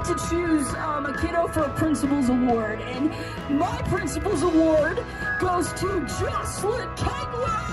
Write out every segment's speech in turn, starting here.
to choose a kiddo for a Principal's Award, and my Principal's Award goes to Jocelyn Kegler.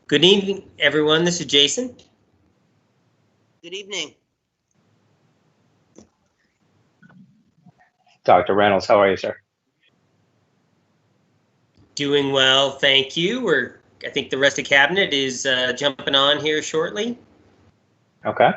Good evening, everyone. This is Jason. Good evening. Dr. Reynolds, how are you, sir? Doing well, thank you. I think the rest of cabinet is jumping on here shortly. Okay.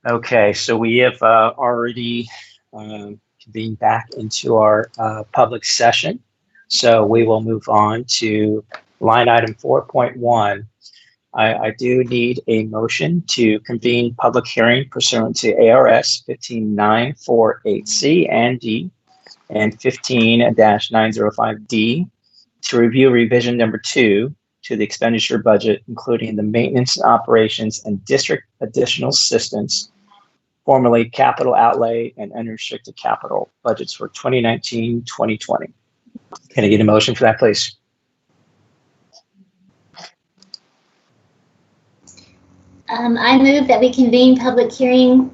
Okay, so we have already convened back into our public session. So we will move on to line item 4.1. I do need a motion to convene public hearing pursuant to ARS 15948C and D and 15-905D to review revision number 2 to the expenditure budget, including the maintenance and operations and district additional assistance, formerly capital outlay and unrestricted capital budgets for 2019-2020. Can I get a motion for that, please? I move that we convene public hearing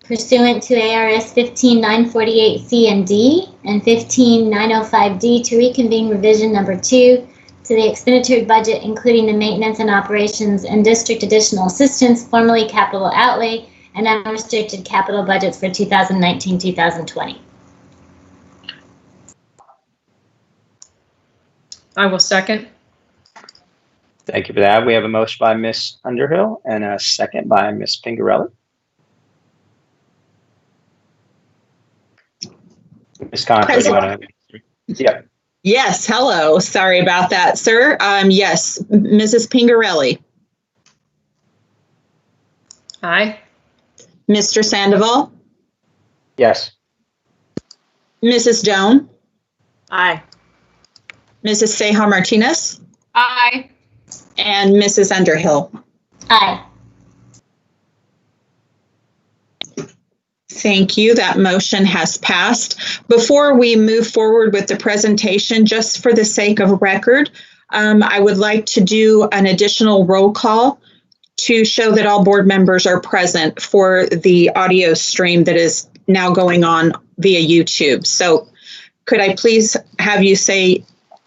pursuant to ARS 15948C and D and 15905D to reconvene revision number 2 to the expenditure budget, including the maintenance and operations and district additional assistance, formerly capital outlay and unrestricted capital budgets for 2019-2020. I will second. Thank you for that. We have a motion by Ms. Underhill and a second by Ms. Pingarelli. Ms. Confer, do you want to? Yeah. Yes, hello. Sorry about that, sir. Yes, Mrs. Pingarelli, Aye. Mr. Sandoval, Yes. Mrs. Doan, Aye. Mrs. Ceja Martinez, Aye. and Mrs. Underhill. Aye. Thank you. That motion has passed. Before we move forward with the presentation, just for the sake of record, I would like to do an additional roll call to show that all board members are present for the audio stream that is now going on via YouTube. So could I please have you say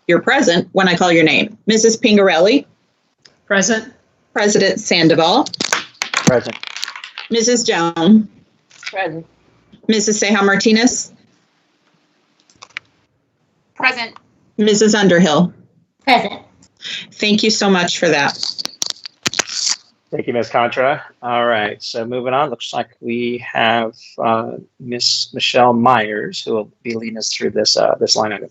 you're present when I call your name? Mrs. Pingarelli? Present. President Sandoval? Present. Mrs. Jones? Present. Mrs. Ceja Martinez? Present. Mrs. Underhill? Present. Thank you so much for that. Thank you, Ms. Contra. All right, so moving on, looks like we have Ms. Michelle Myers, who will be leading us through this line item.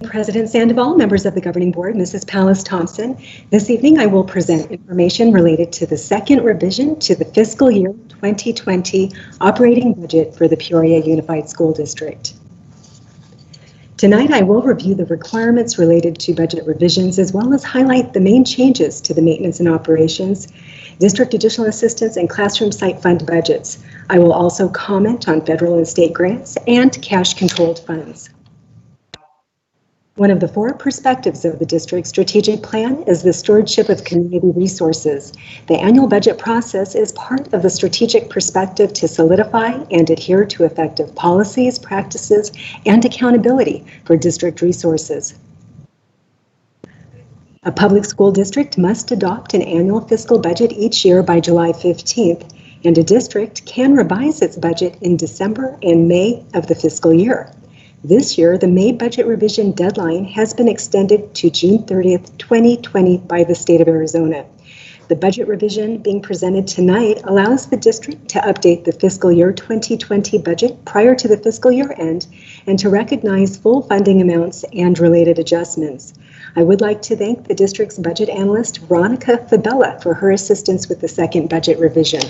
President Sandoval, members of the governing board, Mrs. Pallas Thompson. This evening I will present information related to the second revision to the fiscal year 2020 operating budget for the Peoria Unified School District. Tonight I will review the requirements related to budget revisions as well as highlight the main changes to the maintenance and operations, district additional assistance, and classroom site fund budgets. I will also comment on federal and state grants and cash controlled funds. One of the four perspectives of the district's strategic plan is the stewardship of community resources. The annual budget process is part of the strategic perspective to solidify and adhere to effective policies, practices, and accountability for district resources. A public school district must adopt an annual fiscal budget each year by July 15th, and a district can revise its budget in December and May of the fiscal year. This year, the May budget revision deadline has been extended to June 30th, 2020 by the state of Arizona. The budget revision being presented tonight allows the district to update the fiscal year 2020 budget prior to the fiscal year end and to recognize full funding amounts and related adjustments. I would like to thank the district's budget analyst, Veronica Fabella, for her assistance with the second budget revision.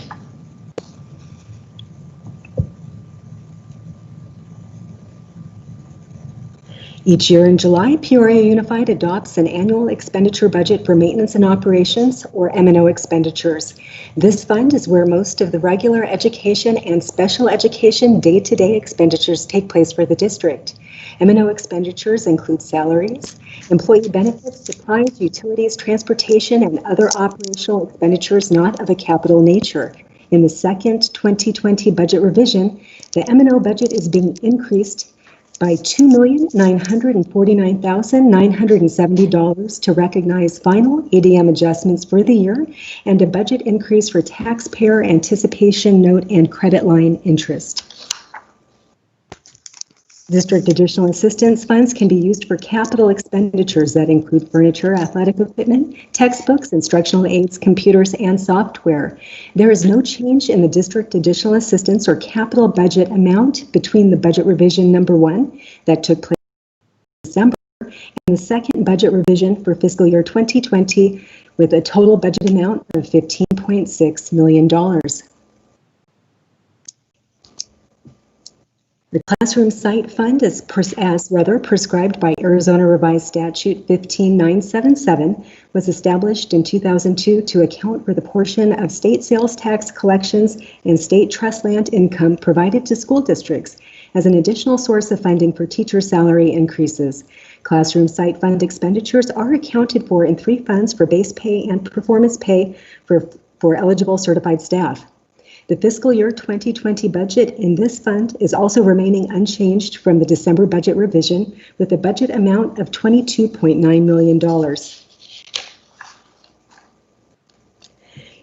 Each year in July, Peoria Unified adopts an annual expenditure budget for maintenance and operations, or M&O expenditures. This fund is where most of the regular education and special education day-to-day expenditures take place for the district. M&O expenditures include salaries, employee benefits, supplies, utilities, transportation, and other operational expenditures not of a capital nature. In the second 2020 budget revision, the M&O budget is being increased by $2,949,970 to recognize final ADM adjustments for the year and a budget increase for taxpayer anticipation note and credit line interest. District additional assistance funds can be used for capital expenditures that include furniture, athletic equipment, textbooks, instructional aids, computers, and software. There is no change in the district additional assistance or capital budget amount between the budget revision number 1 that took place in December and the second budget revision for fiscal year 2020 with a total budget amount of $15.6 million. The Classroom Site Fund is prescribed by Arizona Revised Statute 15977 was established in 2002 to account for the portion of state sales tax collections and state trust land income provided to school districts as an additional source of funding for teacher salary increases. Classroom Site Fund expenditures are accounted for in 3 funds for base pay and performance pay for eligible certified staff. The fiscal year 2020 budget in this fund is also remaining unchanged from the December budget revision with a budget amount of $22.9 million.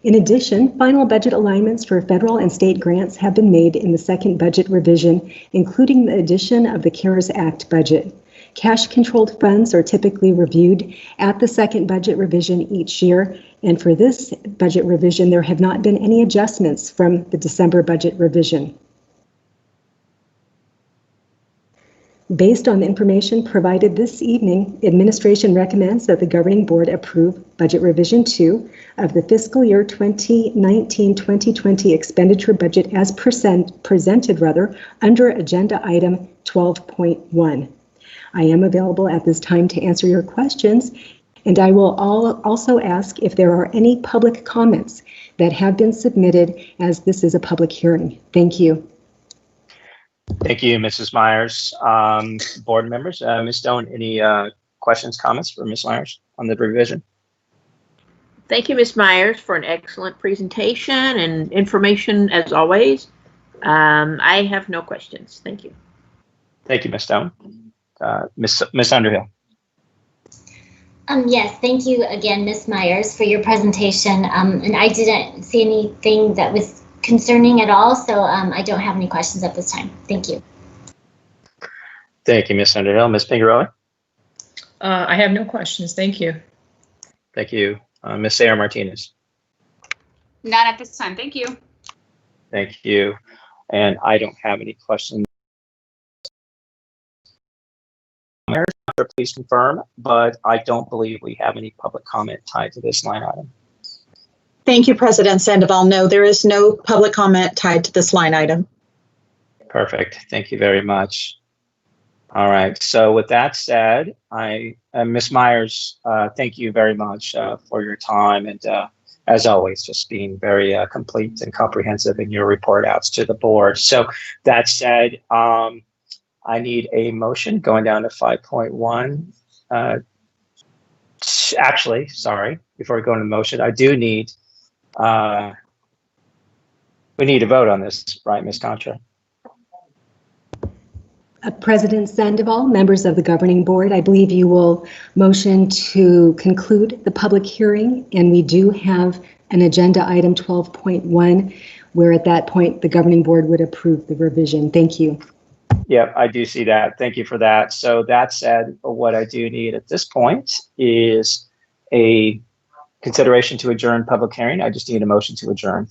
In addition, final budget alignments for federal and state grants have been made in the second budget revision, including the addition of the CARES Act budget. Cash-controlled funds are typically reviewed at the second budget revision each year, and for this budget revision, there have not been any adjustments from the December budget revision. Based on the information provided this evening, administration recommends that the governing board approve Budget Revision 2 of the fiscal year 2019-2020 expenditure budget as presented under Agenda Item 12.1. I am available at this time to answer your questions, And I will also ask if there are any public comments that have been submitted, as this is a public hearing. Thank you. Thank you, Mrs. Myers. Board members, Ms. Stone, any questions, comments for Ms. Myers on the revision? Thank you, Ms. Myers, for an excellent presentation and information as always. I have no questions. Thank you. Thank you, Ms. Stone. Ms. Underhill. Yes, thank you again, Ms. Myers, for your presentation. And I didn't see anything that was concerning at all, so I don't have any questions at this time. Thank you. Thank you, Ms. Underhill. Ms. Pingarelli. I have no questions. Thank you. Thank you. Ms. Sarah Martinez. None at this time. Thank you. Thank you. And I don't have any questions. Please confirm, but I don't believe we have any public comment tied to this line item. Thank you, President Sandoval. No, there is no public comment tied to this line item. Perfect. Thank you very much. All right. So with that said, Ms. Myers, thank you very much for your time and as always, just being very complete and comprehensive in your report outs to the board. So that said, I need a motion going down to 5.1. Actually, sorry, before we go into motion, I do need, we need to vote on this, right, Ms. Contra? President Sandoval, members of the governing board, I believe you will motion to conclude the public hearing, and we do have an agenda item 12.1, where at that point the governing board would approve the revision. Thank you. Yep, I do see that. Thank you for that. So that said, what I do need at this point is a consideration to adjourn public hearing. I just need a motion to adjourn.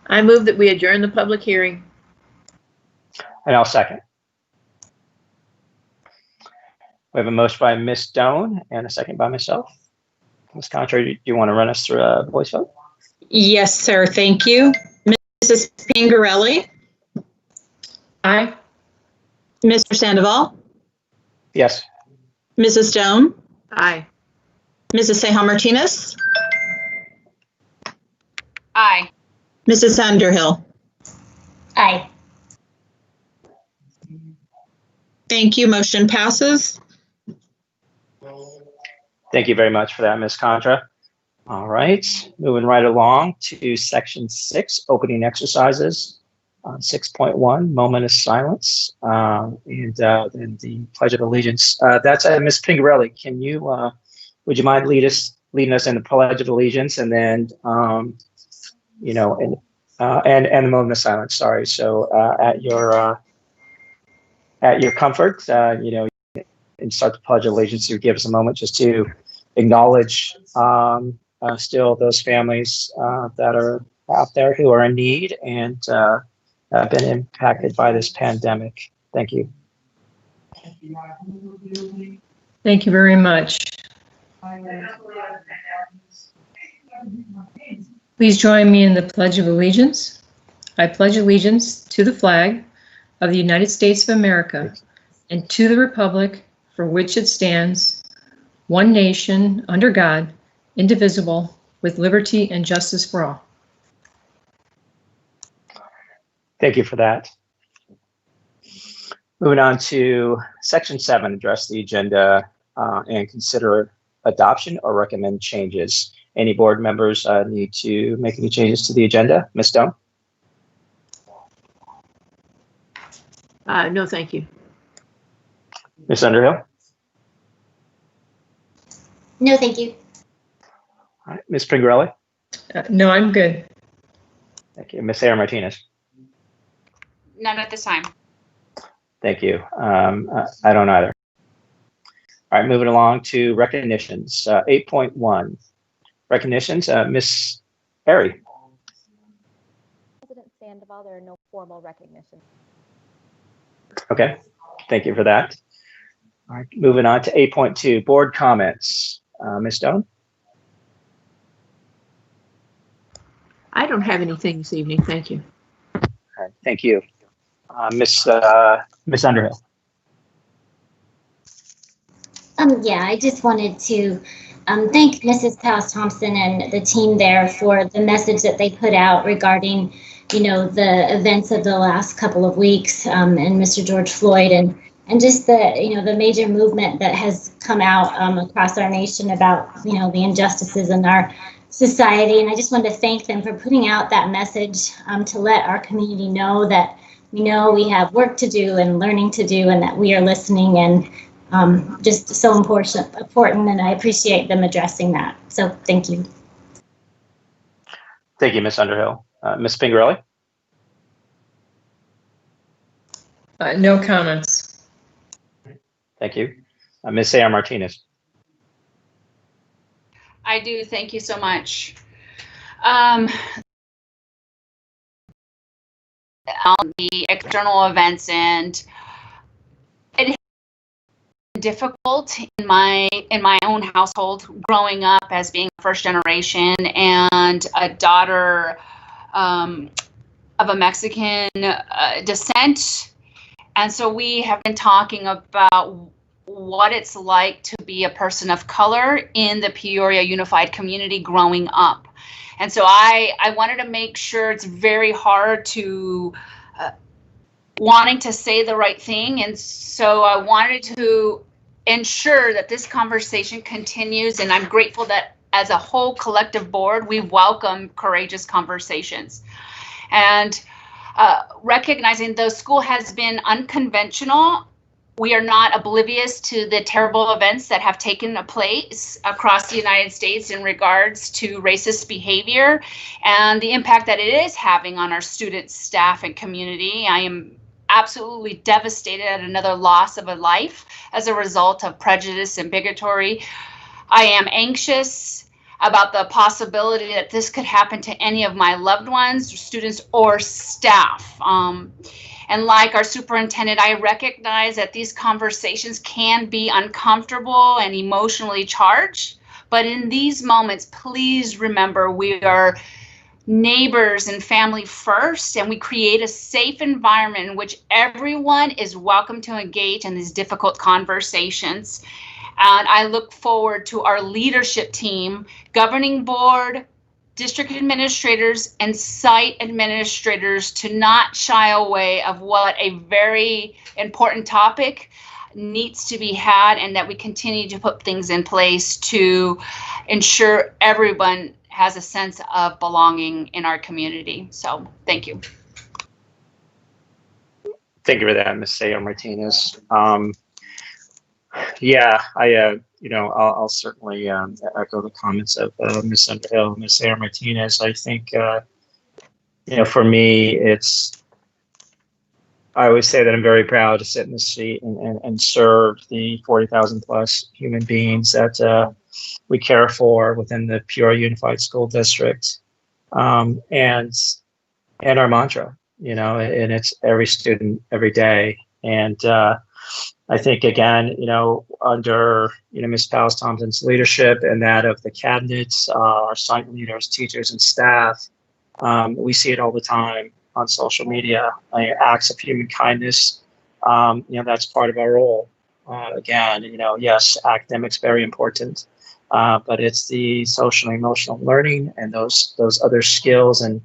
I move that we adjourn the public hearing. And I'll second. We have a motion by Ms. Stone and a second by myself. Ms. Contra, do you want to run us through a voice vote? Yes, sir. Thank you. Mrs. Pingarelli. Aye. Mr. Sandoval. Yes. Mrs. Stone. Aye. Mrs. Ceja Martinez. Aye. Mrs. Underhill. Aye. Thank you. Motion passes. Thank you very much for that, Ms. Contra. All right, moving right along to section 6, opening exercises. 6.1, moment of silence, and then the Pledge of Allegiance. That's Ms. Pingarelli. Can you, would you mind leading us in the Pledge of Allegiance, and then, you know, and the moment of silence. Sorry. So at your comfort, you know, and start the Pledge of Allegiance. You give us a moment just to acknowledge still those families that are out there who are in need and have been impacted by this pandemic. Thank you. Thank you very much. Please join me in the Pledge of Allegiance. I pledge allegiance to the flag of the United States of America and to the republic for which it stands, one nation, under God, indivisible, with liberty and justice for all. Thank you for that. Moving on to section 7, address the agenda and consider adoption or recommend changes. Any board members need to make any changes to the agenda? Ms. Stone? No, thank you. Ms. Underhill? No, thank you. All right. Ms. Pingarelli? No, I'm good. Thank you. Ms. Sarah Martinez? None at this time. Thank you. I don't either. All right, moving along to recognitions. 8.1, recognitions. Ms. Perry. President Sandoval, there are no formal recognitions. Okay, thank you for that. All right, moving on to 8.2, board comments. Ms. Stone? I don't have anything this evening. Thank you. All right, thank you. Miss Underhill. Yeah, I just wanted to thank Mrs. Powell-Thompson and the team there for the message that they put out regarding, the events of the last couple of weeks and Mr. George Floyd and just the, the major movement that has come out across our nation about, the injustices in our society. And I just wanted to thank them for putting out that message to let our community know that we have work to do and learning to do, and that we are listening, and just so important, and I appreciate them addressing that. So thank you. Thank you, Ms. Underhill. Ms. Pingerelli? No comments. Thank you. Ms. Sayre Martinez? I do. Thank you so much. The external events, and it has been difficult in my own household growing up as being first generation and a daughter of a Mexican descent. And so we have been talking about what it's like to be a person of color in the Peoria Unified Community growing up. And so I wanted to make sure, it's very hard to wanting to say the right thing. And so I wanted to ensure that this conversation continues. And I'm grateful that as a whole collective board, we welcome courageous conversations. And recognizing the school has been unconventional. We are not oblivious to the terrible events that have taken place across the United States in regards to racist behavior and the impact that it is having on our students, staff, and community. I am absolutely devastated at another loss of a life as a result of prejudice and bigotry. I am anxious about the possibility that this could happen to any of my loved ones, students, or staff. And like our superintendent, I recognize that these conversations can be uncomfortable and emotionally charged. But in these moments, please remember we are neighbors and family first, and we create a safe environment in which everyone is welcome to engage in these difficult conversations. And I look forward to our leadership team, governing board, district administrators, and site administrators to not shy away of what a very important topic needs to be had, and that we continue to put things in place to ensure everyone has a sense of belonging in our community. So thank you. Thank you for that, Ms. Sayre Martinez. Yeah, I'll certainly echo the comments of Ms. Underhill, Ms. Sayre Martinez. I think, for me, I always say that I'm very proud to sit in the seat and serve the 40,000 plus human beings that we care for within the Peoria Unified School District, and our mantra, and it's every student, every day. And I think, again, under, Ms. Powell-Thompson's leadership and that of the cabinets, our site leaders, teachers, and staff, we see it all the time on social media, acts of human kindness. That's part of our role. Again, yes, academics very important, but it's the social and emotional learning and those other skills and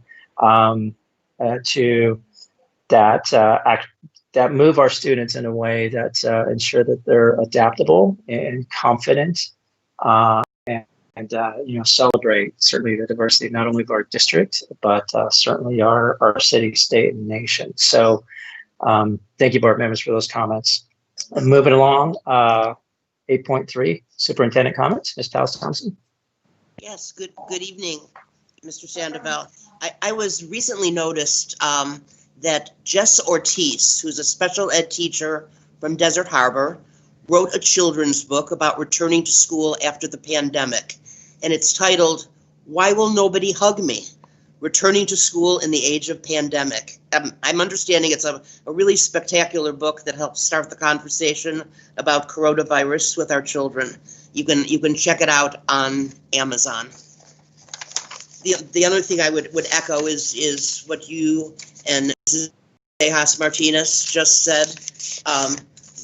that move our students in a way that ensure that they're adaptable and confident, and celebrate certainly the diversity not only of our district, but certainly our city, state, and nation. So thank you, board members, for those comments. And moving along, 8.3, superintendent comments. Ms. Powell-Thompson. Yes, good evening, Mr. Sandoval. I was recently noticed that Jess Ortiz, who's a special ed teacher from Desert Harbor, wrote a children's book about returning to school after the pandemic. And it's titled, "Why Will Nobody Hug Me? Returning to School in the Age of Pandemic." I'm understanding it's a really spectacular book that helps start the conversation about coronavirus with our children. You can check it out on Amazon. The other thing I would echo is what you and Mrs. Tejas Martinez just said,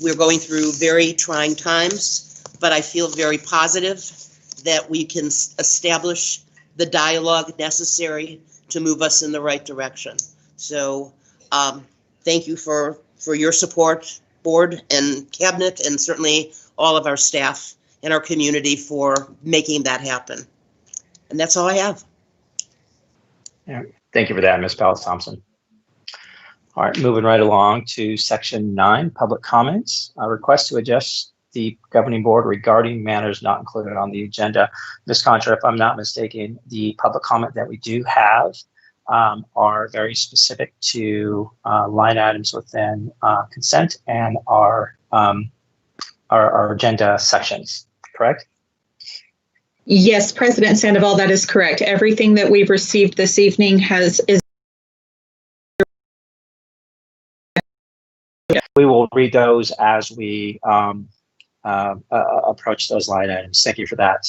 we're going through very trying times, but I feel very positive that we can establish the dialogue necessary to move us in the right direction. So thank you for your support, board and cabinet, and certainly all of our staff and our community for making that happen. And that's all I have. Yeah, thank you for that, Ms. Pallas-Thompson. All right, moving right along to section 9, public comments. A request to adjust the governing board regarding matters not included on the agenda. Ms. Contra, if I'm not mistaken, the public comment that we do have are very specific to line items within consent and our agenda sections, correct? Yes, President Sandoval, that is correct. Everything that we've received this evening is. We will read those as we approach those line items. Thank you for that.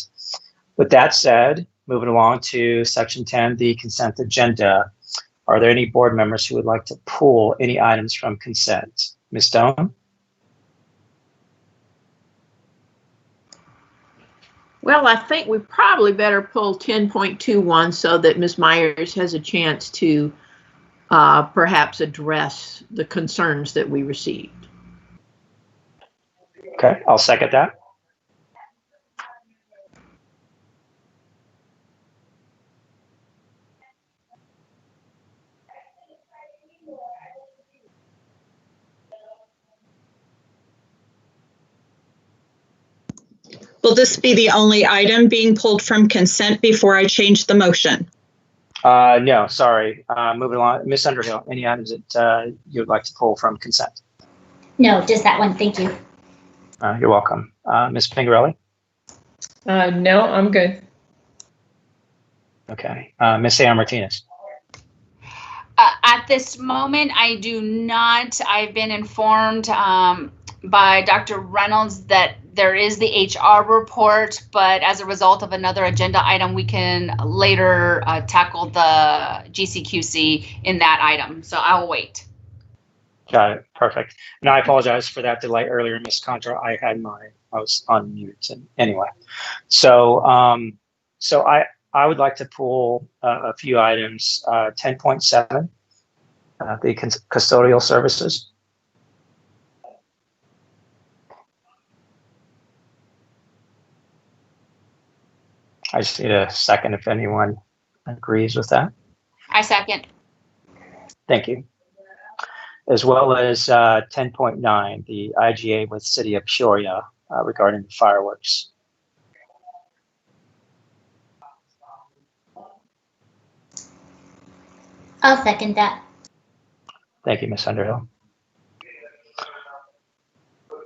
With that said, moving along to section 10, the consent agenda. Are there any board members who would like to pull any items from consent? Ms. Stone? Well, I think we probably better pull 10.21 so that Ms. Myers has a chance to perhaps address the concerns that we received. Okay, I'll second that. Will this be the only item being pulled from consent before I change the motion? No, sorry. Moving along, Ms. Underhill, any items that you would like to pull from consent? No, just that one. Thank you. You're welcome. Ms. Pingarelli? No, I'm good. Okay. Ms. Sam Martinez? At this moment, I do not. I've been informed by Dr. Reynolds that there is the HR report, but as a result of another agenda item, we can later tackle the GCQC in that item. So I will wait. Got it. Perfect. And I apologize for that delay earlier, Ms. Contra. I was on mute. And anyway, so I would like to pull a few items. 10.7, the custodial services. I just need a second if anyone agrees with that. I second. Thank you. As well as 10.9, the IGA with City of Peoria regarding the fireworks. I'll second that. Thank you, Ms. Underhill.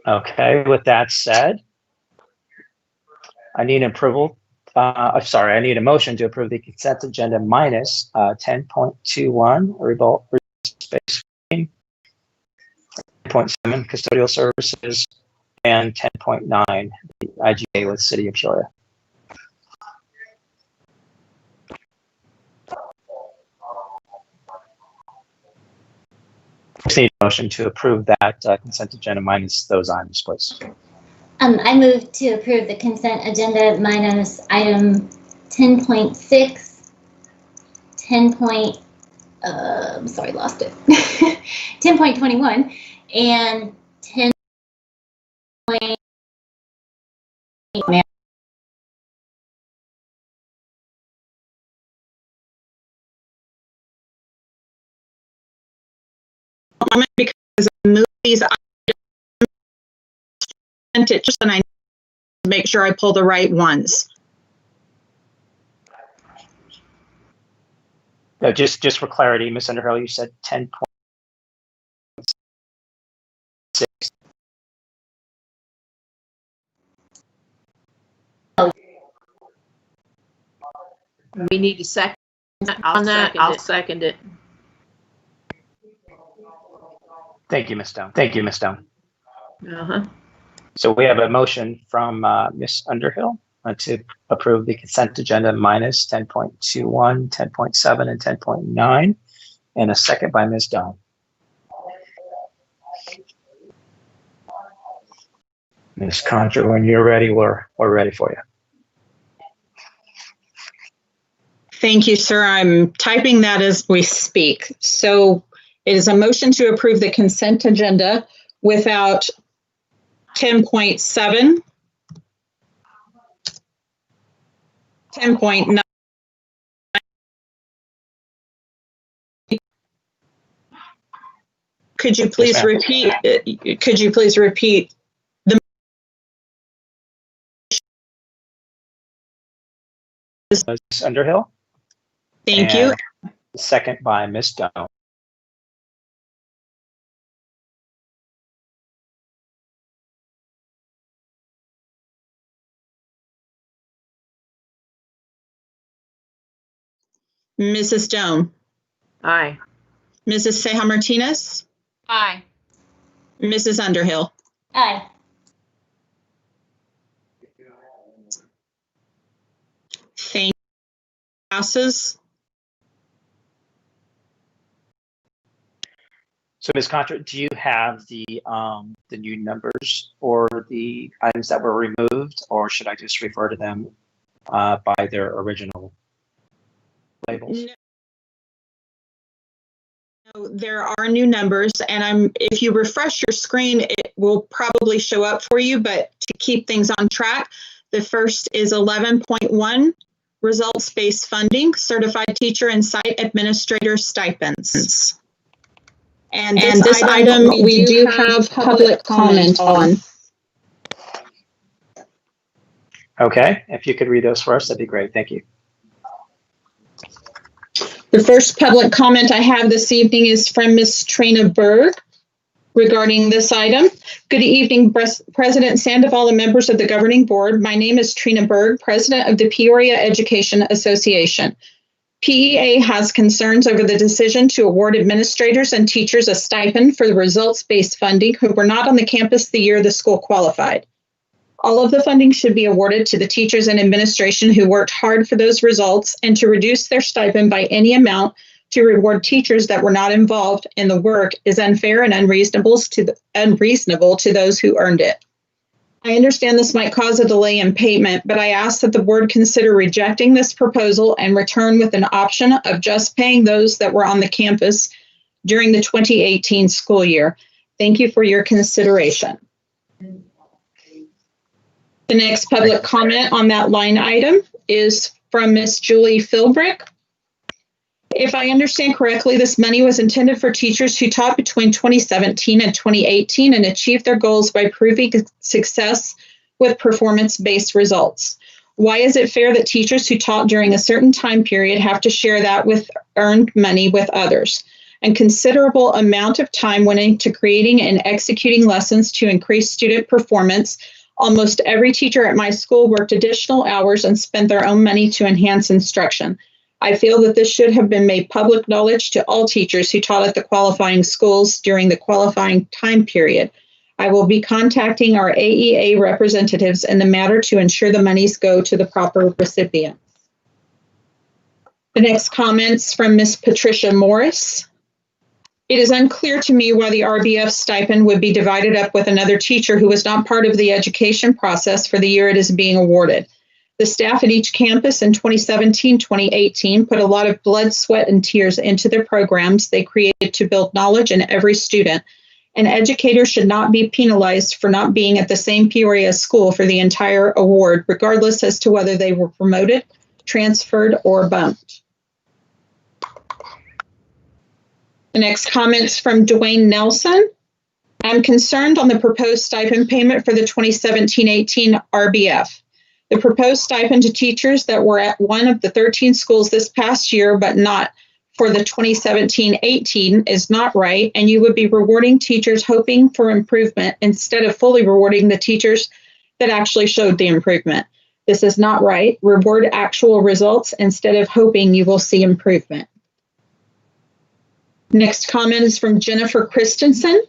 Okay, with that said, I need approval. I need a motion to approve the consent agenda minus 10.21, revolt space 10.7 custodial services, and 10.9, the IGA with City of Peoria. I need a motion to approve that consent agenda minus those items, please. I move to approve the consent agenda minus item 10.6, 10. Sorry, lost it. 10.21 and 10. Because I moved these items, and I need to make sure I pull the right ones. No, just for clarity, Ms. Underhill, you said 10.6. We need a second on that. I'll second it. Thank you, Ms. Stone. Thank you, Ms. Stone. Uh-huh. So we have a motion from Ms. Underhill to approve the consent agenda minus 10.21, 10.7, and 10.9, and a second by Ms. Stone. Ms. Contra, when you're ready, we're ready for you. Thank you, sir. I'm typing that as we speak. So it is a motion to approve the consent agenda without 10.7, 10.9. Could you please repeat? Could you please repeat the Ms. Underhill? Thank you. Second by Ms. Doe. Mrs. Doan, Aye. Mrs. Ceja Martinez, Aye. Mrs. Underhill. Aye. Thank you. Passes. So, Ms. Contra, do you have the new numbers for the items that were removed, or should I just refer to them by their original labels? No, there are new numbers, and if you refresh your screen, it will probably show up for you, but to keep things on track, the first is 11.1, results-based funding, certified teacher and site administrator stipends. And this item we do have public comment on. Okay, if you could read those for us, that'd be great. Thank you. The first public comment I have this evening is from Ms. Trina Berg regarding this item. Good evening, President Sandoval and members of the governing board. My name is Trina Berg, president of the Peoria Education Association. PEA has concerns over the decision to award administrators and teachers a stipend for the results-based funding who were not on the campus the year the school qualified. All of the funding should be awarded to the teachers and administration who worked hard for those results, and to reduce their stipend by any amount to reward teachers that were not involved in the work is unfair and unreasonable to those who earned it. I understand this might cause a delay in payment, but I ask that the board consider rejecting this proposal and return with an option of just paying those that were on the campus during the 2018 school year. Thank you for your consideration. The next public comment on that line item is from Ms. Julie Philbrick. If I understand correctly, this money was intended for teachers who taught between 2017 and 2018 and achieved their goals by proving success with performance-based results. Why is it fair that teachers who taught during a certain time period have to share that with earned money with others? And considerable amount of time went into creating and executing lessons to increase student performance. Almost every teacher at my school worked additional hours and spent their own money to enhance instruction. I feel that this should have been made public knowledge to all teachers who taught at the qualifying schools during the qualifying time period. I will be contacting our AEA representatives in the matter to ensure the monies go to the proper recipients. The next comments from Ms. Patricia Morris. It is unclear to me why the RBF stipend would be divided up with another teacher who was not part of the education process for the year it is being awarded. The staff at each campus in 2017-2018 put a lot of blood, sweat, and tears into their programs they created to build knowledge in every student, and educators should not be penalized for not being at the same Peoria school for the entire award, regardless as to whether they were promoted, transferred, or bumped. The next comments from Dwayne Nelson. I'm concerned on the proposed stipend payment for the 2017-18 RBF. The proposed stipend to teachers that were at one of the 13 schools this past year, but not for the 2017-18 is not right, and you would be rewarding teachers hoping for improvement instead of fully rewarding the teachers that actually showed the improvement. This is not right. Reward actual results instead of hoping you will see improvement. Next comment is from Jennifer Christensen.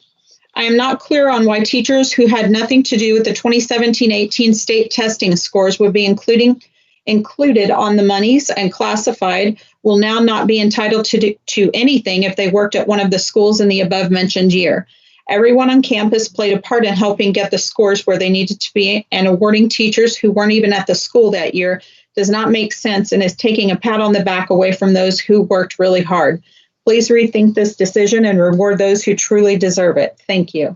I am not clear on why teachers who had nothing to do with the 2017-18 state testing scores would be included on the monies and classified will now not be entitled to anything if they worked at one of the schools in the above mentioned year. Everyone on campus played a part in helping get the scores where they needed to be, and awarding teachers who weren't even at the school that year does not make sense and is taking a pat on the back away from those who worked really hard. Please rethink this decision and reward those who truly deserve it. Thank you.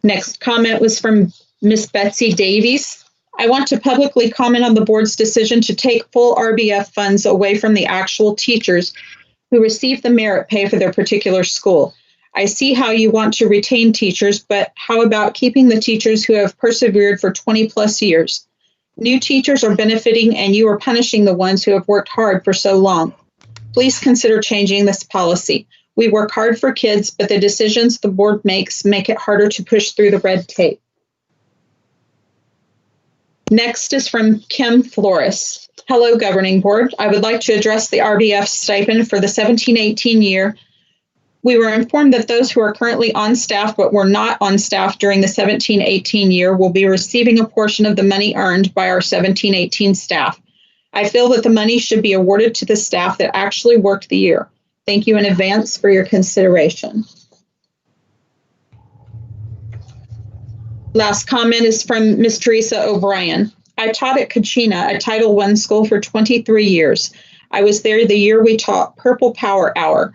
Next comment was from Miss Betsy Davies. I want to publicly comment on the board's decision to take full RBF funds away from the actual teachers who receive the merit pay for their particular school. I see how you want to retain teachers, but how about keeping the teachers who have persevered for 20 plus years? New teachers are benefiting and you are punishing the ones who have worked hard for so long. Please consider changing this policy. We work hard for kids, but the decisions the board makes make it harder to push through the red tape. Next is from Kim Flores. Hello, Governing Board. I would like to address the RBF stipend for the 17-18 year. We were informed that those who are currently on staff but were not on staff during the 17-18 year will be receiving a portion of the money earned by our 17-18 staff. I feel that the money should be awarded to the staff that actually worked the year. Thank you in advance for your consideration. Last comment is from Ms. Teresa O'Brien. I taught at Kachina, a Title I school, for 23 years. I was there the year we taught Purple Power Hour,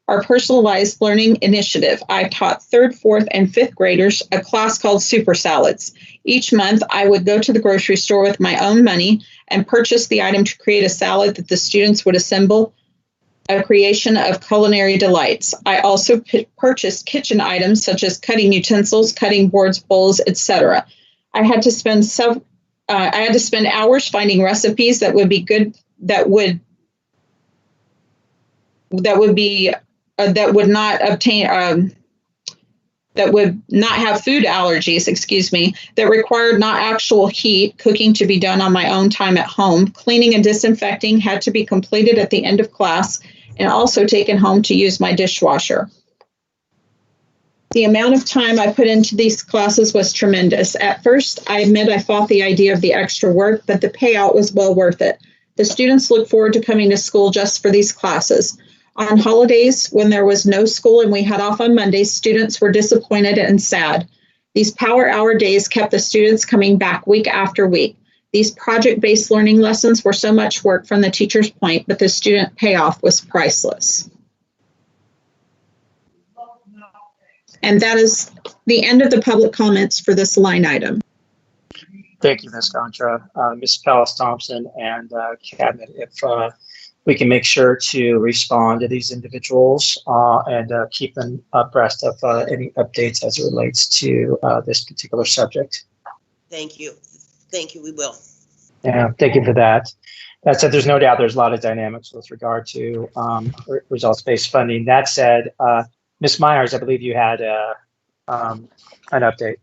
our personalized learning initiative. I taught 3rd, 4th, and 5th graders a class called Super Salads. Each month, I would go to the grocery store with my own money and purchase the item to create a salad that the students would assemble, a creation of culinary delights. I also purchased kitchen items such as cutting utensils, cutting boards, bowls, etc. I had to spend hours finding recipes that would be good, that would not have food allergies, that required not actual heat, cooking to be done on my own time at home. Cleaning and disinfecting had to be completed at the end of class and also taken home to use my dishwasher. The amount of time I put into these classes was tremendous. At first, I admit I fought the idea of the extra work, but the payout was well worth it. The students look forward to coming to school just for these classes. On holidays, when there was no school and we had off on Mondays, students were disappointed and sad. These power hour days kept the students coming back week after week. These project-based learning lessons were so much work from the teacher's point, but the student payoff was priceless. And that is the end of the public comments for this line item. Thank you, Ms. Contra. Ms. Pallas-Thompson and Cabinet, if we can make sure to respond to these individuals and keep them abreast of any updates as it relates to this particular subject. Thank you. Thank you, we will. Yeah, thank you for that. That said, there's no doubt there's a lot of dynamics with regard to results-based funding. That said, Ms. Myers, I believe you had an update.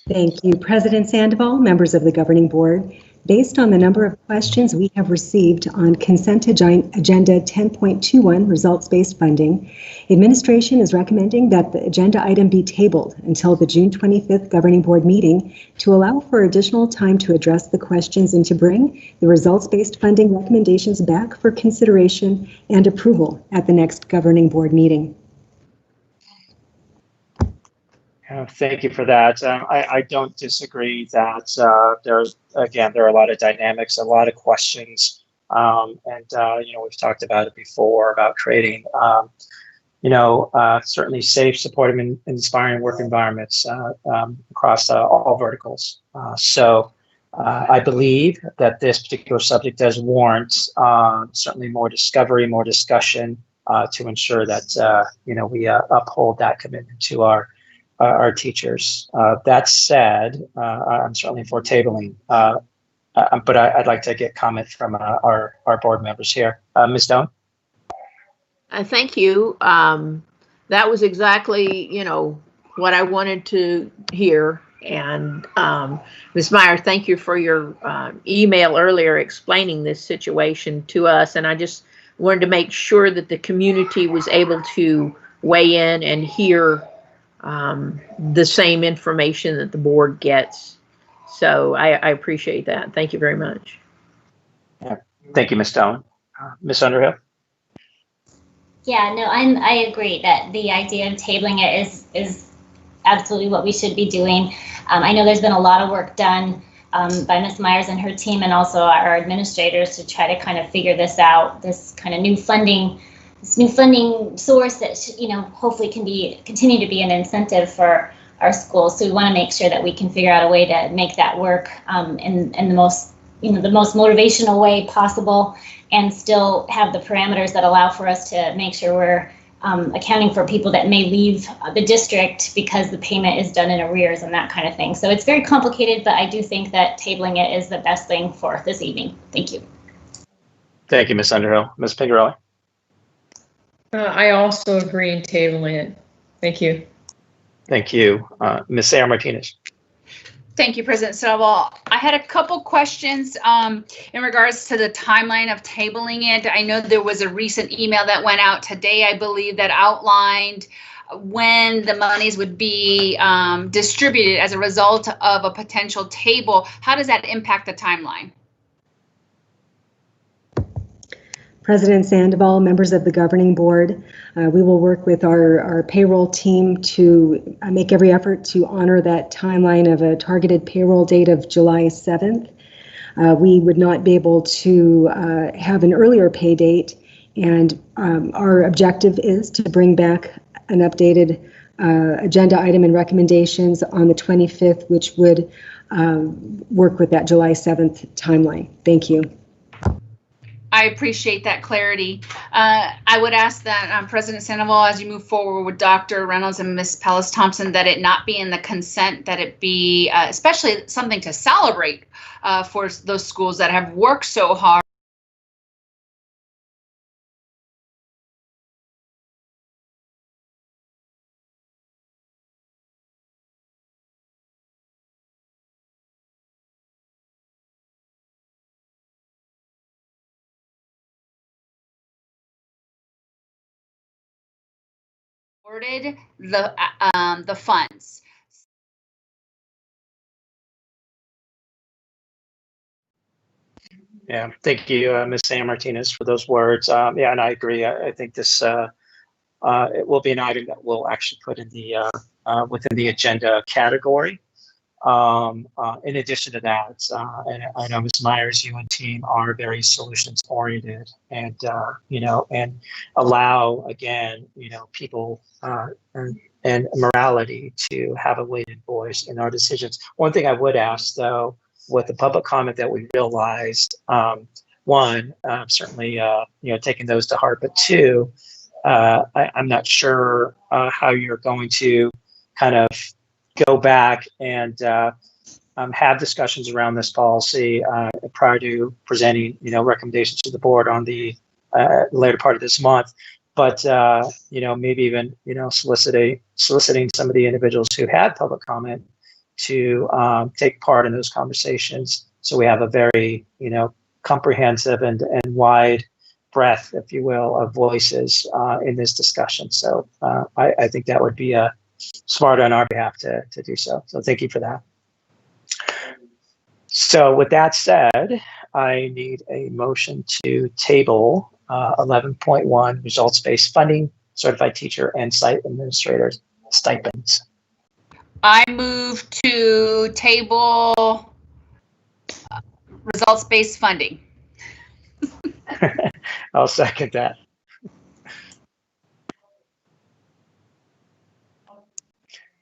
Thank you, President Sandoval, members of the Governing Board. Based on the number of questions we have received on Consent Agenda 10.21, results-based funding, administration is recommending that the agenda item be tabled until the June 25th Governing Board meeting to allow for additional time to address the questions and to bring the results-based funding recommendations back for consideration and approval at the next Governing Board meeting. Thank you for that. I don't disagree that there are a lot of dynamics, a lot of questions, and we've talked about it before about creating, certainly safe, supportive, and inspiring work environments across all verticals. So I believe that this particular subject does warrant certainly more discovery, more discussion to ensure that we uphold that commitment to our teachers. That said, I'm certainly for tabling, but I'd like to get comment from our board members here. Ms. Stone? Thank you. That was exactly, what I wanted to hear. And Ms. Meyer, thank you for your email earlier explaining this situation to us. And I just wanted to make sure that the community was able to weigh in and hear the same information that the board gets. So I appreciate that. Thank you very much. Yeah. Thank you, Ms. Stone. Ms. Underhill? Yeah, no, I agree that the idea of tabling it is absolutely what we should be doing. I know there's been a lot of work done by Ms. Myers and her team, and also our administrators, to try to kind of figure this out. This kind of new funding source that hopefully can continue to be an incentive for our schools. So we want to make sure that we can figure out a way to make that work in the most motivational way possible, and still have the parameters that allow for us to make sure we're accounting for people that may leave the district because the payment is done in arrears and that kind of thing. So it's very complicated, but I do think that tabling it is the best thing for this evening. Thank you. Thank you, Ms. Underhill. Ms. Pingerelli? I also agree in tabling it. Thank you. Thank you. Ms. Sarah Martinez? Thank you, President Sandoval. I had a couple questions in regards to the timeline of tabling it. I know there was a recent email that went out today, I believe, that outlined when the monies would be distributed as a result of a potential table. How does that impact the timeline? President Sandoval, members of the governing board, we will work with our payroll team to make every effort to honor that timeline of a targeted payroll date of July 7th. We would not be able to have an earlier pay date, and our objective is to bring back an updated agenda item and recommendations on the 25th, which would work with that July 7th timeline. Thank you. I appreciate that clarity. I would ask that President Sandoval, as you move forward with Dr. Reynolds and Ms. Pallas-Thompson, that it not be in the consent, that it be especially something to celebrate for those schools that have worked so hard. The funds. Yeah, thank you, Ms. Sam Martinez, for those words. Yeah, and I agree. I think this it will be an item that we'll actually put in the within the agenda category. In addition to that, and I know Ms. Myers, you and team are very solutions oriented, and and allow again, people and morality to have a weighted voice in our decisions. One thing I would ask, though, with the public comment that we realized, one, certainly taking those to heart, but two, I'm not sure how you're going to kind of go back and have discussions around this policy prior to presenting, recommendations to the board on the later part of this month. But maybe even soliciting some of the individuals who had public comment to take part in those conversations, so we have a very comprehensive and wide breadth, if you will, of voices in this discussion. So I think that would be smart on our behalf to do so. So thank you for that. So with that said, I need a motion to table 11.1 results-based funding, certified teacher and site administrators stipends. I move to table results-based funding. I'll second that.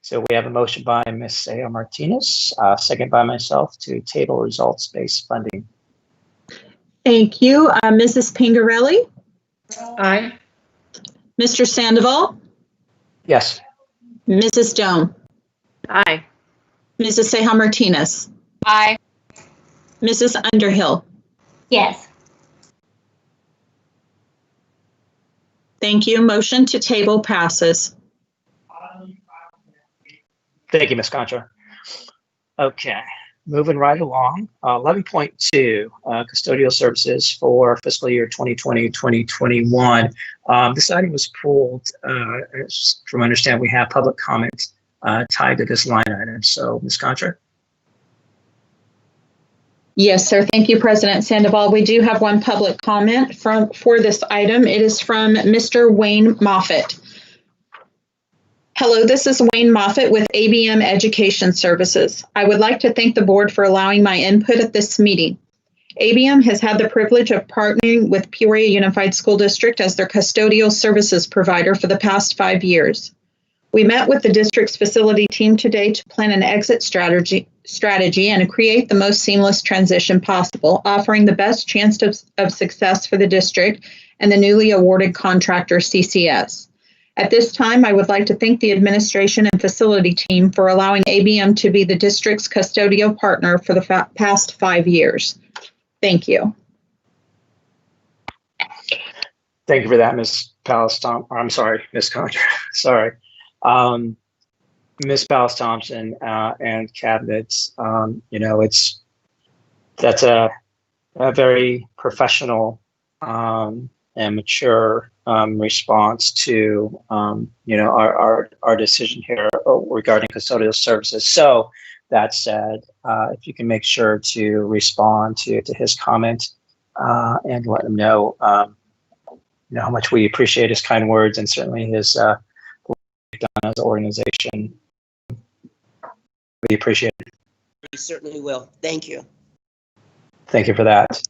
So we have a motion by Ms. Saya Martinez, second by myself, to table results-based funding. Thank you. Mrs. Pingerelli? Aye. Mr. Sandoval? Yes. Mrs. Stone? Aye. Mrs. Seja Martinez? Aye. Mrs. Underhill? Yes. Thank you. Motion to table passes. Thank you, Ms. Contra. Okay, moving right along. 11.2, custodial services for fiscal year 2020-2021. This item was pulled, from understand we have public comments tied to this line item. So, Ms. Contra? Yes, sir. Thank you, President Sandoval. We do have one public comment for this item. It is from Mr. Wayne Moffitt. Hello, this is Wayne Moffitt with ABM Education Services. I would like to thank the board for allowing my input at this meeting. ABM has had the privilege of partnering with Peoria Unified School District as their custodial services provider for the past 5 years. We met with the district's facility team today to plan an exit strategy and create the most seamless transition possible, offering the best chance of success for the district and the newly awarded contractor, CCS. At this time, I would like to thank the administration and facility team for allowing ABM to be the district's custodial partner for the past 5 years. Thank you. Thank you for that, Ms. Pallas-Thompson. I'm sorry, Ms. Contra. Sorry. Ms. Pallas-Thompson and cabinets, that's a very professional and mature response to our decision here regarding custodial services. So that said, if you can make sure to respond to his comment and let him know how much we appreciate his kind words and certainly his work done as an organization. We appreciate it. We certainly will. Thank you. Thank you for that.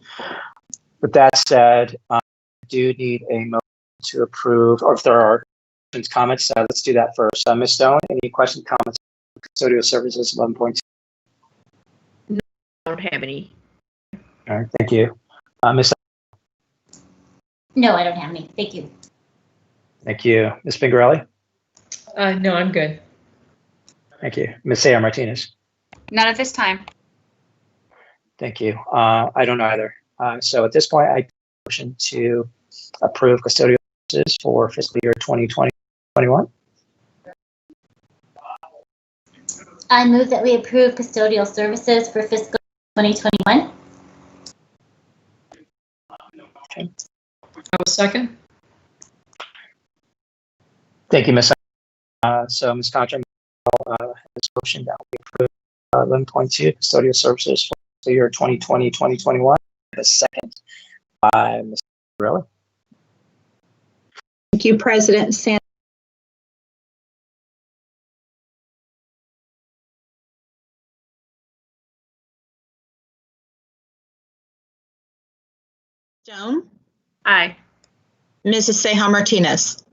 With that said, I do need a motion to approve, or if there are questions, comments, let's do that first. Ms. Stone, any questions, comments on custodial services 11.2? No, I don't have any. All right, thank you. Ms. No, I don't have any. Thank you. Thank you. Ms. Pingarelli? No, I'm good. Thank you. Ms. Sayre Martinez? None at this time. Thank you. I don't either. So at this point, I motion to approve custodial services for fiscal year 2020-21. I move that we approve custodial services for fiscal 2021. Okay. I will second. Thank you, Ms. So Ms. Contra has motion that we approve 11.2 custodial services for the year 2020-2021. The second by Ms. Pingarelli. Thank you, President Sandoval. Stone? Aye. Mrs. Sayre Martinez?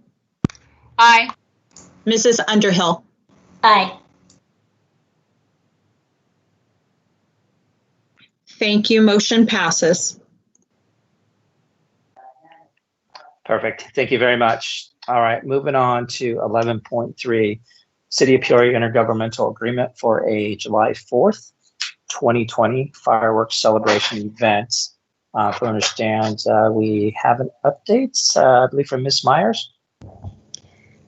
Aye. Mrs. Underhill? Aye. Thank you. Motion passes. Perfect. Thank you very much. All right, moving on to 11.3, City of Peoria Intergovernmental Agreement for a July 4th, 2020 fireworks celebration event. If I understand, we have an update, I believe, from Ms. Myers.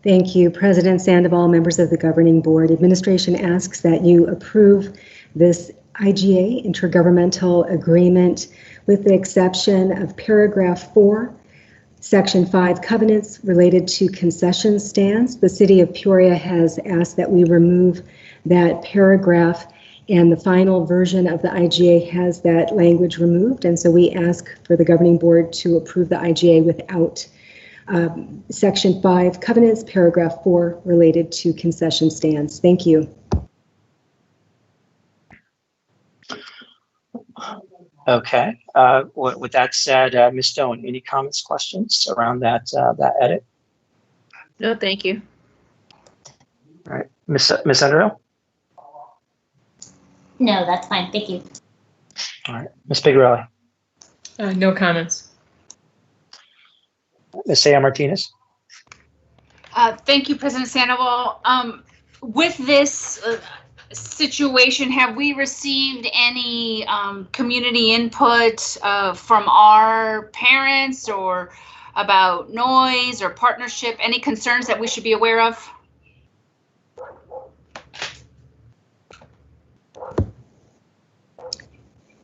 Thank you, President Sandoval, members of the governing board. Administration asks that you approve this IGA, Intergovernmental Agreement, with the exception of paragraph 4, section 5, covenants related to concession stands. The City of Peoria has asked that we remove that paragraph, and the final version of the IGA has that language removed, and so we ask for the governing board to approve the IGA without section 5, covenants, paragraph 4, related to concession stands. Thank you. Okay. With that said, Ms. Stone, any comments, questions around that edit? No, thank you. All right, Ms. Underhill? No, that's fine. Thank you. All right, Ms. Pingarelli? No comments. Ms. Sayre Martinez? Thank you, President Sandoval. With this situation, have we received any community input from our parents or about noise or partnership? Any concerns that we should be aware of?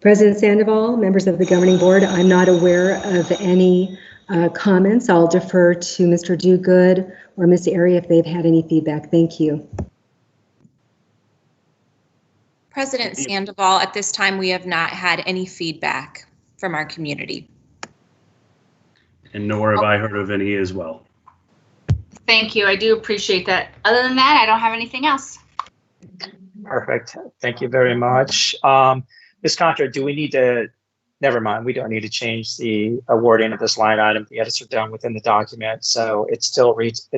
President Sandoval, members of the governing board, I'm not aware of any comments. I'll defer to Mr. Duguid or Ms. Airy if they've had any feedback. Thank you. President Sandoval, at this time, we have not had any feedback from our community. And nor have I heard of any as well. Thank you. I do appreciate that. Other than that, I don't have anything else. Perfect. Thank you very much. Ms. Contra, do we need to, never mind, we don't need to change the wording of this line item. The edits are done within the document, so it still reads,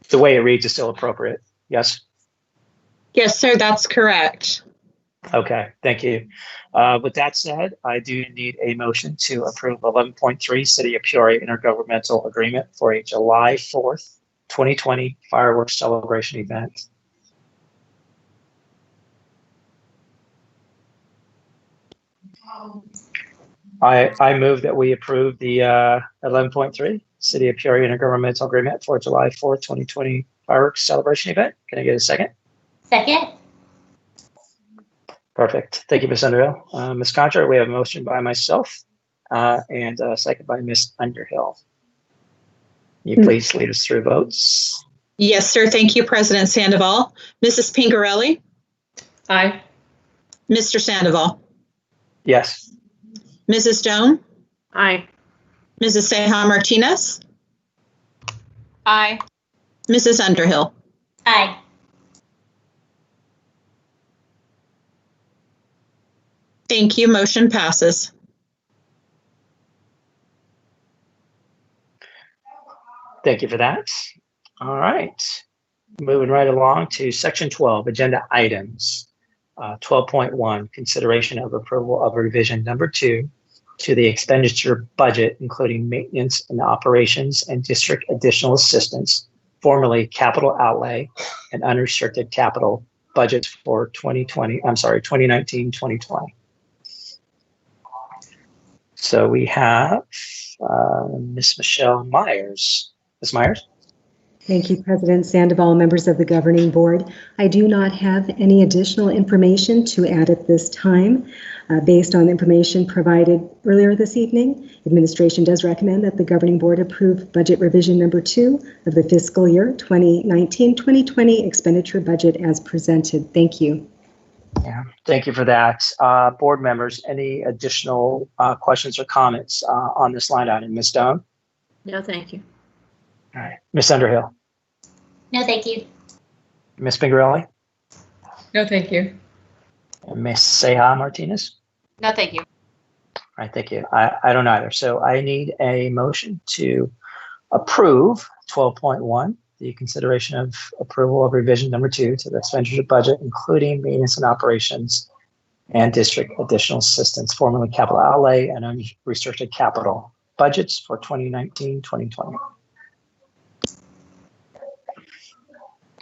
the way it reads is still appropriate. Yes? Yes, sir, that's correct. Okay, thank you. With that said, I do need a motion to approve 11.3 City of Peoria Intergovernmental Agreement for a July 4th, 2020 fireworks celebration event. I move that we approve the 11.3 City of Peoria Intergovernmental Agreement for July 4th, 2020 fireworks celebration event. Can I get a second? Second. Perfect. Thank you, Ms. Underhill. Ms. Contra, we have a motion by myself and a second by Ms. Underhill. Can you please lead us through votes? Yes, sir. Thank you, President Sandoval. Mrs. Pingarelli? Aye. Mr. Sandoval? Yes. Mrs. Stone? Aye. Mrs. Seja Martinez? Aye. Mrs. Underhill? Aye. Thank you. Motion passes. Thank you for that. All right. Moving right along to section 12, agenda items. 12.1, consideration of approval of revision number 2 to the expenditure budget, including maintenance and operations and district additional assistance, formerly capital outlay and unrestricted capital budgets for 2019, 2020. So we have Ms. Michelle Myers. Ms. Myers? Thank you, President Sandoval, members of the governing board. I do not have any additional information to add at this time. Based on information provided earlier this evening, administration does recommend that the governing board approve budget revision number 2 of the fiscal year 2019-2020 expenditure budget as presented. Thank you. Yeah, thank you for that. Board members, any additional questions or comments on this line item? Ms. Stone? No, thank you. All right. Ms. Underhill? No, thank you. Ms. Pingarelli? No, thank you. And Ms. Seja Martinez? No, thank you. All right, thank you. I don't either. So I need a motion to approve 12.1, the consideration of approval of revision number 2 to the expenditure budget, including maintenance and operations and district additional assistance, formerly capital outlay and unrestricted capital budgets for 2019, 2020.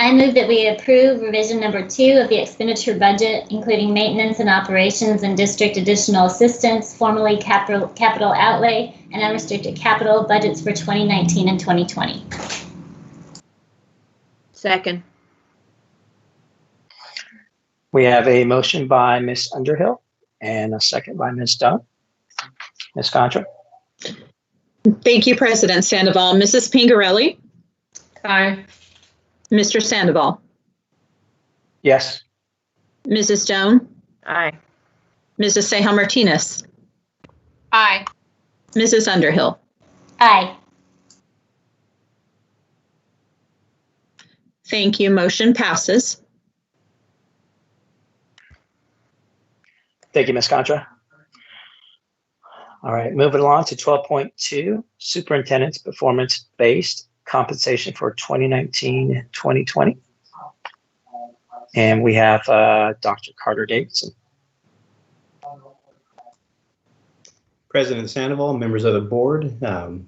I move that we approve revision number 2 of the expenditure budget, including maintenance and operations and district additional assistance, formerly capital outlay and unrestricted capital budgets for 2019 and 2020. Second. We have a motion by Ms. Underhill and a second by Ms. Stone. Ms. Contra? Thank you, President Sandoval. Mrs. Pingarelli? Aye. Mr. Sandoval? Yes. Mrs. Stone? Aye. Mrs. Seja Martinez? Aye. Mrs. Underhill? Aye. Thank you. Motion passes. Thank you, Ms. Contra. All right, moving along to 12.2, Superintendent's Performance-Based Compensation for 2019, 2020. And we have Dr. Carter Davidson. President Sandoval, members of the board,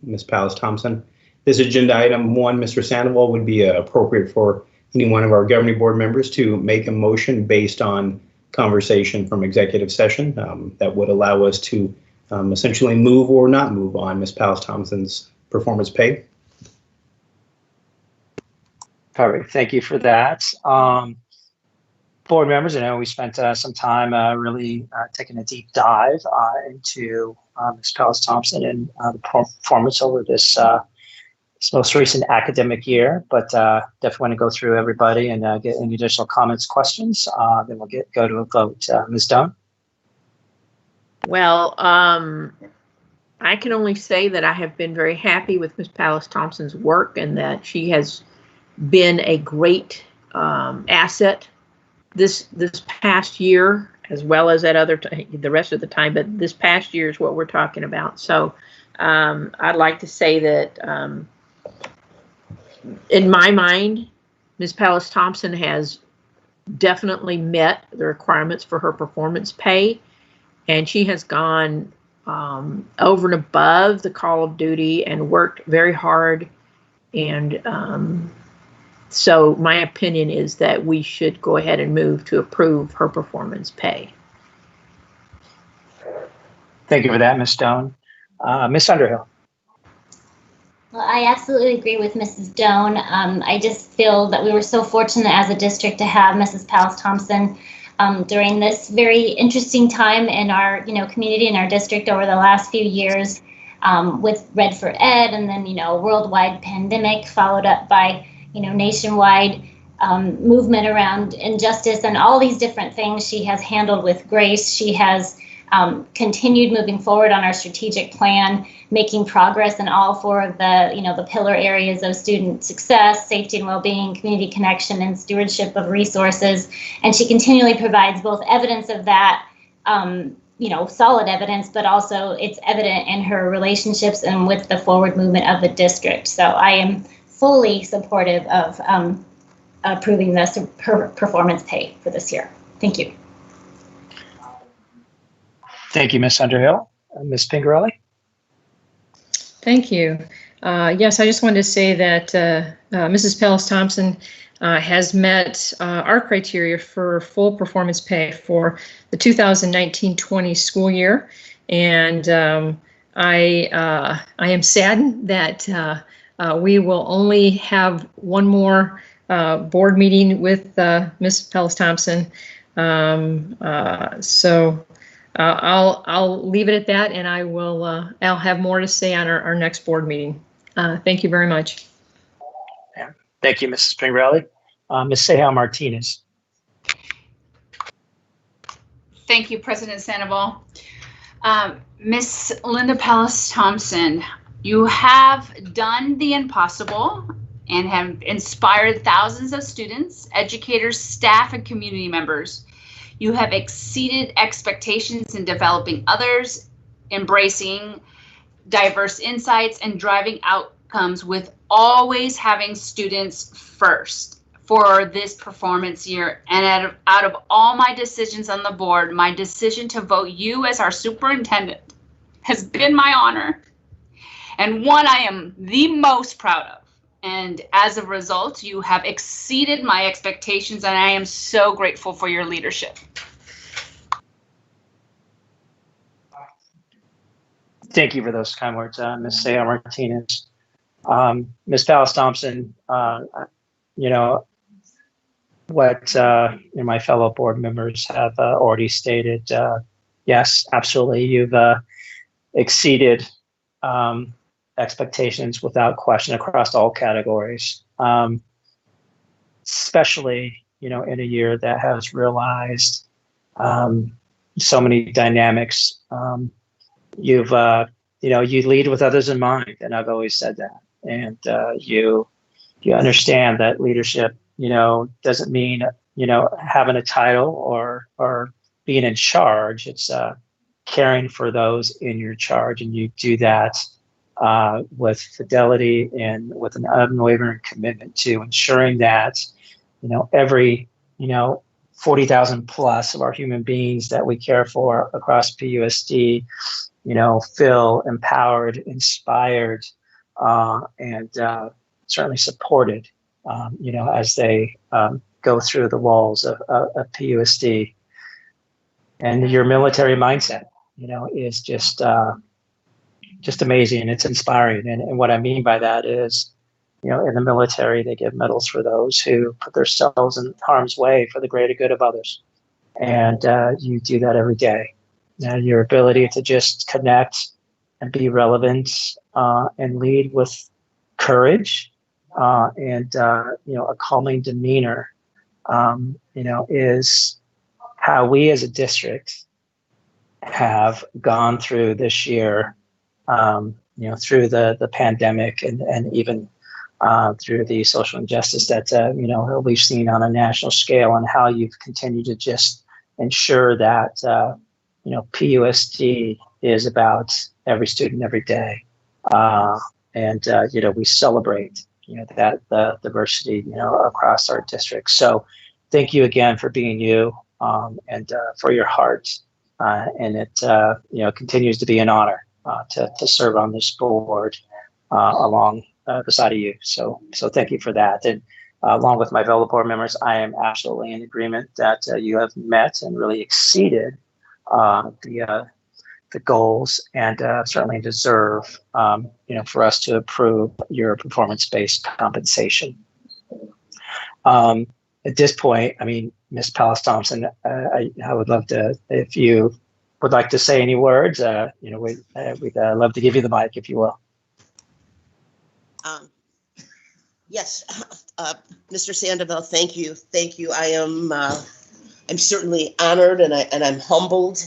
Ms. Pallas Thompson. This agenda item 1, Mr. Sandoval, would be appropriate for any one of our governing board members to make a motion based on conversation from executive session that would allow us to essentially move or not move on Ms. Pallas Thompson's performance pay. Perfect. Thank you for that. Board members, I know we spent some time really taking a deep dive into Ms. Pallas Thompson and the performance over this this most recent academic year, but definitely want to go through everybody and get any additional comments, questions. Then we'll go to a vote. Ms. Doan? Well, I can only say that I have been very happy with Ms. Pallas Thompson's work and that she has been a great asset this past year, as well as at the rest of the time, but this past year is what we're talking about. So I'd like to say that in my mind, Ms. Pallas Thompson has definitely met the requirements for her performance pay, and she has gone over and above the call of duty and worked very hard. And so my opinion is that we should go ahead and move to approve her performance pay. Thank you for that, Ms. Stone. Ms. Underhill? Well, I absolutely agree with Mrs. Doan. I just feel that we were so fortunate as a district to have Mrs. Pallas Thompson during this very interesting time in our, community and our district over the last few years with Red for Ed, and then, worldwide pandemic followed up by, nationwide movement around injustice and all these different things she has handled with grace. She has continued moving forward on our strategic plan, making progress in all four of the, the pillar areas of student success, safety and well-being, community connection, and stewardship of resources. And she continually provides both evidence of that, solid evidence, but also it's evident in her relationships and with the forward movement of the district. So I am fully supportive of approving her performance pay for this year. Thank you. Thank you, Ms. Underhill. Ms. Pingerelli? Thank you. Yes, I just wanted to say that Mrs. Pallas Thompson has met our criteria for full performance pay for the 2019-20 school year, and I am saddened that we will only have one more board meeting with Ms. Pallas Thompson. So I'll leave it at that, and I'll have more to say on our next board meeting. Thank you very much. Thank you, Mrs. Pingerelli. Ms. Sehal Martinez. Thank you, President Sandoval. Miss Linda Pallas Thompson, you have done the impossible and have inspired thousands of students, educators, staff, and community members. You have exceeded expectations in developing others, embracing diverse insights, and driving outcomes with always having students first for this performance year. And out of all my decisions on the board, my decision to vote you as our superintendent has been my honor, and one I am the most proud of. And as a result, you have exceeded my expectations, and I am so grateful for your leadership. Thank you for those kind words, Ms. Sehal Martinez. Ms. Pallas Thompson, what my fellow board members have already stated, yes, absolutely, you've exceeded expectations without question across all categories, especially in a year that has realized so many dynamics. You lead with others in mind, and I've always said that. And you understand that leadership doesn't mean having a title or being in charge. It's caring for those in your charge, and you do that with fidelity and with an unwavering commitment to ensuring that every 40,000 plus of our human beings that we care for across PUSD feel empowered, inspired, and certainly supported as they go through the walls of PUSD. And your military mindset is just amazing. It's inspiring. And what I mean by that is, in the military, they give medals for those who put themselves in harm's way for the greater good of others. And you do that every day. And your ability to just connect and be relevant and lead with courage and a calming demeanor, is how we as a district have gone through this year, through the pandemic and even through the social injustice that we've seen on a national scale, and how you've continued to just ensure that PUSD is about every student every day, and we celebrate that the diversity across our district. So thank you again for being you, and for your heart, and it continues to be an honor to serve on this board along beside of you. So thank you for that. And along with my fellow board members, I am absolutely in agreement that you have met and really exceeded the goals, and certainly deserve for us to approve your performance-based compensation. At this point, I mean, Ms. Pallas Thompson, I would love to, if you would like to say any words, we'd love to give you the mic, if you will. Yes, Mr. Sandoval, thank you. I'm certainly honored, and I'm humbled,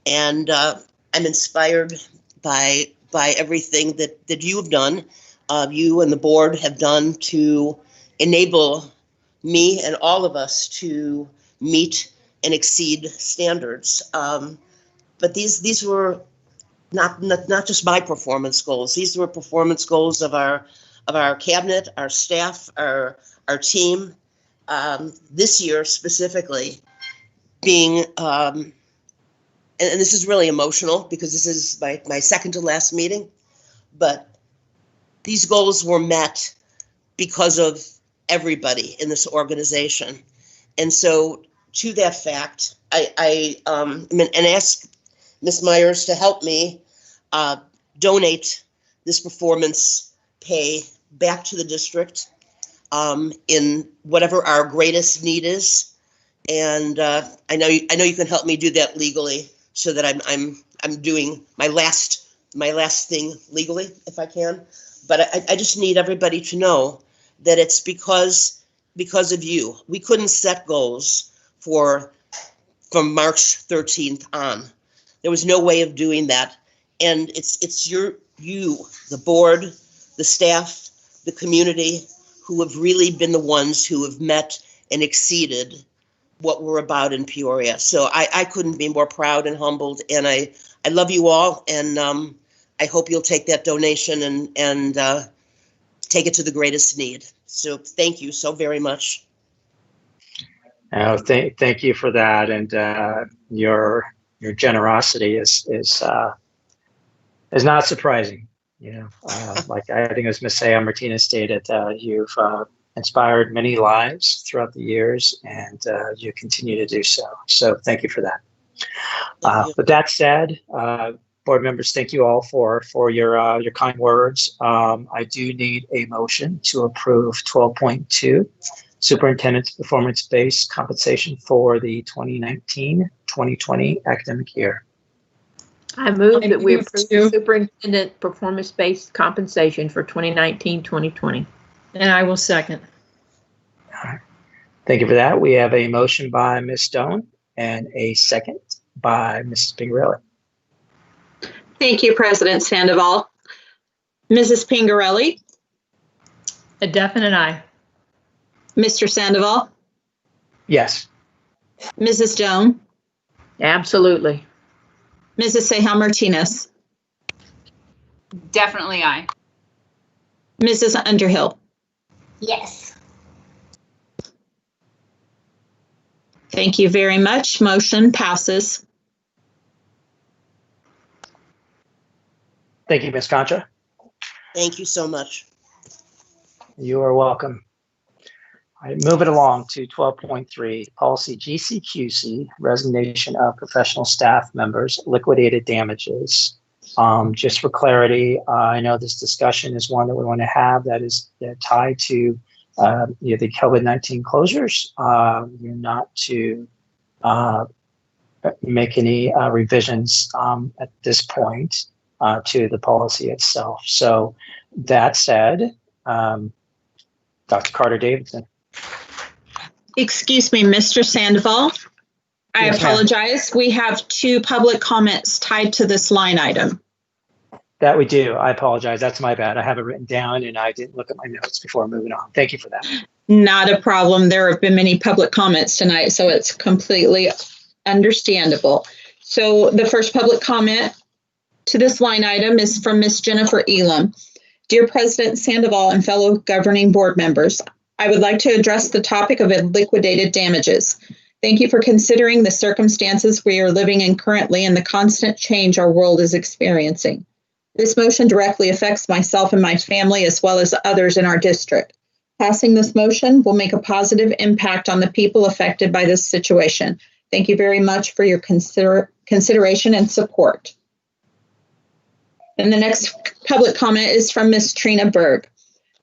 and I'm inspired by everything that you have done, you and the board have done to enable me and all of us to meet and exceed standards. But these were not just my performance goals. These were performance goals of our cabinet, our staff, our team. This year specifically, being and this is really emotional because this is my second to last meeting, but these goals were met because of everybody in this organization. And so to that fact, I ask Ms. Myers to help me donate this performance pay back to the district in whatever our greatest need is. And I know you can help me do that legally, so that I'm doing my last thing legally, if I can. But I just need everybody to know that it's because of you. We couldn't set goals from March 13th on. There was no way of doing that. And it's you, the board, the staff, the community, who have really been the ones who have met and exceeded what we're about in Peoria. So I couldn't be more proud and humbled, and I love you all, and I hope you'll take that donation and take it to the greatest need. So thank you so very much. Thank you for that, and your generosity is not surprising. Like I think as Ms. Saya Martinez stated, you've inspired many lives throughout the years, and you continue to do so. So thank you for that. With that said, board members, thank you all for your kind words. I do need a motion to approve 12.2 Superintendent's performance-based compensation for the 2019-2020 academic year. I move that we approve the superintendent performance-based compensation for 2019-2020. And I will second. All right. Thank you for that. We have a motion by Ms. Stone and a second by Mrs. Pingarelli. Thank you, President Sandoval. Mrs. Pingarelli? A definite aye. Mr. Sandoval? Yes. Mrs. Stone? Absolutely. Mrs. Ceja Martinez? Definitely aye. Mrs. Underhill? Yes. Thank you very much. Motion passes. Thank you, Ms. Concha. Thank you so much. You are welcome. All right, moving along to 12.3, policy GCQC, resignation of professional staff members, liquidated damages. Just for clarity, I know this discussion is one that we want to have that is tied to the COVID-19 closures. You're not to make any revisions at this point to the policy itself. So that said, Dr. Carter Davidson. Excuse me, Mr. Sandoval. I Yes, ma'am. apologize. We have 2 public comments tied to this line item. That we do. I apologize. That's my bad. I have it written down and I didn't look at my notes before moving on. Thank you for that. Not a problem. There have been many public comments tonight, so it's completely understandable. So the first public comment to this line item is from Ms. Jennifer Elam. Dear President Sandoval and fellow governing board members, I would like to address the topic of liquidated damages. Thank you for considering the circumstances we are living in currently and the constant change our world is experiencing. This motion directly affects myself and my family as well as others in our district. Passing this motion will make a positive impact on the people affected by this situation. Thank you very much for your consideration and support. And the next public comment is from Ms. Trina Berg.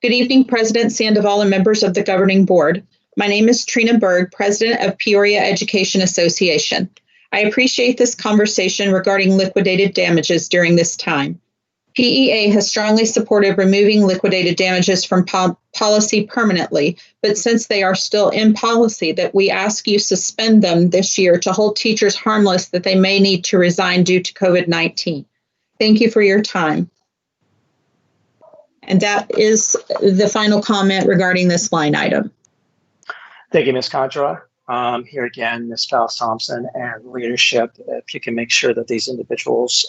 Good evening, President Sandoval and members of the governing board. My name is Trina Berg, President of Peoria Education Association. I appreciate this conversation regarding liquidated damages during this time. PEA has strongly supported removing liquidated damages from policy permanently, but since they are still in policy, that we ask you suspend them this year to hold teachers harmless that they may need to resign due to COVID-19. Thank you for your time. And that is the final comment regarding this line item. Thank you, Ms. Contra. Here again, Ms. Palace-Thompson and leadership, if you can make sure that these individuals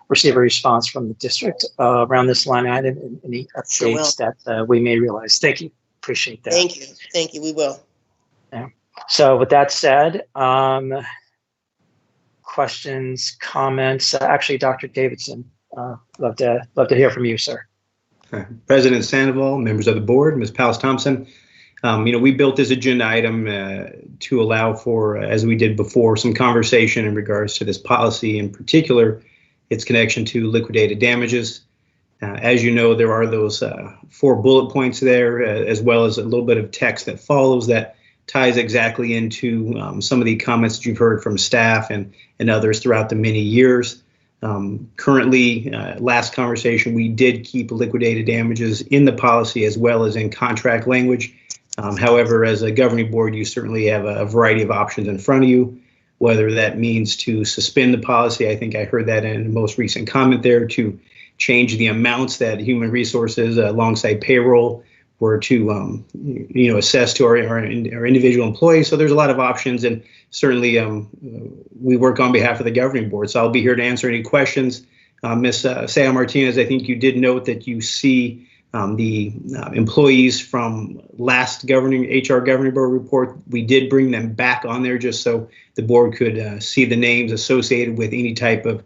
receive a response from the district around this line item and any updates that we may realize. Thank you. Appreciate that. Thank you. Thank you. We will. Yeah. So with that said, questions, comments, actually, Dr. Davidson, love to hear from you, sir. President Sandoval, members of the board, Ms. Palace-Thompson. We built this agenda item to allow for, as we did before, some conversation in regards to this policy, in particular, its connection to liquidated damages. As you know, there are those 4 bullet points there, as well as a little bit of text that follows that ties exactly into some of the comments that you've heard from staff and others throughout the many years. Currently, last conversation, we did keep liquidated damages in the policy as well as in contract language. However, as a governing board, you certainly have a variety of options in front of you, whether that means to suspend the policy. I think I heard that in the most recent comment there, to change the amounts that human resources alongside payroll were to assess to our individual employees. So there's a lot of options, and certainly we work on behalf of the governing board. So I'll be here to answer any questions. Ms. Saya Martinez, I think you did note that you see the employees from last HR governing board report. We did bring them back on there just so the board could see the names associated with any type of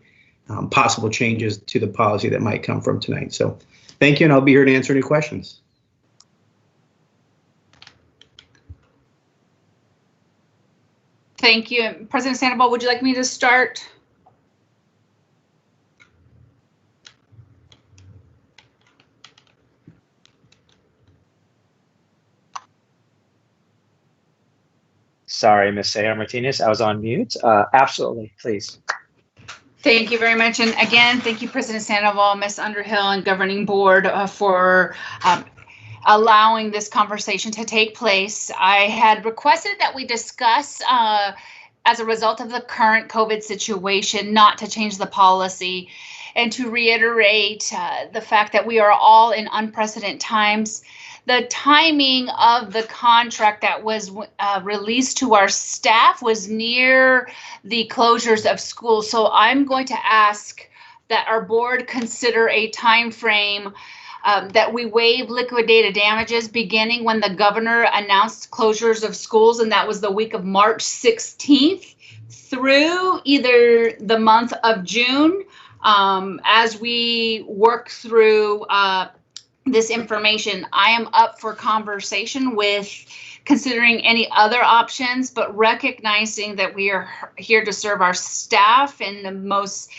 possible changes to the policy that might come from tonight. So thank you, and I'll be here to answer any questions. Thank you. President Sandoval, would you like me to start? Sorry, Ms. Sayre Martinez, I was on mute. Absolutely, please. Thank you very much. And again, thank you, President Sandoval, Ms. Underhill, and Governing Board for allowing this conversation to take place. I had requested that we discuss, as a result of the current COVID situation, not to change the policy, and to reiterate the fact that we are all in unprecedented times. The timing of the contract that was released to our staff was near the closures of schools. So I'm going to ask that our board consider a time frame that we waive liquidated damages beginning when the governor announced closures of schools, and that was the week of March 16th through either the month of June, as we work through this information. I am up for conversation with considering any other options, but recognizing that we are here to serve our staff in the most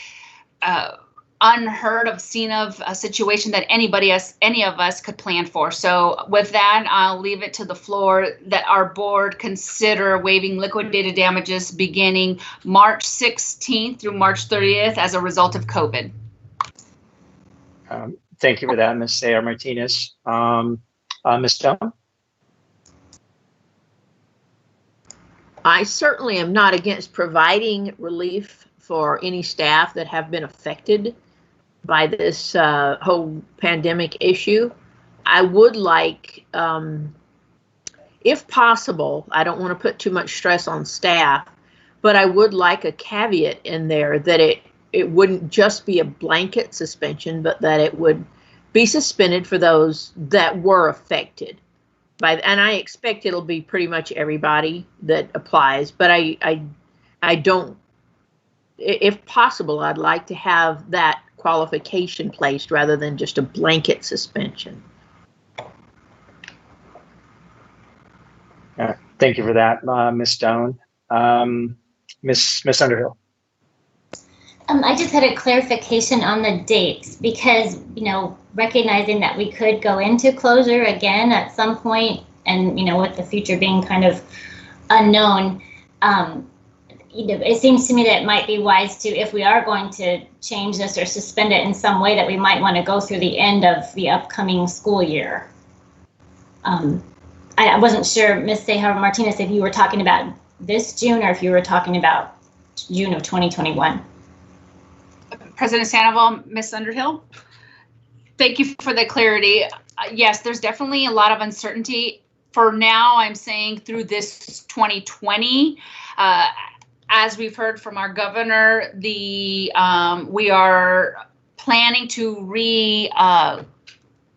unheard of, seen of a situation that any of us could plan for. So with that, I'll leave it to the floor that our board consider waiving liquidated damages beginning March 16th through March 30th as a result of COVID. Thank you for that, Ms. Sayre Martinez. Ms. Stone? I certainly am not against providing relief for any staff that have been affected by this whole pandemic issue. I would like, if possible, I don't want to put too much stress on staff, but I would like a caveat in there that it wouldn't just be a blanket suspension, but that it would be suspended for those that were affected by, and I expect it'll be pretty much everybody that applies, but I don't, if possible, I'd like to have that qualification placed rather than just a blanket suspension. Thank you for that, Ms. Stone. Ms. Underhill. I just had a clarification on the dates because, recognizing that we could go into closure again at some point and, with the future being kind of unknown, it seems to me that it might be wise to, if we are going to change this or suspend it in some way, that we might want to go through the end of the upcoming school year. I wasn't sure, Ms. Sayre Martinez, if you were talking about this June or if you were talking about June of 2021. President Sandoval, Ms. Underhill, thank you for the clarity. Yes, there's definitely a lot of uncertainty. For now, I'm saying through this 2020, as we've heard from our governor, we are planning to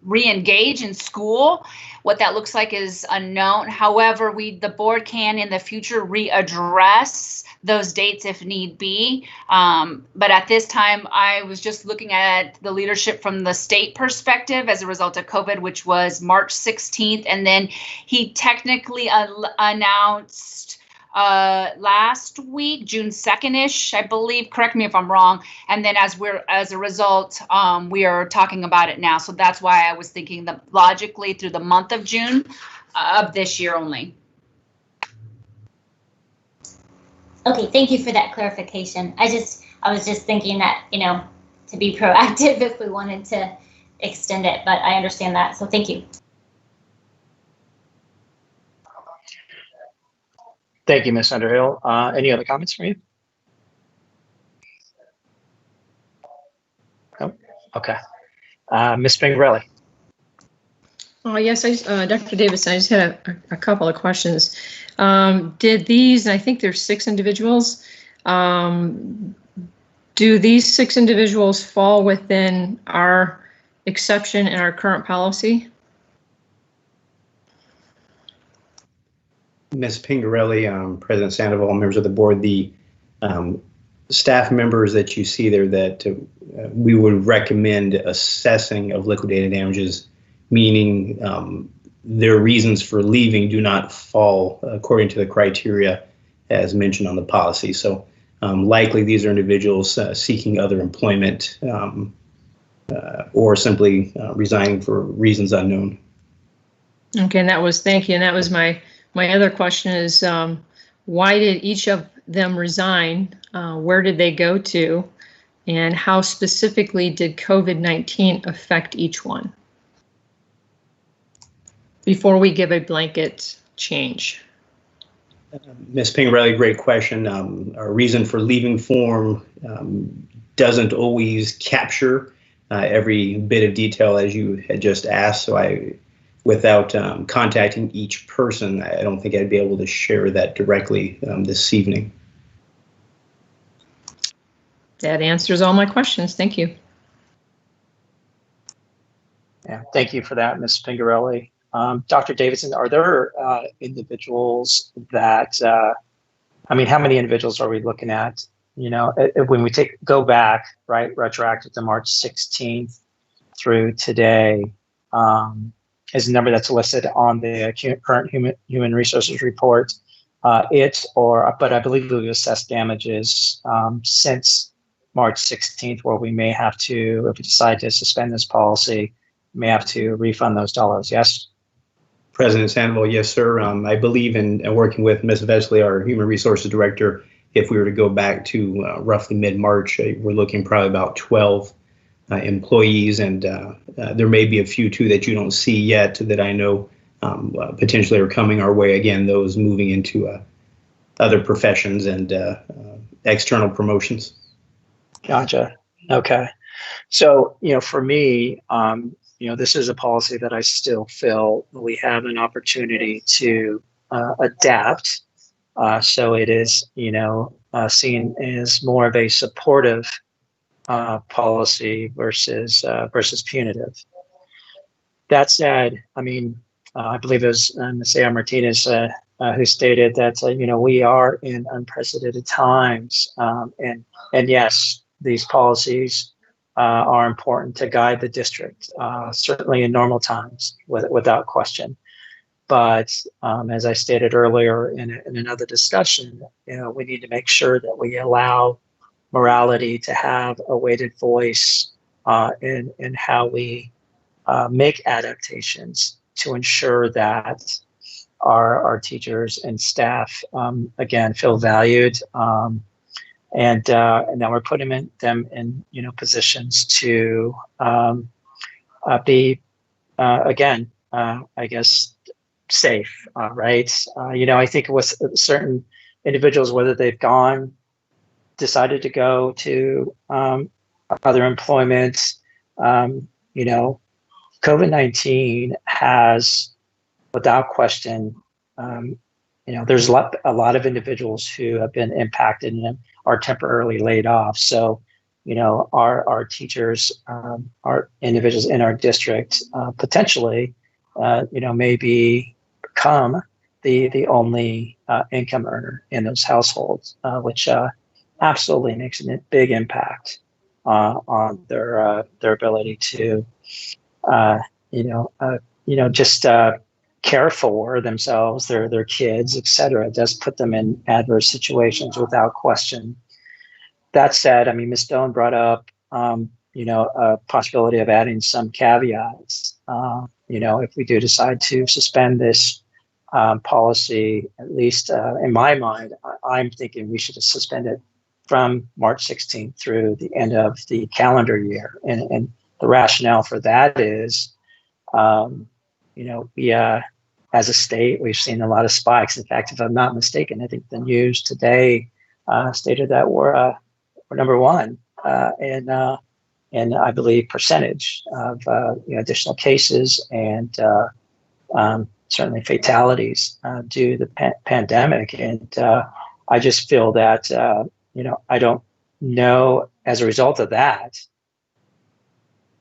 re-engage in school. What that looks like is unknown. However, the board can in the future readdress those dates if need be. But at this time, I was just looking at the leadership from the state perspective as a result of COVID, which was March 16th. And then he technically announced last week, June 2nd-ish, I believe, correct me if I'm wrong. And then as a result, we are talking about it now. So that's why I was thinking that logically through the month of June of this year only. Okay, thank you for that clarification. I was just thinking that, to be proactive if we wanted to extend it, but I understand that. So thank you. Thank you, Ms. Underhill. Any other comments from you? Oh, okay. Ms. Pingarelli. Yes, Dr. Davidson, I just had a couple of questions. Did these, and I think there's 6 individuals, do these 6 individuals fall within our exception in our current policy? Ms. Pingarelli, President Sandoval, members of the board, the staff members that you see there that we would recommend assessing of liquidated damages, meaning their reasons for leaving do not fall according to the criteria as mentioned on the policy. So likely these are individuals seeking other employment or simply resigning for reasons unknown. Okay, and thank you. And that was my other question is, why did each of them resign? Where did they go to? And how specifically did COVID-19 affect each one? Before we give a blanket change. Ms. Pingarelli, great question. Our reason for leaving form doesn't always capture every bit of detail as you had just asked. So without contacting each person, I don't think I'd be able to share that directly this evening. That answers all my questions. Thank you. Yeah, thank you for that, Ms. Pingarelli. Dr. Davidson, are there individuals that, how many individuals are we looking at? When we go back, right, retroactive to March 16th through today, is the number that's listed on the current human resources report. But I believe we've assessed damages since March 16th, where we may have to, if we decide to suspend this policy, may have to refund those dollars. Yes. President Sandoval, yes, sir. I believe in working with Ms. Vesley, our Human Resources Director. If we were to go back to roughly mid-March, we're looking probably about 12 employees, and there may be a few too that you don't see yet that I know potentially are coming our way. Again, those moving into other professions and external promotions. Gotcha. Okay. So, for me, this is a policy that I still feel we have an opportunity to adapt. So it is, seen as more of a supportive policy versus punitive. That said, I believe it was Ms. A.R. Martinez who stated that we are in unprecedented times, and yes, these policies are important to guide the district, certainly in normal times, without question. But as I stated earlier in another discussion, we need to make sure that we allow morality to have a weighted voice in how we make adaptations to ensure that our teachers and staff, again, feel valued, and that we're putting them in positions to be again, I guess, safe, right? I think with certain individuals, whether they've decided to go to other employment, COVID-19 has, without question, there's a lot of individuals who have been impacted and are temporarily laid off. So, our teachers, our individuals in our district, potentially, maybe become the only income earner in those households, which absolutely makes a big impact on their ability to, just care for themselves, their kids, et cetera. It does put them in adverse situations without question. That said, Ms. Stone brought up, a possibility of adding some caveats. If we do decide to suspend this policy, at least in my mind, I'm thinking we should suspend it from March 16th through the end of the calendar year. And the rationale for that is, we, as a state, we've seen a lot of spikes. In fact, if I'm not mistaken, I think the news today stated that we're number one, and I believe percentage of additional cases and certainly fatalities due to the pandemic. And I just feel that I don't know, as a result of that,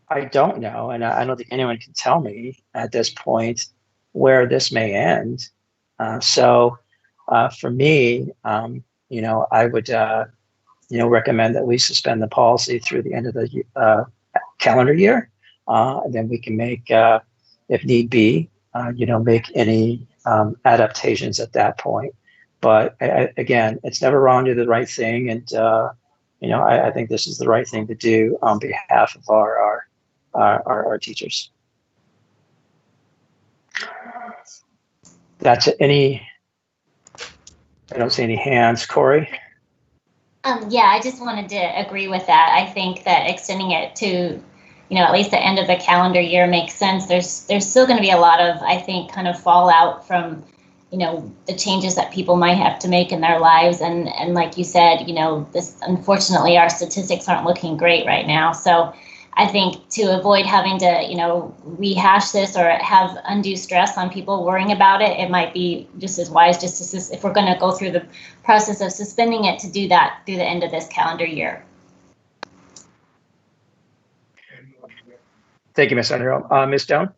I don't know, and I don't think anyone can tell me at this point where this may end. So for me, I would recommend that we suspend the policy through the end of the calendar year. And then we can make, if need be, make any adaptations at that point. But again, it's never wrong to do the right thing. And, I think this is the right thing to do on behalf of our teachers. That's I don't see any hands. Corey? Yeah, I just wanted to agree with that. I think that extending it to, at least the end of the calendar year makes sense. There's still going to be a lot of, I think, kind of fallout from, the changes that people might have to make in their lives. And like you said, this, unfortunately, our statistics aren't looking great right now. So I think to avoid having to, rehash this or have undue stress on people worrying about it, it might be just as wise if we're going to go through the process of suspending it, to do that through the end of this calendar year. Thank you, Ms. Underhill. Ms. Stone?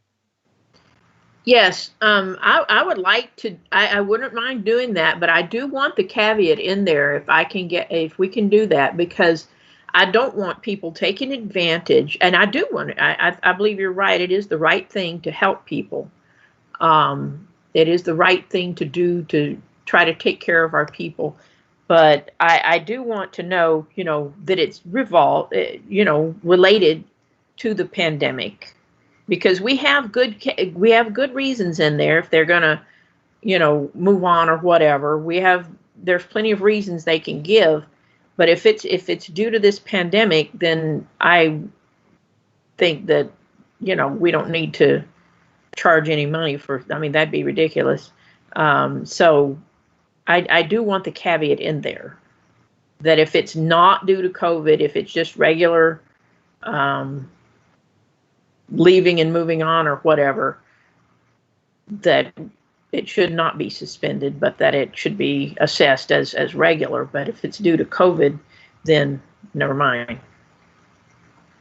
Yes, I would like to, I wouldn't mind doing that, but I do want the caveat in there if we can do that, because I don't want people taking advantage, and I do want it. I believe you're right. It is the right thing to help people. It is the right thing to do to try to take care of our people. But I do want to know, that it's related to the pandemic, because we have good reasons in there if they're gonna, move on or whatever. There's plenty of reasons they can give. But if it's due to this pandemic, then I think that, you know, we don't need to charge any money for, I mean, that'd be ridiculous. So I do want the caveat in there that if it's not due to COVID, if it's just regular leaving and moving on or whatever, that it should not be suspended, but that it should be assessed as regular. But if it's due to COVID, then never mind.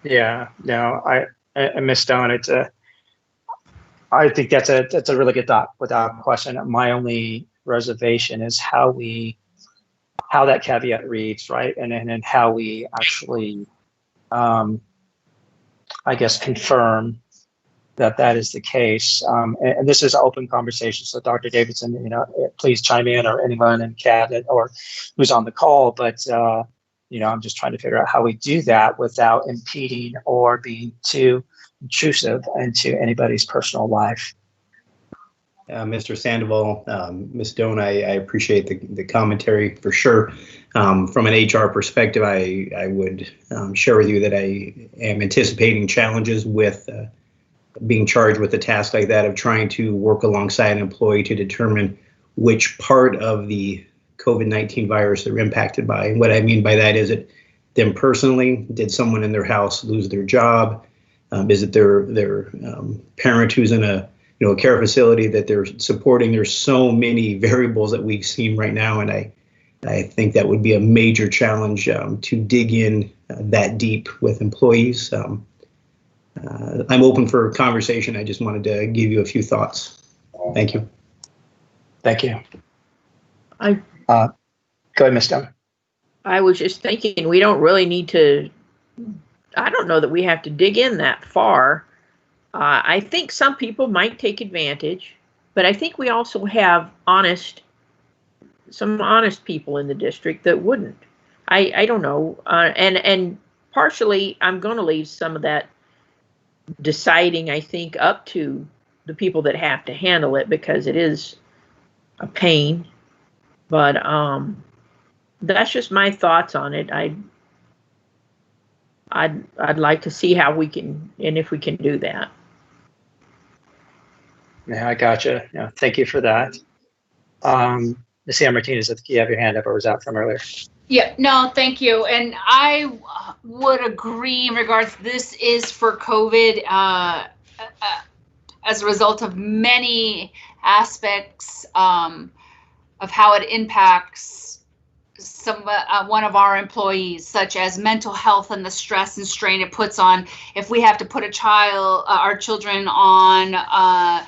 Yeah, no, I Ms. Stone, I think that's a really good thought without question. My only reservation is how that caveat reads, right? And then how we actually, I guess, confirm that is the case. And this is an open conversation. So Dr. Davidson, you know, please chime in, or anyone in cabinet or who's on the call. But, you know, I'm just trying to figure out how we do that without impeding or being too intrusive into anybody's personal life. Mr. Sandoval, Ms. Doan, I appreciate the commentary for sure. From an HR perspective, I would share with you that I am anticipating challenges with being charged with a task like that of trying to work alongside an employee to determine which part of the COVID-19 virus they're impacted by. And what I mean by that is it them personally. Did someone in their house lose their job? Is it their parent who's in a care facility that they're supporting? There's so many variables that we've seen right now, and I think that would be a major challenge to dig in that deep with employees. I'm open for conversation. I just wanted to give you a few thoughts. Thank you. Thank you. Go ahead, Ms. Stone. I was just thinking we don't really need to, I don't know that we have to dig in that far. I think some people might take advantage, but I think we also have some honest people in the district that wouldn't. I don't know. And partially, I'm going to leave some of that deciding, I think, up to the people that have to handle it, because it is a pain. But that's just my thoughts on it. I'd like to see how we can, and if we can do that. Yeah, I gotcha. Yeah, thank you for that. Ms. San Martinez, I think you have your hand up, or was that from earlier? Yeah, no, thank you. And I would agree in regards, this is for COVID as a result of many aspects of how it impacts one of our employees, such as mental health and the stress and strain it puts on. If we have to put our children on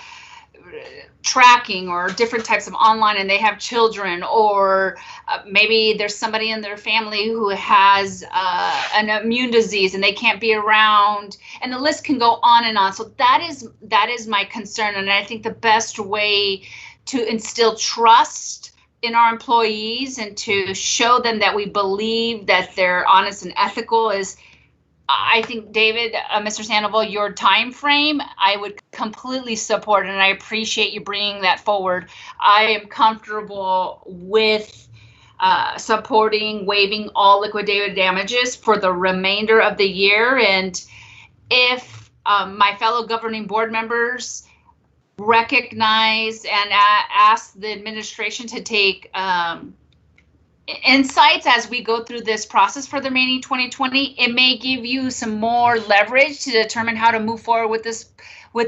tracking or different types of online, and they have children, or maybe there's somebody in their family who has an immune disease and they can't be around, and the list can go on and on. So that is my concern, and I think the best way to instill trust in our employees and to show them that we believe that they're honest and ethical is, I think, David, Mr. Sandoval, your time frame, I would completely support, and I appreciate you bringing that forward. I am comfortable with supporting waiving all liquidated damages for the remainder of the year. And if my fellow governing board members recognize and ask the administration to take insights as we go through this process for the remaining 2020, it may give you some more leverage to determine how to move forward with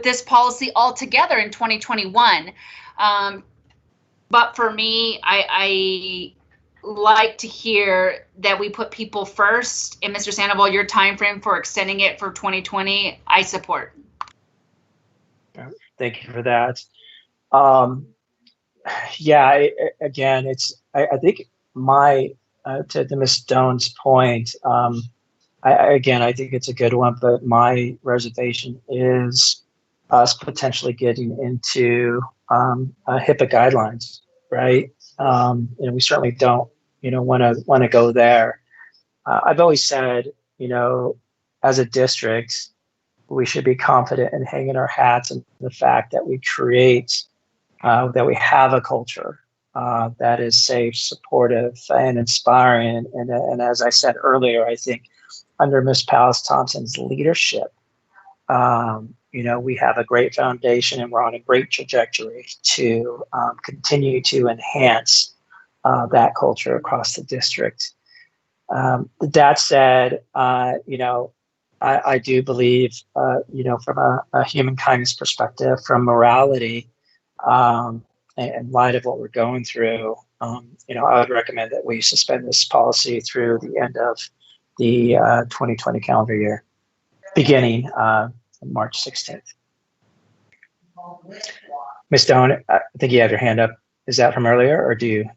this policy altogether in 2021. But for me, I like to hear that we put people first. And Mr. Sandoval, your time frame for extending it for 2020, I support. Thank you for that. Yeah, again, I think to Ms. Stone's point, I think it's a good one, but my reservation is us potentially getting into HIPAA guidelines, right? We certainly don't, want to go there. I've always said, as a district, we should be confident in hanging our hats in the fact that we that we have a culture that is safe, supportive, and inspiring. And as I said earlier, I think under Ms. Pallas Thompson's leadership, we have a great foundation and we're on a great trajectory to continue to enhance that culture across the district. That said, I do believe, from a human kindness perspective, from morality, in light of what we're going through, I would recommend that we suspend this policy through the end of the 2020 calendar year, beginning March 16th. Ms. Stone, I think you have your hand up. Is that from earlier, or do you?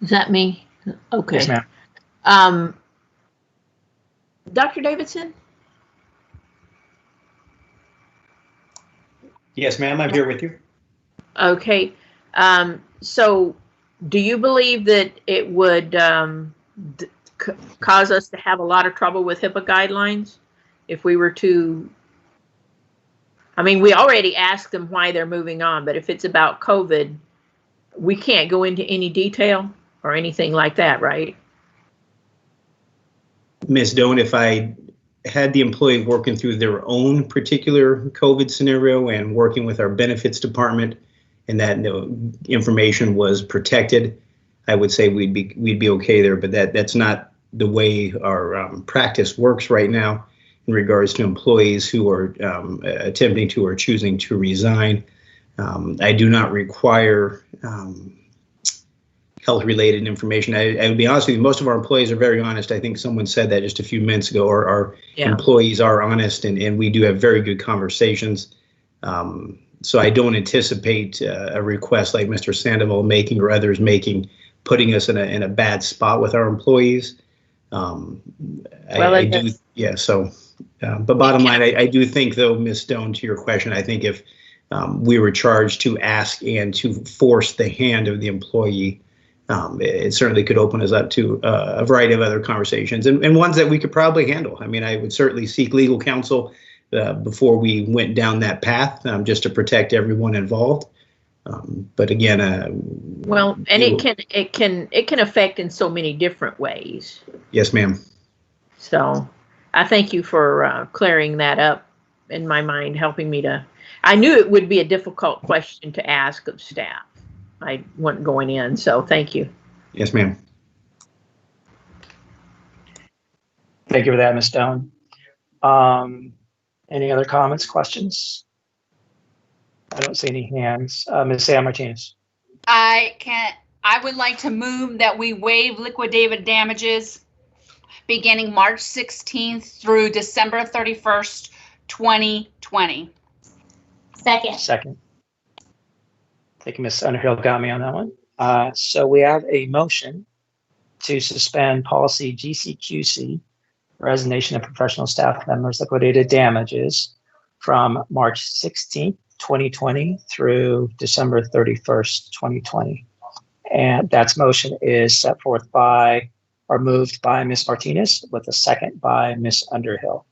Is that me? Okay. Yes, ma'am. Dr. Davidson? Yes, ma'am, I'm here with you. Okay. So do you believe that it would cause us to have a lot of trouble with HIPAA guidelines if we were to, we already asked them why they're moving on, but if it's about COVID, we can't go into any detail or anything like that, right? Ms. Doan, if I had the employee working through their own particular COVID scenario and working with our benefits department, and that information was protected, I would say we'd be okay there. But that's not the way our practice works right now in regards to employees who are attempting to or choosing to resign. I do not require health-related information. I would be honest with you, most of our employees are very honest. I think someone said that just a few minutes ago. Our employees are honest, and we do have very good conversations. So I don't anticipate a request like Mr. Sandoval making or others making, putting us in a bad spot with our employees. But bottom line, I do think, though, Ms. Stone, to your question, I think if we were charged to ask and to force the hand of the employee, it certainly could open us up to a variety of other conversations and ones that we could probably handle. I would certainly seek legal counsel before we went down that path, just to protect everyone involved. But again, it can affect in so many different ways. Yes, ma'am. So I thank you for clearing that up in my mind, helping me to. I knew it would be a difficult question to ask of staff. I wasn't going in, so thank you. Yes, ma'am. Thank you for that, Ms. Stone. Any other comments, questions? I don't see any hands. Ms. Sam Martinez. I would like to move that we waive liquidated damages beginning March 16th through December 31st, 2020. Second. Thank you, Ms. Underhill got me on that one. So we have a motion to suspend policy GCQC, resignation of professional staff members, liquidated damages, from March 16th, 2020 through December 31st, 2020. And that motion is set forth by or moved by Ms. Martinez with a second by Ms. Underhill.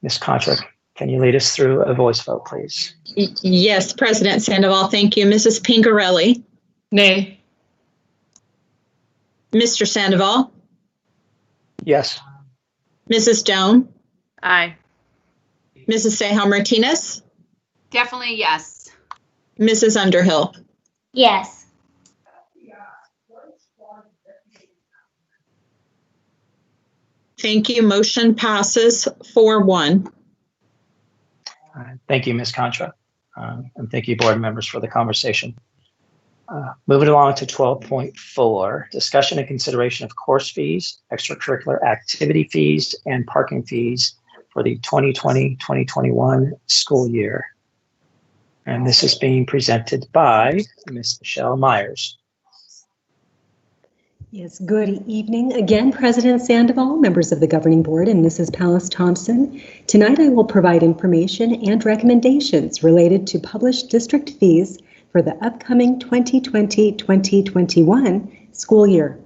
Ms. Contra, can you lead us through a voice vote, please? Yes, President Sandoval, thank you. Mrs. Pingarelli? Nay. Mr. Sandoval? Yes. Mrs. Stone? Aye. Mrs. Sehal Martinez? Definitely yes. Mrs. Underhill? Yes. Thank you. Motion passes 4-1. Thank you, Ms. Contra. And thank you, board members, for the conversation. Moving along to 12.4, discussion and consideration of course fees, extracurricular activity fees, and parking fees for the 2020-2021 school year. And this is being presented by Ms. Michelle Myers. Yes, good evening again, President Sandoval, members of the governing board, and Mrs. Pallas Thompson. Tonight I will provide information and recommendations related to published district fees for the upcoming 2020-2021 school year.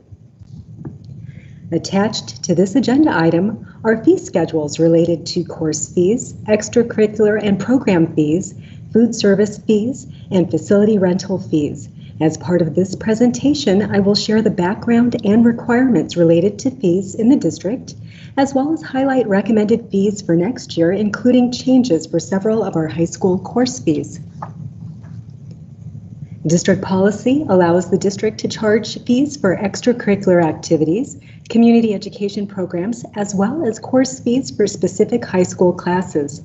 Attached to this agenda item are fee schedules related to course fees, extracurricular and program fees, food service fees, and facility rental fees, As part of this presentation, I will share the background and requirements related to fees in the district, as well as highlight recommended fees for next year, including changes for several of our high school course fees. District policy allows the district to charge fees for extracurricular activities, community education programs, as well as course fees for specific high school classes.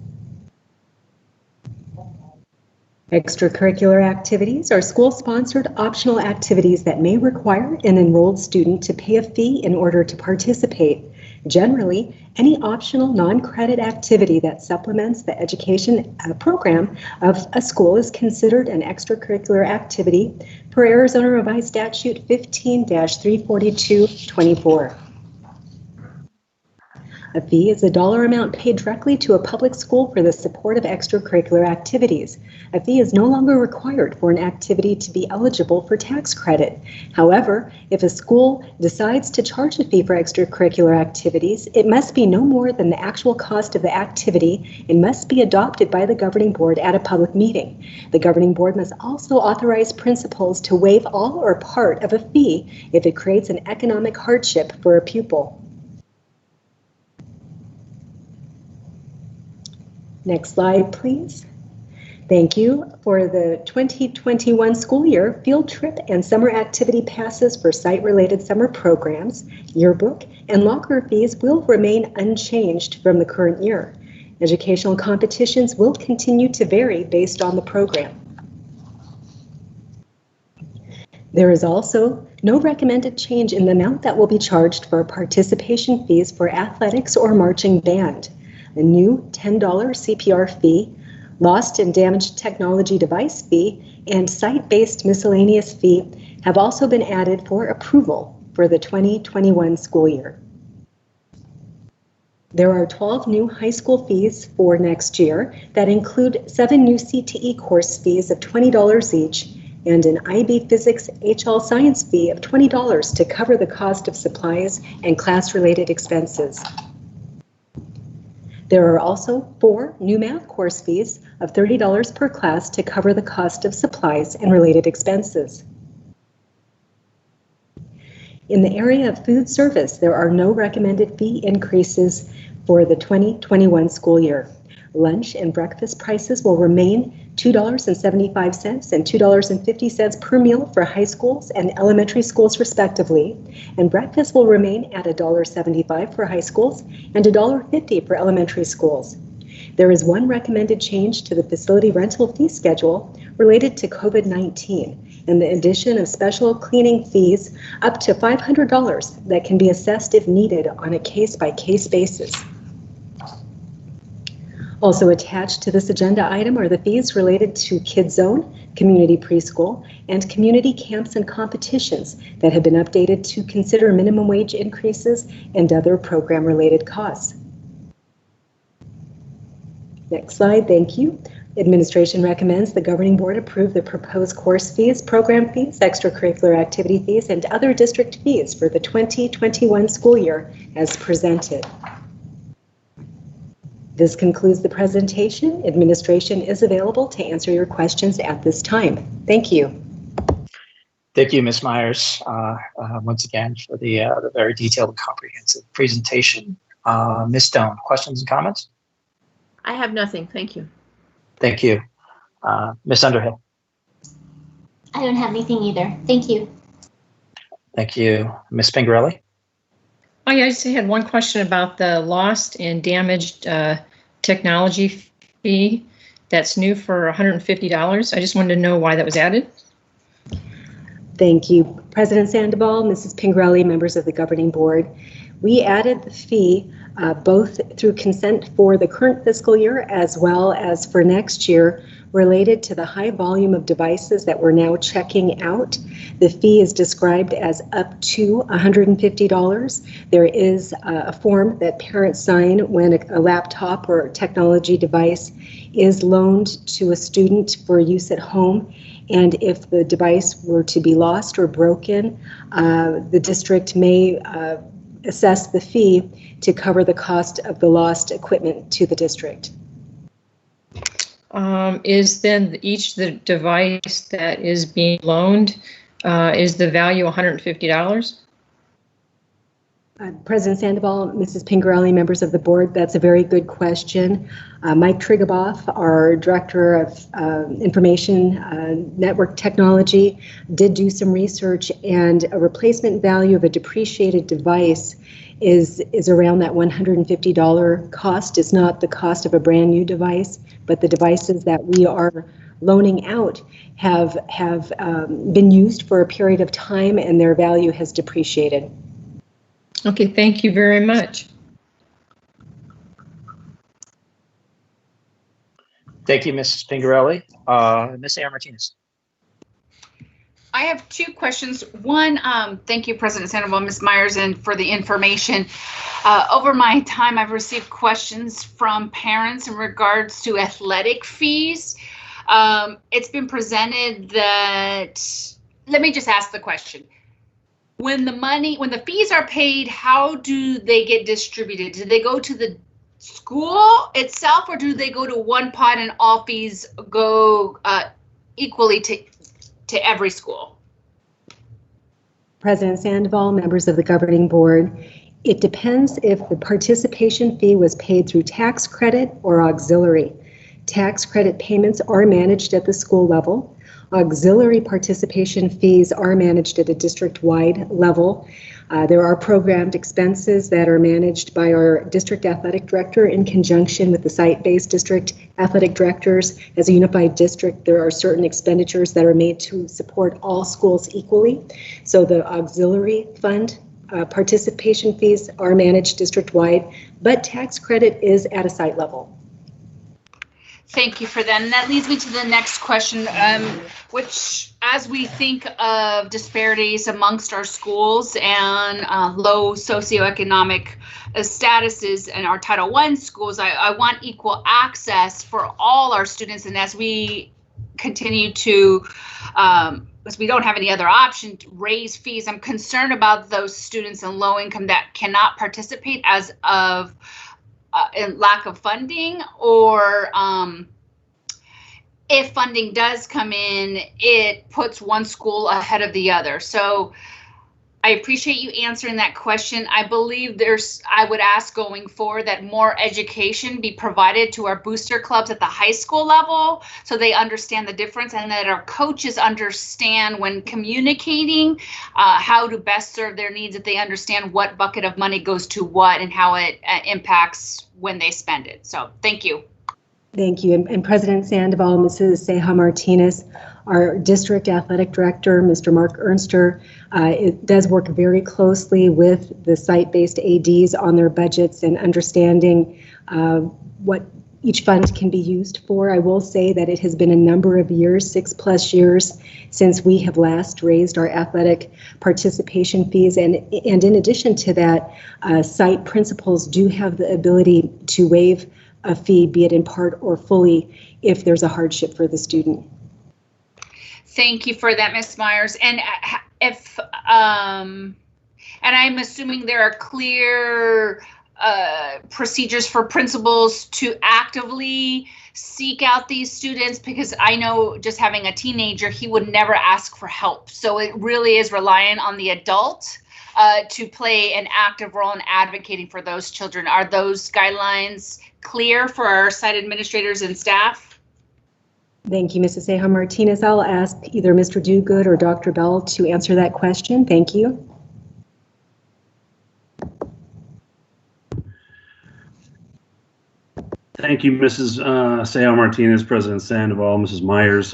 Extracurricular activities are school-sponsored optional activities that may require an enrolled student to pay a fee in order to participate. Generally, any optional non-credit activity that supplements the education program of a school is considered an extracurricular activity per Arizona Revised Statute 15-342-24. A fee is a dollar amount paid directly to a public school for the support of extracurricular activities. A fee is no longer required for an activity to be eligible for tax credit. However, if a school decides to charge a fee for extracurricular activities, it must be no more than the actual cost of the activity and must be adopted by the governing board at a public meeting. The governing board must also authorize principals to waive all or part of a fee if it creates an economic hardship for a pupil. Next slide, please. Thank you. For the 2021 school year, field trip and summer activity passes for site-related summer programs, yearbook, and locker fees will remain unchanged from the current year. Educational competitions will continue to vary based on the program. There is also no recommended change in the amount that will be charged for participation fees for athletics or marching band. A new $10 CPR fee, lost and damaged technology device fee, and site-based miscellaneous fee have also been added for approval for the 2021 school year. There are 12 new high school fees for next year that include 7 new CTE course fees of $20 each and an IB Physics HL Science fee of $20 to cover the cost of supplies and class-related expenses. There are also 4 new math course fees of $30 per class to cover the cost of supplies and related expenses. In the area of food service, there are no recommended fee increases for the 2021 school year. Lunch and breakfast prices will remain $2.75 and $2.50 per meal for high schools and elementary schools respectively, and breakfast will remain at $1.75 for high schools and $1.50 for elementary schools. There is one recommended change to the facility rental fee schedule related to COVID-19 and the addition of special cleaning fees up to $500 that can be assessed if needed on a case-by-case basis. Also attached to this agenda item are the fees related to Kids Zone, Community Preschool, and Community Camps and Competitions that have been updated to consider minimum wage increases and other program-related costs. Next slide, thank you. Administration recommends the governing board approve the proposed course fees, program fees, extracurricular activity fees, and other district fees for the 2021 school year as presented. This concludes the presentation. Administration is available to answer your questions at this time. Thank you. Thank you, Ms. Myers, once again for the very detailed and comprehensive presentation. Ms. Stone, questions and comments? I have nothing. Thank you. Thank you. Ms. Underhill. I don't have anything either. Thank you. Thank you. Ms. Pingarelli. Oh, yeah, I just had one question about the lost and damaged technology fee that's new for $150. I just wanted to know why that was added. Thank you, President Sandoval, Mrs. Pingarelli, members of the governing board. We added the fee both through consent for the current fiscal year as well as for next year related to the high volume of devices that we're now checking out. The fee is described as up to $150. There is a form that parents sign when a laptop or technology device is loaned to a student for use at home. And if the device were to be lost or broken, the district may assess the fee to cover the cost of the lost equipment to the district. Is then the device that is being loaned, is the value $150? President Sandoval, Mrs. Pingarelli, members of the board, that's a very good question. Mike Trigaboff, our Director of Information Network Technology, did do some research, and a replacement value of a depreciated device is around that $150 cost. It's not the cost of a brand new device, but the devices that we are loaning out have been used for a period of time, and their value has depreciated. Okay, thank you very much. Thank you, Mrs. Pingarelli. Ms. A.R. Martinez. I have two questions. One, thank you, President Sandoval, Ms. Myers, and for the information. Over my time, I've received questions from parents in regards to athletic fees. It's been presented that, let me just ask the question. When the fees are paid, how do they get distributed? Do they go to the school itself, or do they go to one pot and all fees go equally to every school? President Sandoval, members of the governing board, it depends if the participation fee was paid through tax credit or auxiliary. Tax credit payments are managed at the school level. Auxiliary participation fees are managed at a district-wide level. There are programmed expenses that are managed by our district athletic director in conjunction with the site-based district athletic directors. As a unified district, there are certain expenditures that are made to support all schools equally. So the auxiliary fund participation fees are managed district-wide, but tax credit is at a site level. Thank you for that. And that leads me to the next question, which, as we think of disparities amongst our schools and low socioeconomic statuses in our Title I schools, I want equal access for all our students. And as we continue to, as we don't have any other option to raise fees, I'm concerned about those students in low income that cannot participate as of in lack of funding, or if funding does come in, it puts one school ahead of the other. So I appreciate you answering that question. I believe I would ask going forward that more education be provided to our booster clubs at the high school level so they understand the difference, and that our coaches understand when communicating how to best serve their needs, that they understand what bucket of money goes to what and how it impacts when they spend it. So thank you. Thank you. And President Sandoval, Mrs. Ceja Martinez, our district athletic director, Mr. Mark Ernster, it does work very closely with the site-based ADs on their budgets and understanding what each fund can be used for. I will say that it has been a number of years, 6+ years, since we have last raised our athletic participation fees. And in addition to that, site principals do have the ability to waive a fee, be it in part or fully, if there's a hardship for the student. Thank you for that, Ms. Myers. And if and I'm assuming there are clear procedures for principals to actively seek out these students, because I know just having a teenager, he would never ask for help. So it really is reliant on the adult to play an active role in advocating for those children. Are those guidelines clear for our site administrators and staff? Thank you, Mrs. Ceja Martinez. I'll ask either Mr. Duguid or Dr. Bell to answer that question. Thank you. Thank you, Mrs. Ceja Martinez, President Sandoval, Mrs. Myers.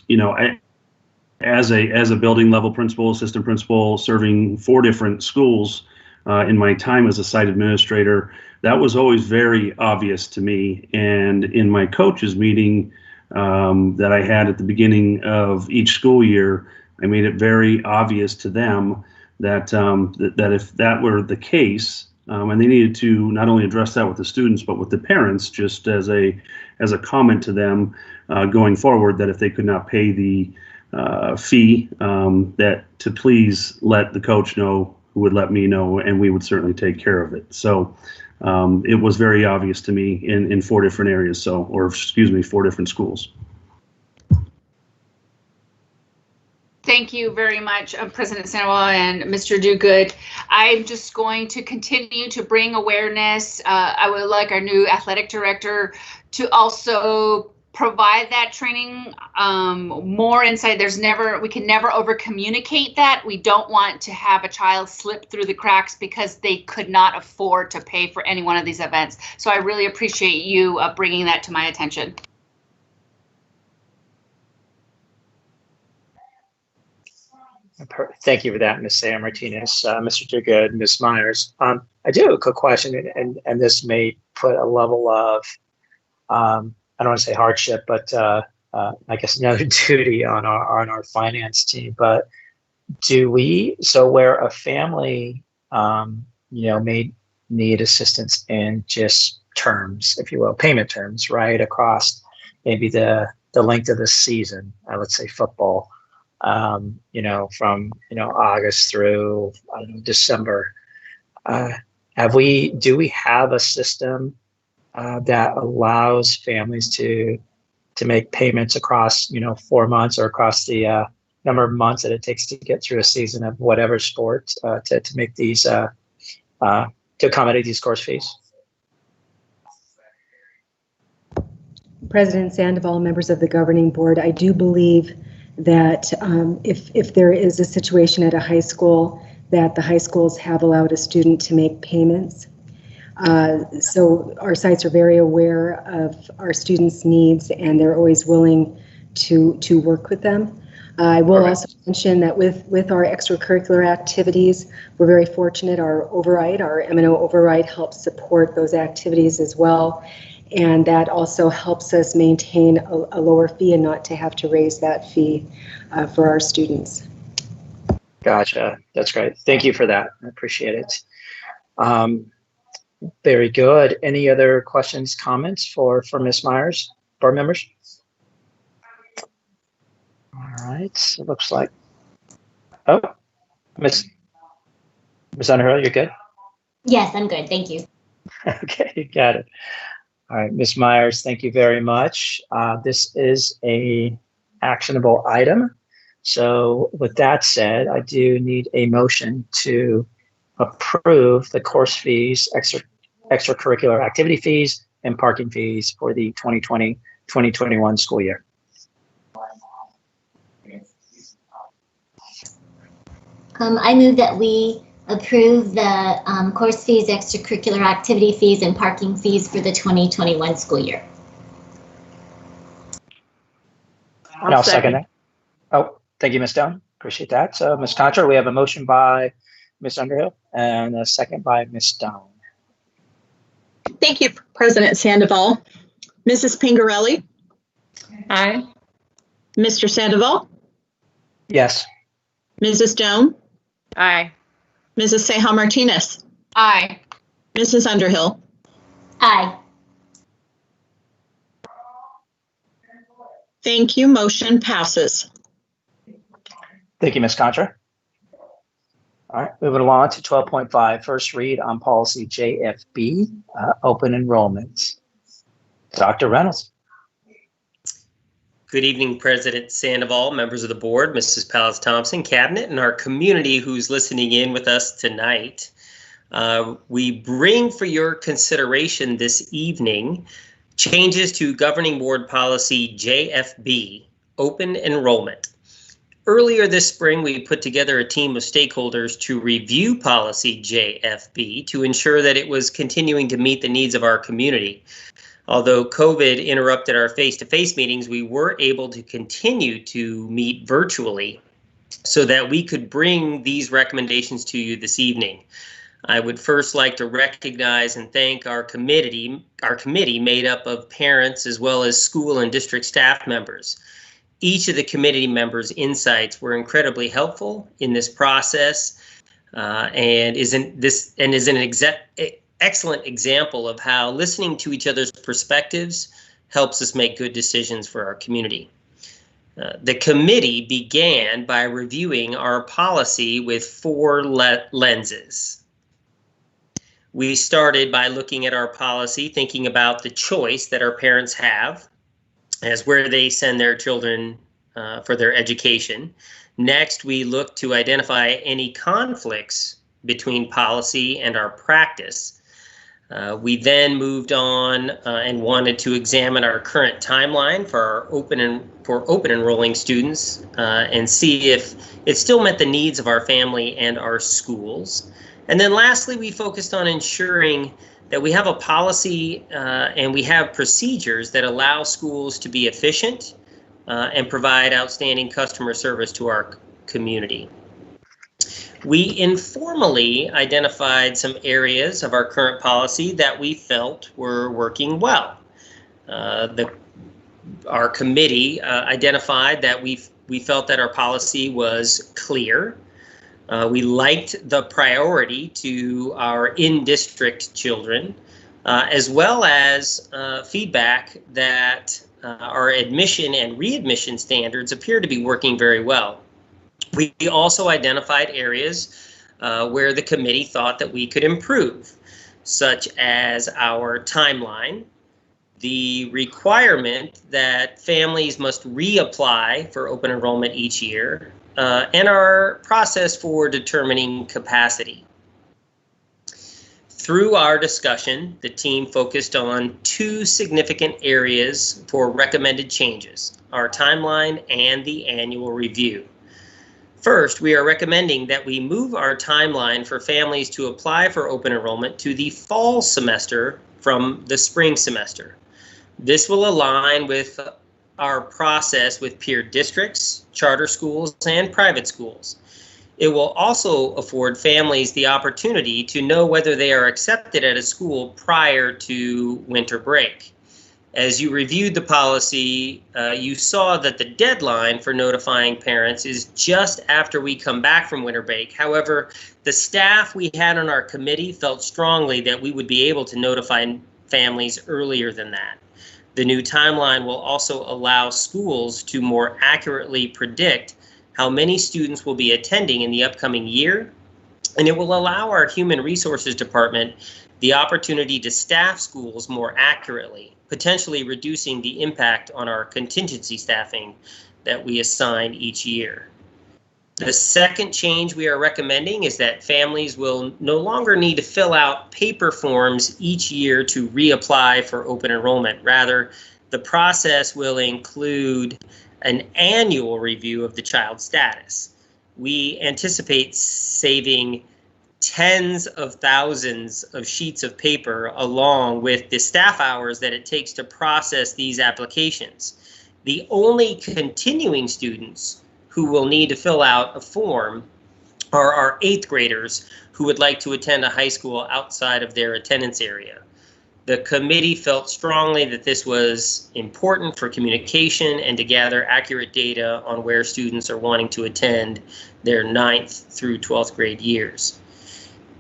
You know, as a building level principal, assistant principal, serving 4 different schools in my time as a site administrator, that was always very obvious to me. And in my coaches meeting that I had at the beginning of each school year, I made it very obvious to them that that if that were the case, and they needed to not only address that with the students but with the parents, just as a comment to them going forward, that if they could not pay the fee, that to please let the coach know, who would let me know, and we would certainly take care of it. So it was very obvious to me in 4 different areas. 4 different schools. Thank you very much, President Sandoval and Mr. Duguid. I'm just going to continue to bring awareness. I would like our new athletic director to also provide that training, more insight. We can never over communicate that. We don't want to have a child slip through the cracks because they could not afford to pay for any one of these events. So I really appreciate you bringing that to my attention. Thank you for that, Ms. Sarah Martinez, Mr. Duguid, Ms. Myers. I do have a quick question, and this may put a level of, I don't want to say hardship, but I guess another duty on our finance team. But so where a family, may need assistance in just terms, if you will, payment terms, right, across maybe the length of the season, let's say football, from August through December. Do we have a system that allows families to make payments across 4 months or across the number of months that it takes to get through a season of whatever sport to make these to accommodate these course fees? President Sandoval, members of the governing board, I do believe that if there is a situation at a high school that the high schools have allowed a student to make payments. So our sites are very aware of our students' needs, and they're always willing to work with them. I will also mention that with our extracurricular activities, we're very fortunate. Our M&O override helps support those activities as well. And that also helps us maintain a lower fee and not to have to raise that fee for our students. Gotcha. That's great. Thank you for that. I appreciate it. Very good. Any other questions, comments for Ms. Myers, board members? All right. It looks like. Oh, Ms. Underhill, you're good? Yes, I'm good. Thank you. Okay, got it. All right, Ms. Myers, thank you very much. This is a actionable item. So with that said, I do need a motion to approve the course fees, extracurricular activity fees, and parking fees for the 2020-2021 school year. I move that we approve the course fees, extracurricular activity fees, and parking fees for the 2021 school year. I'll second that. Oh, thank you, Ms. Stone. Appreciate that. So, Ms. Contra, we have a motion by Ms. Underhill and a second by Ms. Stone. Thank you, President Sandoval. Mrs. Pingarelli? Aye. Mr. Sandoval? Yes. Mrs. Stone? Aye. Mrs. Ceja Martinez? Aye. Mrs. Underhill? Aye. Thank you. Motion passes. Thank you, Ms. Contra. All right, moving along to 12.5, first read on policy JFB, open enrollment. Dr. Reynolds. Good evening, President Sandoval, members of the board, Mrs. Pallas Thompson, cabinet, and our community who's listening in with us tonight. We bring for your consideration this evening changes to governing board policy JFB, open enrollment. Earlier this spring, we put together a team of stakeholders to review policy JFB to ensure that it was continuing to meet the needs of our community. Although COVID interrupted our face-to-face meetings, we were able to continue to meet virtually so that we could bring these recommendations to you this evening. I would first like to recognize and thank our committee made up of parents as well as school and district staff members. Each of the committee members' insights were incredibly helpful in this process and is an excellent example of how listening to each other's perspectives helps us make good decisions for our community. The committee began by reviewing our policy with 4 lenses. We started by looking at our policy, thinking about the choice that our parents have as where they send their children for their education. Next, we looked to identify any conflicts between policy and our practice. We then moved on and wanted to examine our current timeline for our open enrolling students and see if it still met the needs of our family and our schools. And then lastly, we focused on ensuring that we have a policy and we have procedures that allow schools to be efficient and provide outstanding customer service to our community. We informally identified some areas of our current policy that we felt were working well. Our committee identified that we felt that our policy was clear. We liked the priority to our in-district children, as well as feedback that our admission and readmission standards appear to be working very well. We also identified areas where the committee thought that we could improve, such as our timeline, the requirement that families must reapply for open enrollment each year, and our process for determining capacity. Through our discussion, the team focused on two significant areas for recommended changes: our timeline and the annual review. First, we are recommending that we move our timeline for families to apply for open enrollment to the fall semester from the spring semester. This will align with our process with peer districts, charter schools, and private schools. It will also afford families the opportunity to know whether they are accepted at a school prior to winter break. As you reviewed the policy, you saw that the deadline for notifying parents is just after we come back from winter break. However, the staff we had on our committee felt strongly that we would be able to notify families earlier than that. The new timeline will also allow schools to more accurately predict how many students will be attending in the upcoming year, and it will allow our Human Resources Department the opportunity to staff schools more accurately, potentially reducing the impact on our contingency staffing that we assign each year. The second change we are recommending is that families will no longer need to fill out paper forms each year to reapply for open enrollment. Rather, the process will include an annual review of the child's status. We anticipate saving tens of thousands of sheets of paper along with the staff hours that it takes to process these applications. The only continuing students who will need to fill out a form are our 8th graders who would like to attend a high school outside of their attendance area. The committee felt strongly that this was important for communication and to gather accurate data on where students are wanting to attend their 9th through 12th grade years.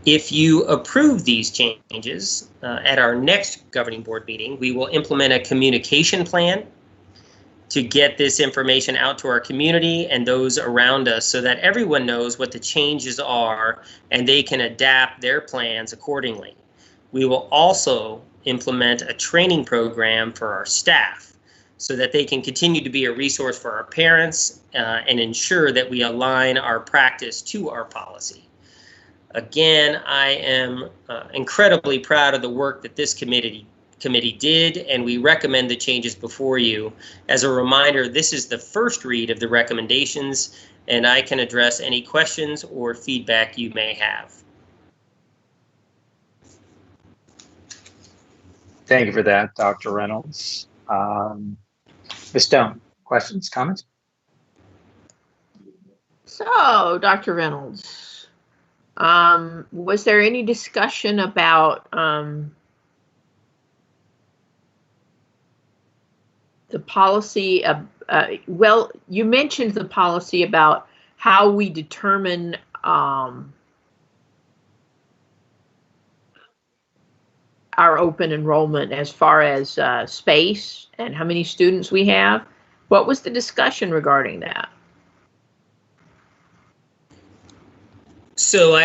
If you approve these changes at our next governing board meeting, we will implement a communication plan to get this information out to our community and those around us so that everyone knows what the changes are and they can adapt their plans accordingly. We will also implement a training program for our staff so that they can continue to be a resource for our parents and ensure that we align our practice to our policy. Again, I am incredibly proud of the work that this committee did, and we recommend the changes before you. As a reminder, this is the first read of the recommendations, and I can address any questions or feedback you may have. Thank you for that, Dr. Reynolds. Ms. Stone, questions, comments? So, Dr. Reynolds, was there any discussion about the policy of, well, you mentioned the policy about how we determine our open enrollment as far as space and how many students we have. What was the discussion regarding that? So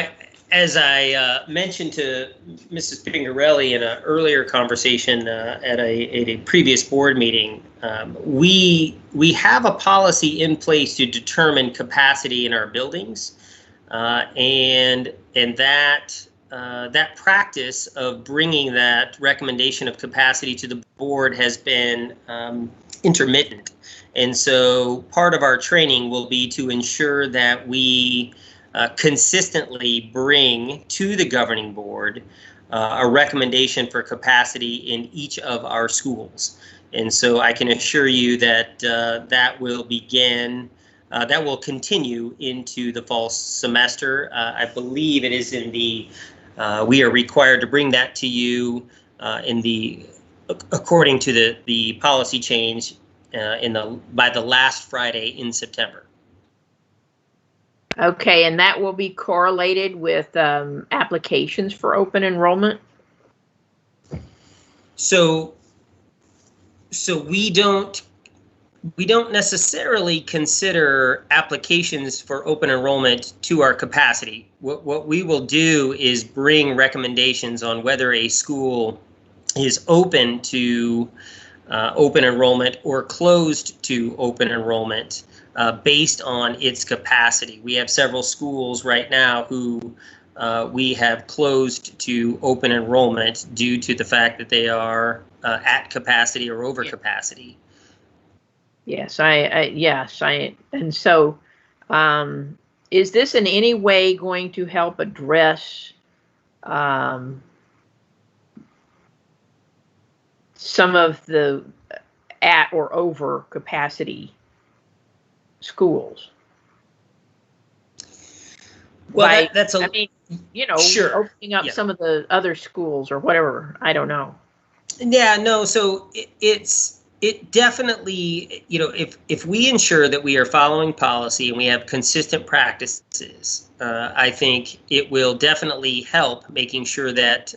As I mentioned to Mrs. Pingarelli in an earlier conversation at a previous board meeting, we have a policy in place to determine capacity in our buildings, and that practice of bringing that recommendation of capacity to the board has been intermittent. And so part of our training will be to ensure that we consistently bring to the governing board a recommendation for capacity in each of our schools. And so I can assure you that that will continue into the fall semester. I believe it is in the, we are required to bring that to you according to the policy change by the last Friday in September. Okay, and that will be correlated with applications for open enrollment? So we don't necessarily consider applications for open enrollment to our capacity. What we will do is bring recommendations on whether a school is open to open enrollment or closed to open enrollment based on its capacity. We have several schools right now who we have closed to open enrollment due to the fact that they are at capacity or over capacity. Yes, and so is this in any way going to help address some of the at or over capacity schools? Well, that's I mean, you know, sure, opening up some of the other schools or whatever. I don't know. Yeah, no. So it definitely, you know, if we ensure that we are following policy and we have consistent practices, I think it will definitely help making sure that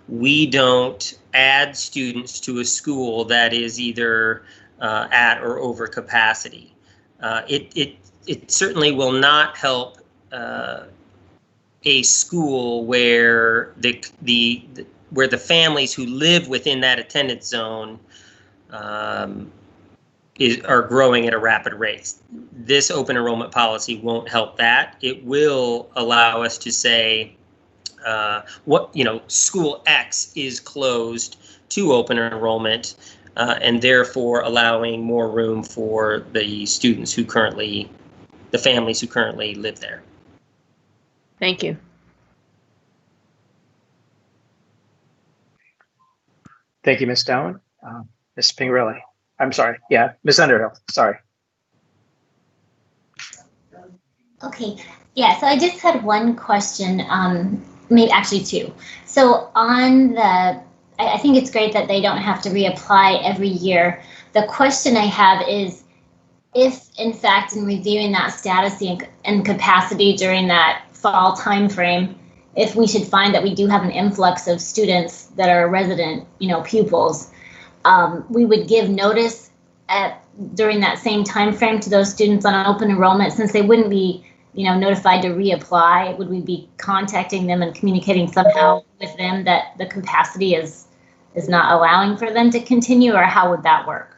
we don't add students to a school that is either at or over capacity. It certainly will not help a school where the families who live within that attendance zone are growing at a rapid rate. This open enrollment policy won't help that. It will allow us to say school X is closed to open enrollment, and therefore allowing more room for the students who currently, the families who currently live there. Thank you. Thank you, Ms. Dowling. Ms. Pingarelli. I'm sorry. Yeah, Ms. Underhill. Sorry. Okay. Yeah. So I just had one question. Maybe actually two. So on the, I think it's great that they don't have to reapply every year. The question I have is, if in fact in reviewing that status and capacity during that fall timeframe, if we should find that we do have an influx of students that are resident, pupils, we would give notice during that same timeframe to those students on an open enrollment, since they wouldn't be, notified to reapply. Would we be contacting them and communicating somehow with them that the capacity is not allowing for them to continue, or how would that work?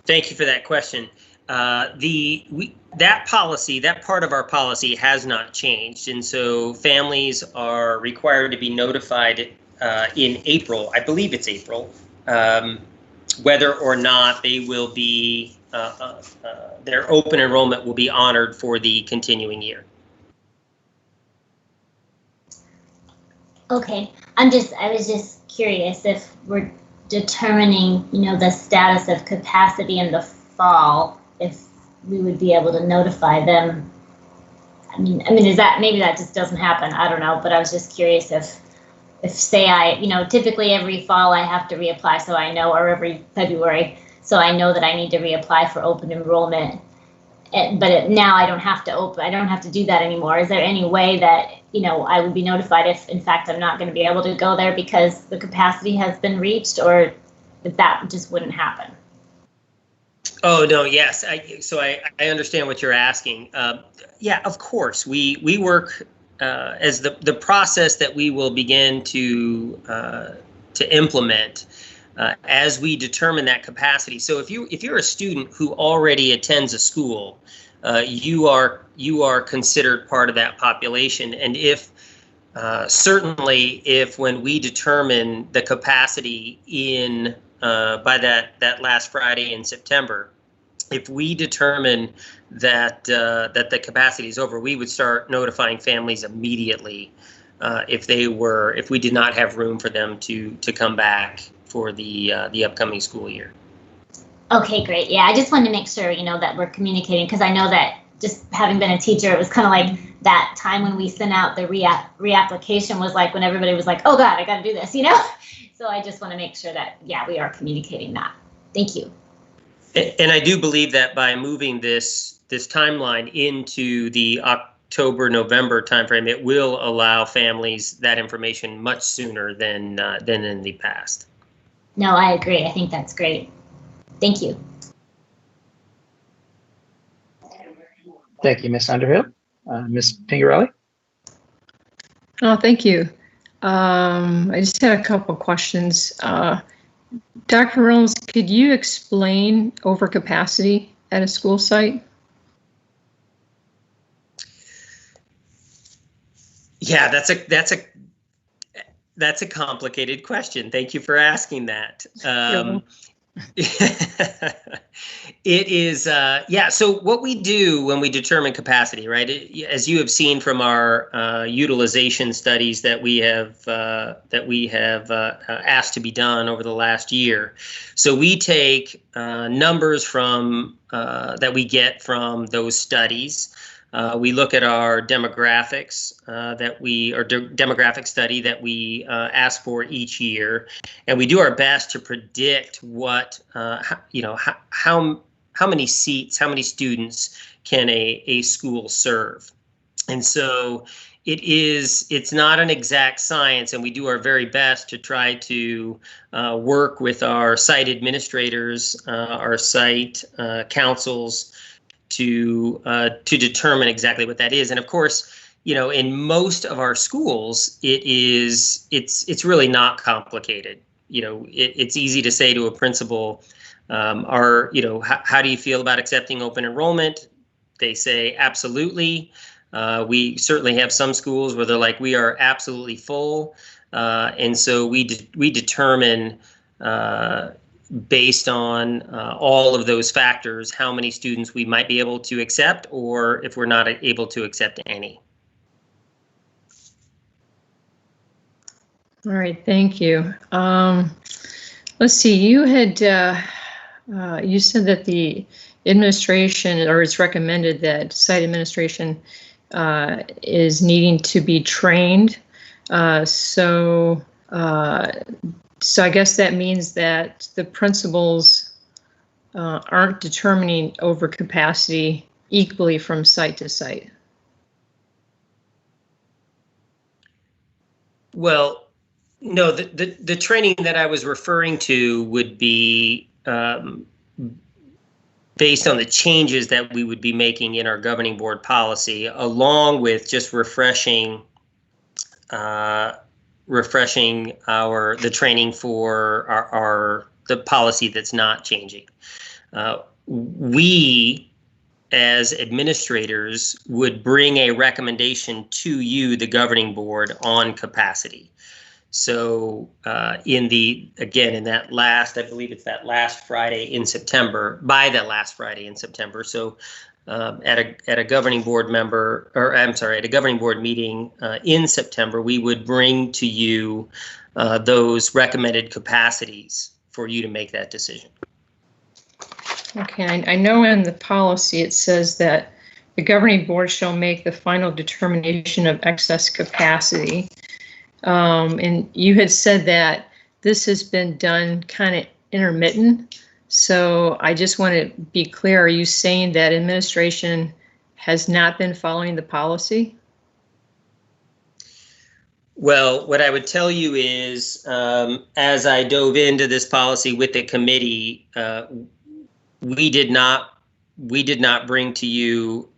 Thank you for that question. That policy, that part of our policy has not changed, and so families are required to be notified in April. I believe it's April, whether or not they will be their open enrollment will be honored for the continuing year. Okay, I was just curious if we're determining, the status of capacity in the fall, if we would be able to notify them. I mean, is that, maybe that just doesn't happen, I don't know, but I was just curious if say typically every fall I have to reapply, so I know, or every February, so I know that I need to reapply for open enrollment, but now I don't have to do that anymore. Is there any way that, I would be notified if in fact I'm not going to be able to go there because the capacity has been reached, or if that just wouldn't happen? Oh, no, yes. I understand what you're asking. Yeah, of course. We work as the process that we will begin to implement as we determine that capacity. So if you're a student who already attends a school, you are considered part of that population. And if certainly if when we determine the capacity in by that last Friday in September, if we determine that that the capacity is over, we would start notifying families immediately if we did not have room for them to come back for the upcoming school year. Okay, great. Yeah, I just wanted to make sure, that we're communicating, because I know that just having been a teacher, it was kind of like that time when we sent out the reapplication was like when everybody was like, oh God, I got to do this, So I just want to make sure that, yeah, we are communicating that. Thank you. And I do believe that by moving this timeline into the October-November timeframe, it will allow families that information much sooner than in the past. No, I agree. I think that's great. Thank you. Thank you, Ms. Underhill. Ms. Pingarelli? Oh, thank you. I just had a couple of questions. Dr. Reynolds, could you explain overcapacity at a school site? Yeah, that's a complicated question. Thank you for asking that. It is, yeah. So what we do when we determine capacity, right? As you have seen from our utilization studies that we have asked to be done over the last year. So we take numbers from that we get from those studies. We look at our demographics demographic study that we ask for each year, and we do our best to predict what how many seats, how many students can a school serve. And so it's not an exact science, and we do our very best to try to work with our site administrators, our site councils, to determine exactly what that is. And of course, in most of our schools, it's really not complicated. It's easy to say to a principal, how do you feel about accepting open enrollment? They say absolutely. We certainly have some schools where they're like, we are absolutely full, and so we determine based on all of those factors, how many students we might be able to accept, or if we're not able to accept any. All right, thank you. Let's see, you had you said that the administration, or it's recommended that site administration is needing to be trained. So I guess that means that the principals aren't determining overcapacity equally from site to site. Well, no, the training that I was referring to would be based on the changes that we would be making in our governing board policy, along with just refreshing the training for the policy that's not changing. We, as administrators, would bring a recommendation to you, the governing board, on capacity. So in that last, I believe it's that last Friday in September, by that last Friday in September. So at a governing board at a governing board meeting in September, we would bring to you those recommended capacities for you to make that decision. Okay, I know in the policy it says that the governing board shall make the final determination of excess capacity. And you had said that this has been done kind of intermittent. So I just want to be clear, are you saying that administration has not been following the policy? Well, what I would tell you is, as I dove into this policy with the committee, we did not bring to you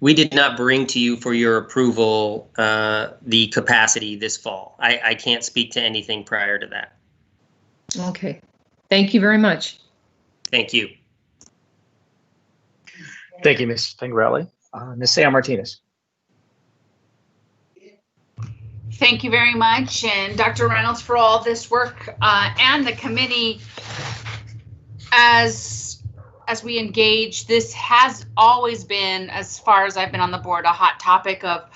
we did not bring to you for your approval the capacity this fall. I can't speak to anything prior to that. Okay. Thank you very much. Thank you. Thank you, Ms. Fingrelli. Ms. Sayo Martinez. Thank you very much, and Dr. Reynolds for all this work and the committee as we engage. This has always been, as far as I've been on the board, a hot topic of,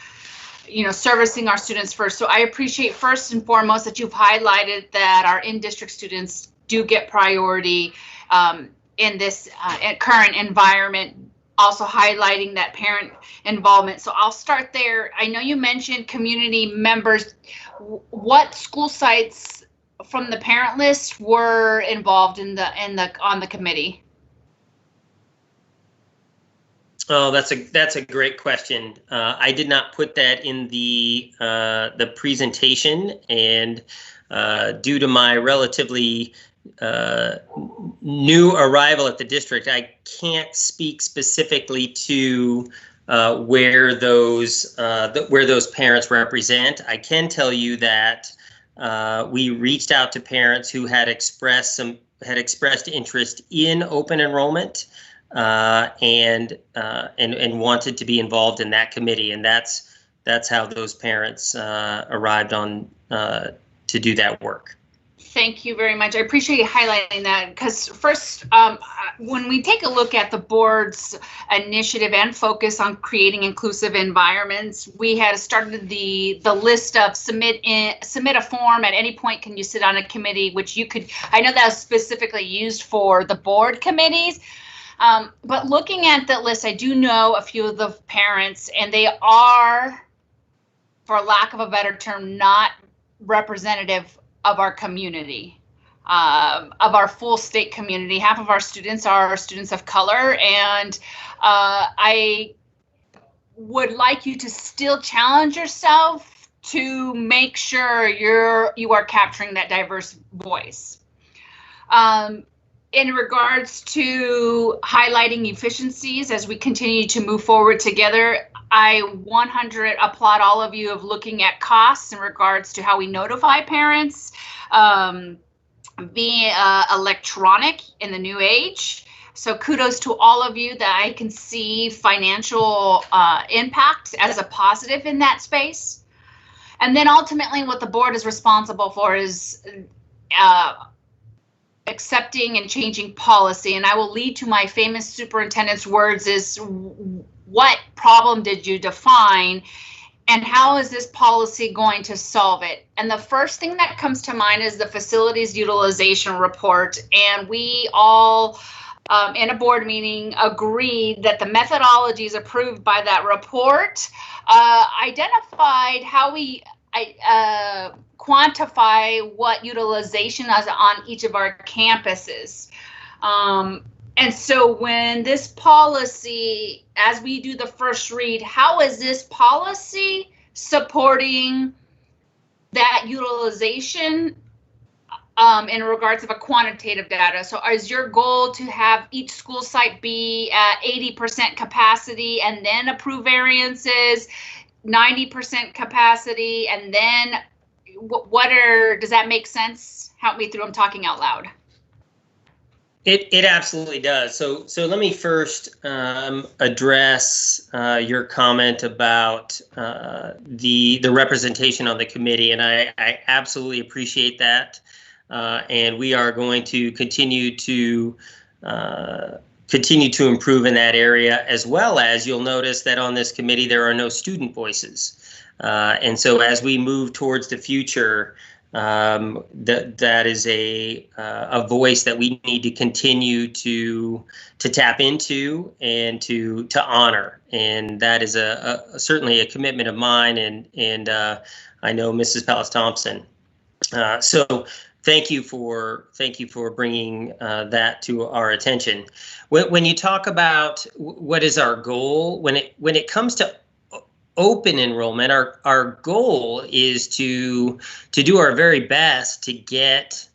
servicing our students first. So I appreciate first and foremost that you've highlighted that our in-district students do get priority in this current environment. Also highlighting that parent involvement. So I'll start there. I know you mentioned community members. What school sites from the parent list were involved on the committee? Oh, that's a great question. I did not put that in the presentation, and due to my relatively new arrival at the district, I can't speak specifically to where those parents represent. I can tell you that we reached out to parents who had expressed interest in open enrollment and wanted to be involved in that committee, and that's how those parents arrived on to do that work. Thank you very much. I appreciate you highlighting that, because first, when we take a look at the board's initiative and focus on creating inclusive environments, we had started the list of submit a form at any point. Can you sit on a committee, which you could, I know that was specifically used for the board committees. But looking at the list, I do know a few of the parents, and they are, for lack of a better term, not representative of our community, of our full state community. Half of our students are students of color, and I would like you to still challenge yourself to make sure you are capturing that diverse voice. In regards to highlighting efficiencies as we continue to move forward together, I 100 applaud all of you of looking at costs in regards to how we notify parents, being electronic in the new age. So kudos to all of you that I can see financial impact as a positive in that space. And then ultimately what the board is responsible for is accepting and changing policy. And I will lead to my famous superintendent's words is, what problem did you define and how is this policy going to solve it? And the first thing that comes to mind is the facilities utilization report. And we all in a board meeting agreed that the methodologies approved by that report identified how we quantify what utilization is on each of our campuses. And so when this policy, as we do the first read, how is this policy supporting that utilization in regards of a quantitative data? So is your goal to have each school site be at 80% capacity and then approve variances, 90% capacity, and then does that make sense? Help me through, I'm talking out loud. It absolutely does. So let me first address your comment about the representation on the committee, and I absolutely appreciate that. And we are going to continue to improve in that area, as well as you'll notice that on this committee there are no student voices. And so as we move towards the future, that is a voice that we need to continue to tap into and to honor, and that is certainly a commitment of mine, and I know Mrs. Pallas Thompson. So thank you for bringing that to our attention. When you talk about what is our goal when it comes to open enrollment, our goal is to do our very best to get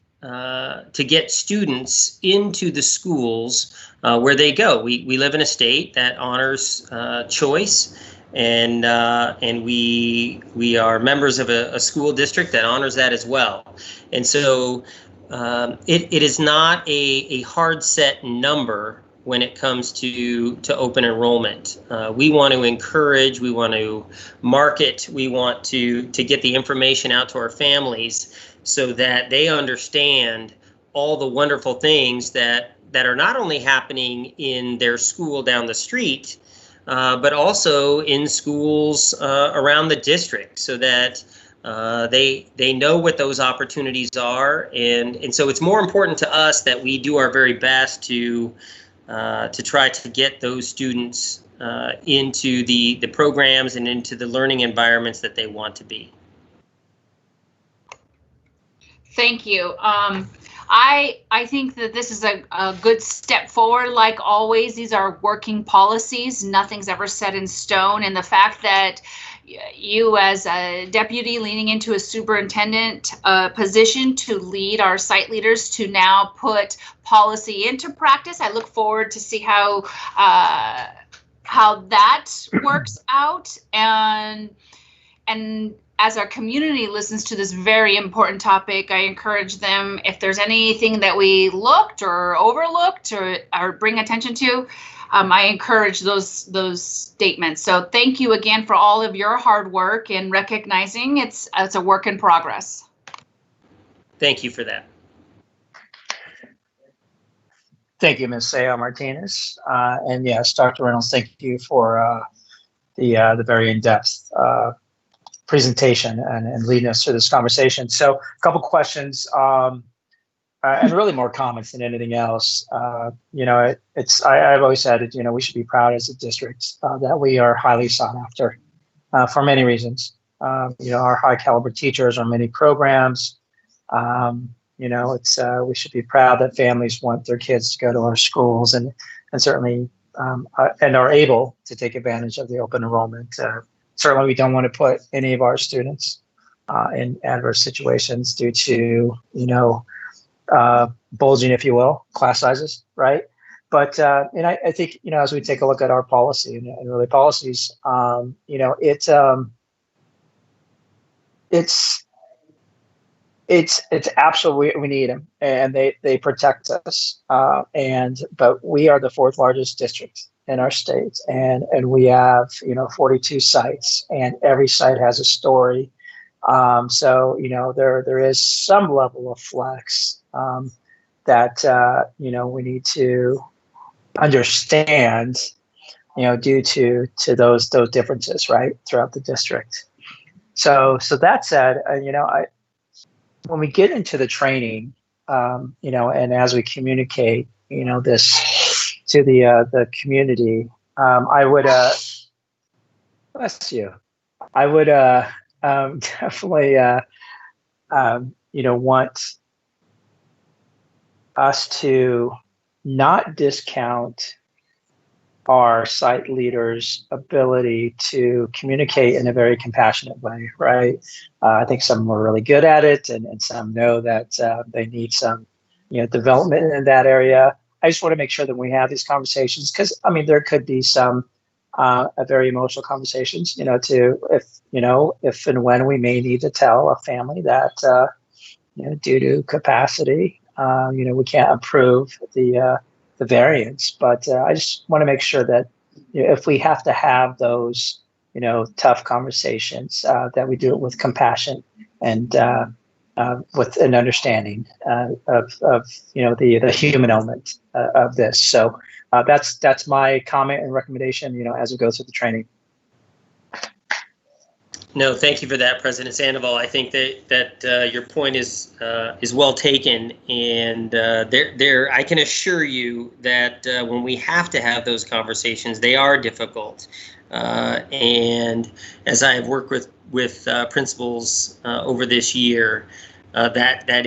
students into the schools where they go. We live in a state that honors choice, and we are members of a school district that honors that as well. And so it is not a hard set number when it comes to open enrollment. We want to encourage, we want to market, we want to get the information out to our families so that they understand all the wonderful things that are not only happening in their school down the street, but also in schools around the district, so that they know what those opportunities are. And so it's more important to us that we do our very best to try to get those students into the programs and into the learning environments that they want to be. Thank you. I think that this is a good step forward. Like always, these are working policies. Nothing's ever set in stone. And the fact that you as a deputy leaning into a superintendent position to lead our site leaders to now put policy into practice, I look forward to see how that works out. And as our community listens to this very important topic, I encourage them, if there's anything that we looked or overlooked or bring attention to, I encourage those statements. So thank you again for all of your hard work and recognizing it's a work in progress. Thank you for that. Thank you, Ms. Sayo Martinez. And yes, Dr. Reynolds, thank you for the very in-depth presentation and leading us through this conversation. So a couple questions and really more comments than anything else. I've always said, we should be proud as a district that we are highly sought after for many reasons. Our high caliber teachers, our many programs, we should be proud that families want their kids to go to our schools and certainly and are able to take advantage of the open enrollment. Certainly, we don't want to put any of our students in adverse situations due to, bulging, if you will, class sizes, right? But I think, as we take a look at our policy and really policies, it's absolutely, we need them, and they protect us. But we are the fourth largest district in our state, and we have 42 sites, and every site has a story. So there is some level of flex that we need to understand, due to those differences, right, throughout the district. So that said, when we get into the training, and as we communicate, this to the community, I would bless you. I would definitely want us to not discount our site leaders' ability to communicate in a very compassionate way, right? I think some are really good at it, and some know that they need some, development in that area. I just want to make sure that we have these conversations, because there could be some very emotional conversations, if and when we may need to tell a family that due to capacity, we can't approve the variance. But I just want to make sure that if we have to have those tough conversations, that we do it with compassion and with an understanding of the human element of this. So that's my comment and recommendation, as we go through the training. No, thank you for that, President Sandoval. I think that your point is well taken, and I can assure you that when we have to have those conversations, they are difficult. And as I have worked with principals over this year, that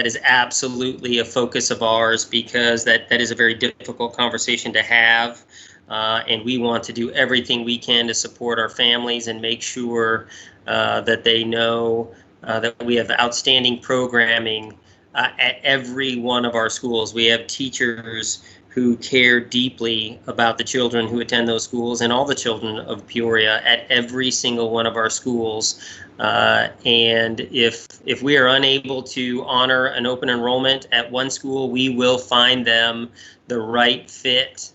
is absolutely a focus of ours, because that is a very difficult conversation to have. And we want to do everything we can to support our families and make sure that they know that we have outstanding programming at every one of our schools. We have teachers who care deeply about the children who attend those schools and all the children of Peoria at every single one of our schools. And if we are unable to honor an open enrollment at one school, we will find them the right fit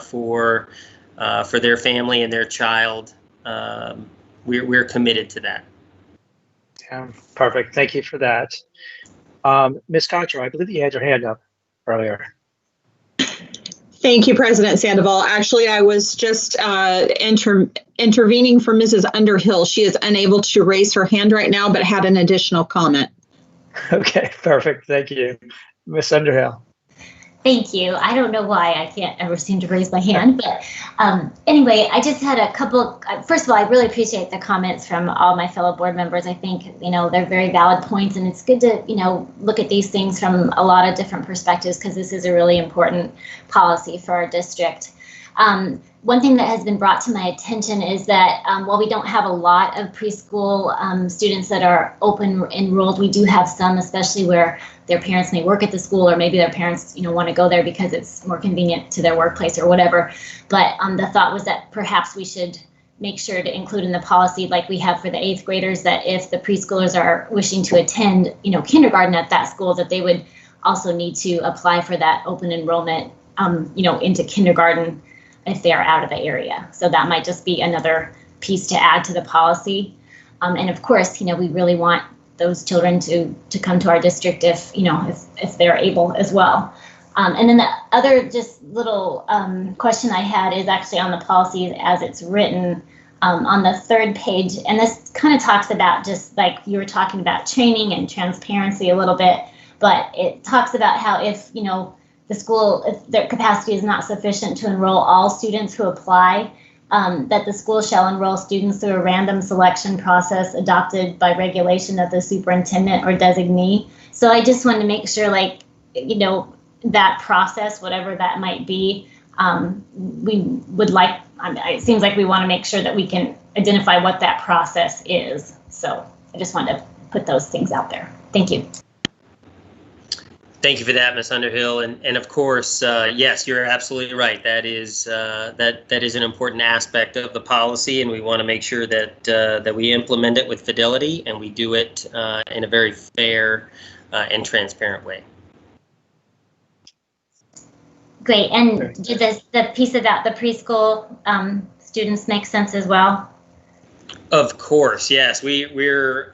for their family and their child. We're committed to that. Yeah, perfect. Thank you for that. Ms. Contra, I believe you had your hand up earlier. Thank you, President Sandoval. Actually, I was just intervening for Mrs. Underhill. She is unable to raise her hand right now, but had an additional comment. Okay, perfect. Thank you. Ms. Underhill. Thank you. I don't know why I can't ever seem to raise my hand, but anyway, I just had a couple. First of all, I really appreciate the comments from all my fellow board members. I think, they're very valid points, and it's good to, look at these things from a lot of different perspectives, because this is a really important policy for our district. One thing that has been brought to my attention is that while we don't have a lot of preschool students that are open enrolled, we do have some, especially where their parents may work at the school, or maybe their parents, want to go there because it's more convenient to their workplace or whatever. But the thought was that perhaps we should make sure to include in the policy, like we have for the 8th graders, that if the preschoolers are wishing to attend, kindergarten at that school, that they would also need to apply for that open enrollment, into kindergarten if they are out of the area. So that might just be another piece to add to the policy. And of course, we really want those children to come to our district if they're able as well. And then the other just little question I had is actually on the policy as it's written on the 3rd page. And this kind of talks about, just like you were talking about, training and transparency a little bit, but it talks about how if, the school, if their capacity is not sufficient to enroll all students who apply, that the school shall enroll students through a random selection process adopted by regulation of the superintendent or designee. So I just wanted to make sure, that process, whatever that might be, we would like, it seems like we want to make sure that we can identify what that process is. So I just wanted to put those things out there. Thank you. Thank you for that, Ms. Underhill. And of course, yes, you're absolutely right. That is that is an important aspect of the policy, and we want to make sure that that we implement it with fidelity and we do it in a very fair and transparent way. Great. And did the piece about the preschool students make sense as well? Of course, yes. We're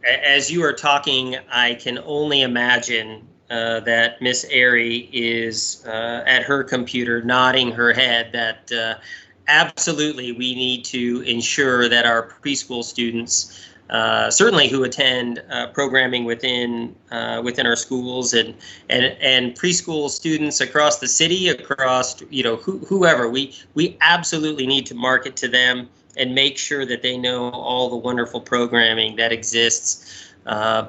as you are talking, I can only imagine that Miss Airy is at her computer nodding her head that absolutely we need to ensure that our preschool students, certainly who attend programming within our schools and preschool students across the city, across whoever, we absolutely need to market to them and make sure that they know all the wonderful programming that exists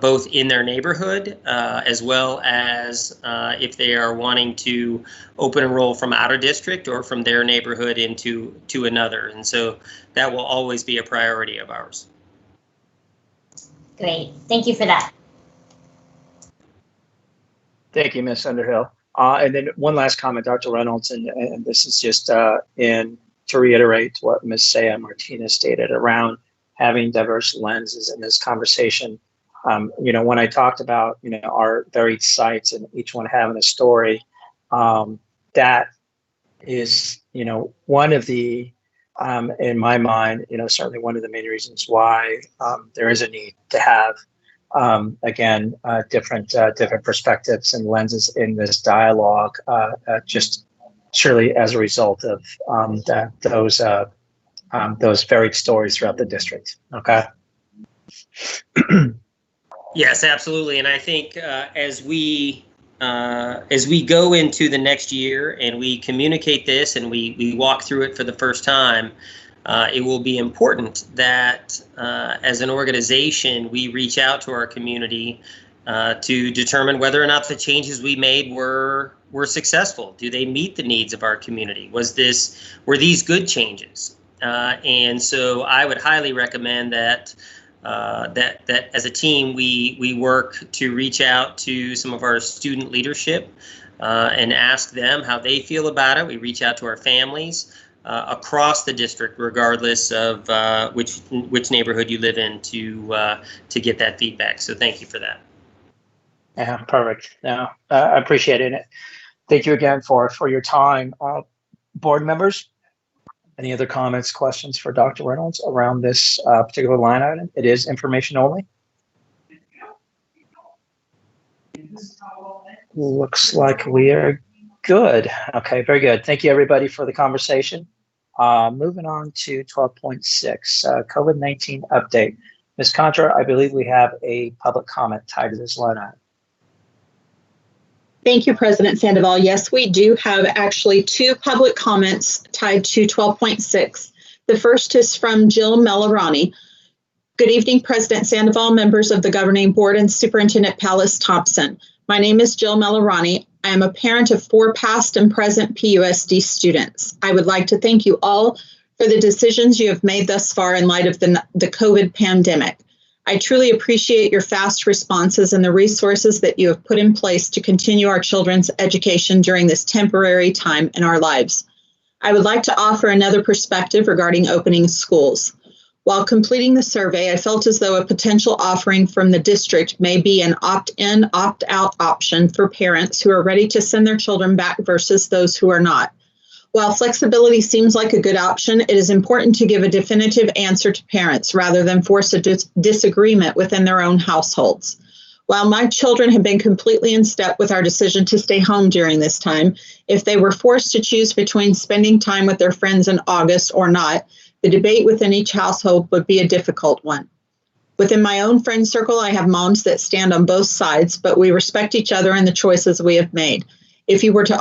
both in their neighborhood as well as if they are wanting to open enroll from out of district or from their neighborhood into another. And so that will always be a priority of ours. Great. Thank you for that. Thank you, Ms. Underhill. And then one last comment, Dr. Reynolds, and this is just to reiterate what Ms. Saya Martinez stated around having diverse lenses in this conversation. When I talked about, our varied sites and each one having a story, that is, one of the, in my mind, certainly one of the main reasons why there is a need to have, again, different perspectives and lenses in this dialogue, just surely as a result of those varied stories throughout the district. Okay. Yes, absolutely. And I think as we go into the next year and we communicate this and we walk through it for the first time, it will be important that as an organization, we reach out to our community to determine whether or not the changes we made were successful. Do they meet the needs of our community? Were these good changes? And so I would highly recommend that that as a team we work to reach out to some of our student leadership and ask them how they feel about it. We reach out to our families across the district, regardless of which neighborhood you live in, to get that feedback. So thank you for that. Yeah, perfect. No, I appreciate it. Thank you again for your time. Board members, any other comments, questions for Dr. Reynolds around this particular line item? It is information only. Looks like we are good. Okay, very good. Thank you, everybody, for the conversation. Moving on to 12.6, COVID-19 update. Ms. Contra, I believe we have a public comment tied to this line item. Thank you, President Sandoval. Yes, we do have actually two public comments tied to 12.6. The first is from Jill Melarani. Good evening, President Sandoval, members of the Governing Board, and Superintendent Pallas Thompson. My name is Jill Melarani. I am a parent of 4 past and present PUSD students. I would like to thank you all for the decisions you have made thus far in light of the COVID pandemic. I truly appreciate your fast responses and the resources that you have put in place to continue our children's education during this temporary time in our lives. I would like to offer another perspective regarding opening schools. While completing the survey, I felt as though a potential offering from the district may be an opt-in, opt-out option for parents who are ready to send their children back versus those who are not. While flexibility seems like a good option, it is important to give a definitive answer to parents rather than force a disagreement within their own households. While my children have been completely in step with our decision to stay home during this time, if they were forced to choose between spending time with their friends in August or not, the debate within each household would be a difficult one. Within my own friend circle, I have moms that stand on both sides, but we respect each other and the choices we have made. If you were to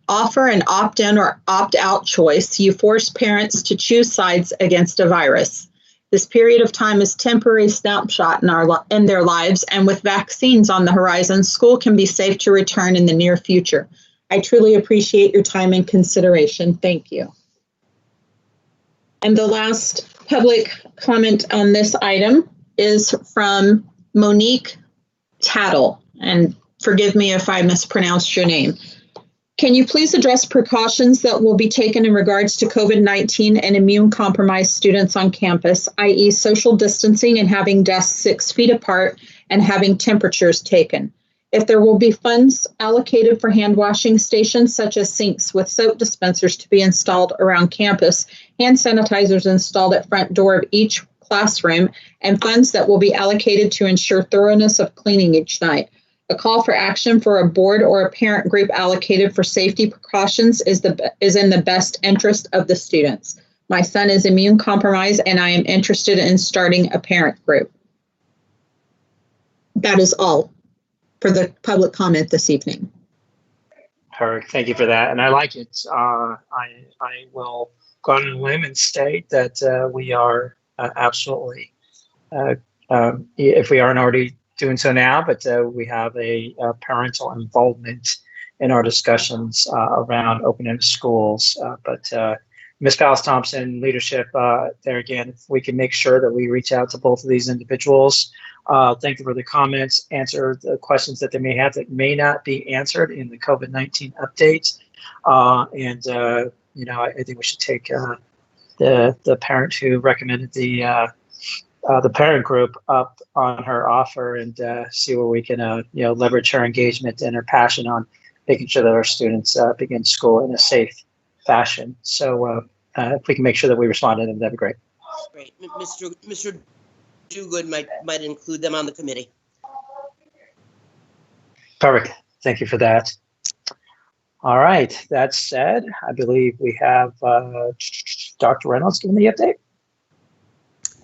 offer an opt-in or opt-out choice, you force parents to choose sides against a virus. This period of time is a temporary snapshot in their lives, and with vaccines on the horizon, school can be safe to return in the near future. I truly appreciate your time and consideration. Thank you. And the last public comment on this item is from Monique Tattle, and forgive me if I mispronounced your name. Can you please address precautions that will be taken in regards to COVID-19 and immune-compromised students on campus, i.e. social distancing and having desks 6 feet apart and having temperatures taken? If there will be funds allocated for hand washing stations such as sinks with soap dispensers to be installed around campus, hand sanitizers installed at front door of each classroom, and funds that will be allocated to ensure thoroughness of cleaning each night. A call for action for a board or a parent group allocated for safety precautions is in the best interest of the students. My son is immune compromised and I am interested in starting a parent group. That is all for the public comment this evening. Perfect. Thank you for that. And I like it. I will go on a limb and state that we are absolutely, if we aren't already doing so now, but we have a parental involvement in our discussions around opening schools. But Ms. Pallas Thompson, leadership there again, if we can make sure that we reach out to both of these individuals. Thank you for the comments, answer the questions that they may have that may not be answered in the COVID-19 updates. I think we should take the parent who recommended the parent group up on her offer and see where we can leverage her engagement and her passion on making sure that our students begin school in a safe fashion. So if we can make sure that we respond to them, that'd be great. Great. Mr. Duguid might include them on the committee. Perfect. Thank you for that. All right. That said, I believe we have Dr. Reynolds giving the update.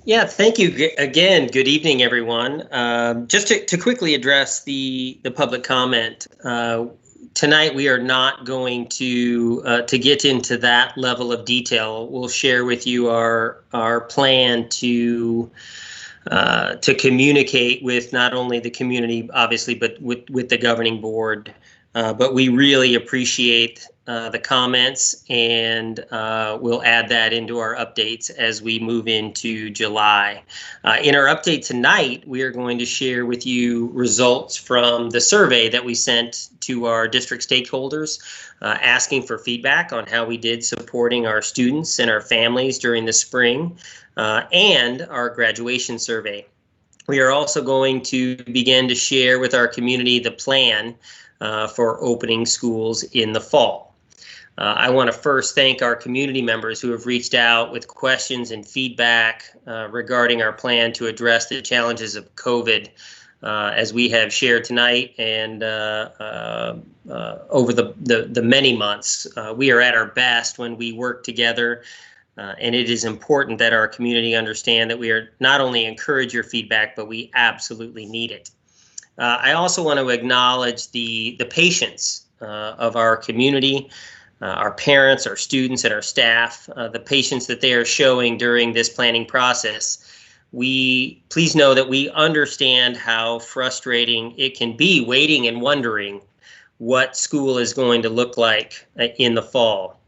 Yeah, thank you again. Good evening, everyone. Just to quickly address the public comment, tonight we are not going to get into that level of detail. We'll share with you our plan to communicate with not only the community, obviously, but with the governing board But we really appreciate the comments, and we'll add that into our updates as we move into July. In our update tonight, we are going to share with you results from the survey that we sent to our district stakeholders, asking for feedback on how we did supporting our students and our families during the spring, and our graduation survey. We are also going to begin to share with our community the plan for opening schools in the fall. I want to first thank our community members who have reached out with questions and feedback regarding our plan to address the challenges of COVID. As we have shared tonight and over the many months, we are at our best when we work together. And it is important that our community understand that we are not only encourage your feedback, but we absolutely need it. I also want to acknowledge the patience of our community, our parents, our students, and our staff, the patience that they are showing during this planning process. Please know that we understand how frustrating it can be waiting and wondering what school is going to look like in the fall.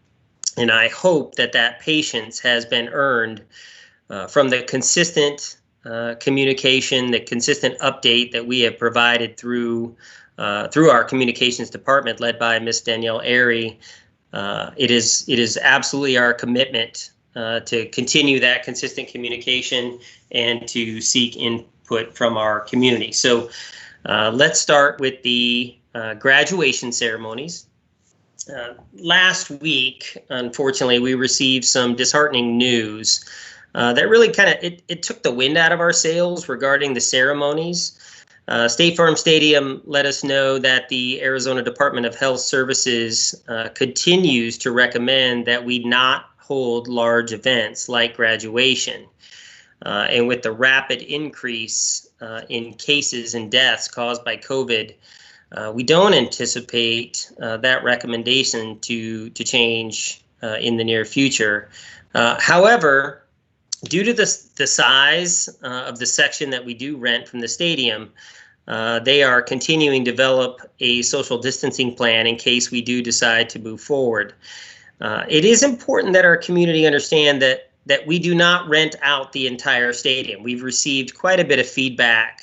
And I hope that that patience has been earned from the consistent communication, the consistent update that we have provided through our communications department led by Ms. Danielle Airy. It is absolutely our commitment to continue that consistent communication and to seek input from our community. So let's start with the graduation ceremonies. Last week, unfortunately, we received some disheartening news that really it took the wind out of our sails regarding the ceremonies. State Farm Stadium let us know that the Arizona Department of Health Services continues to recommend that we not hold large events like graduation. And with the rapid increase in cases and deaths caused by COVID, we don't anticipate that recommendation to change in the near future. However, due to the size of the section that we do rent from the stadium, they are continuing to develop a social distancing plan in case we do decide to move forward. It is important that our community understand that we do not rent out the entire stadium. We've received quite a bit of feedback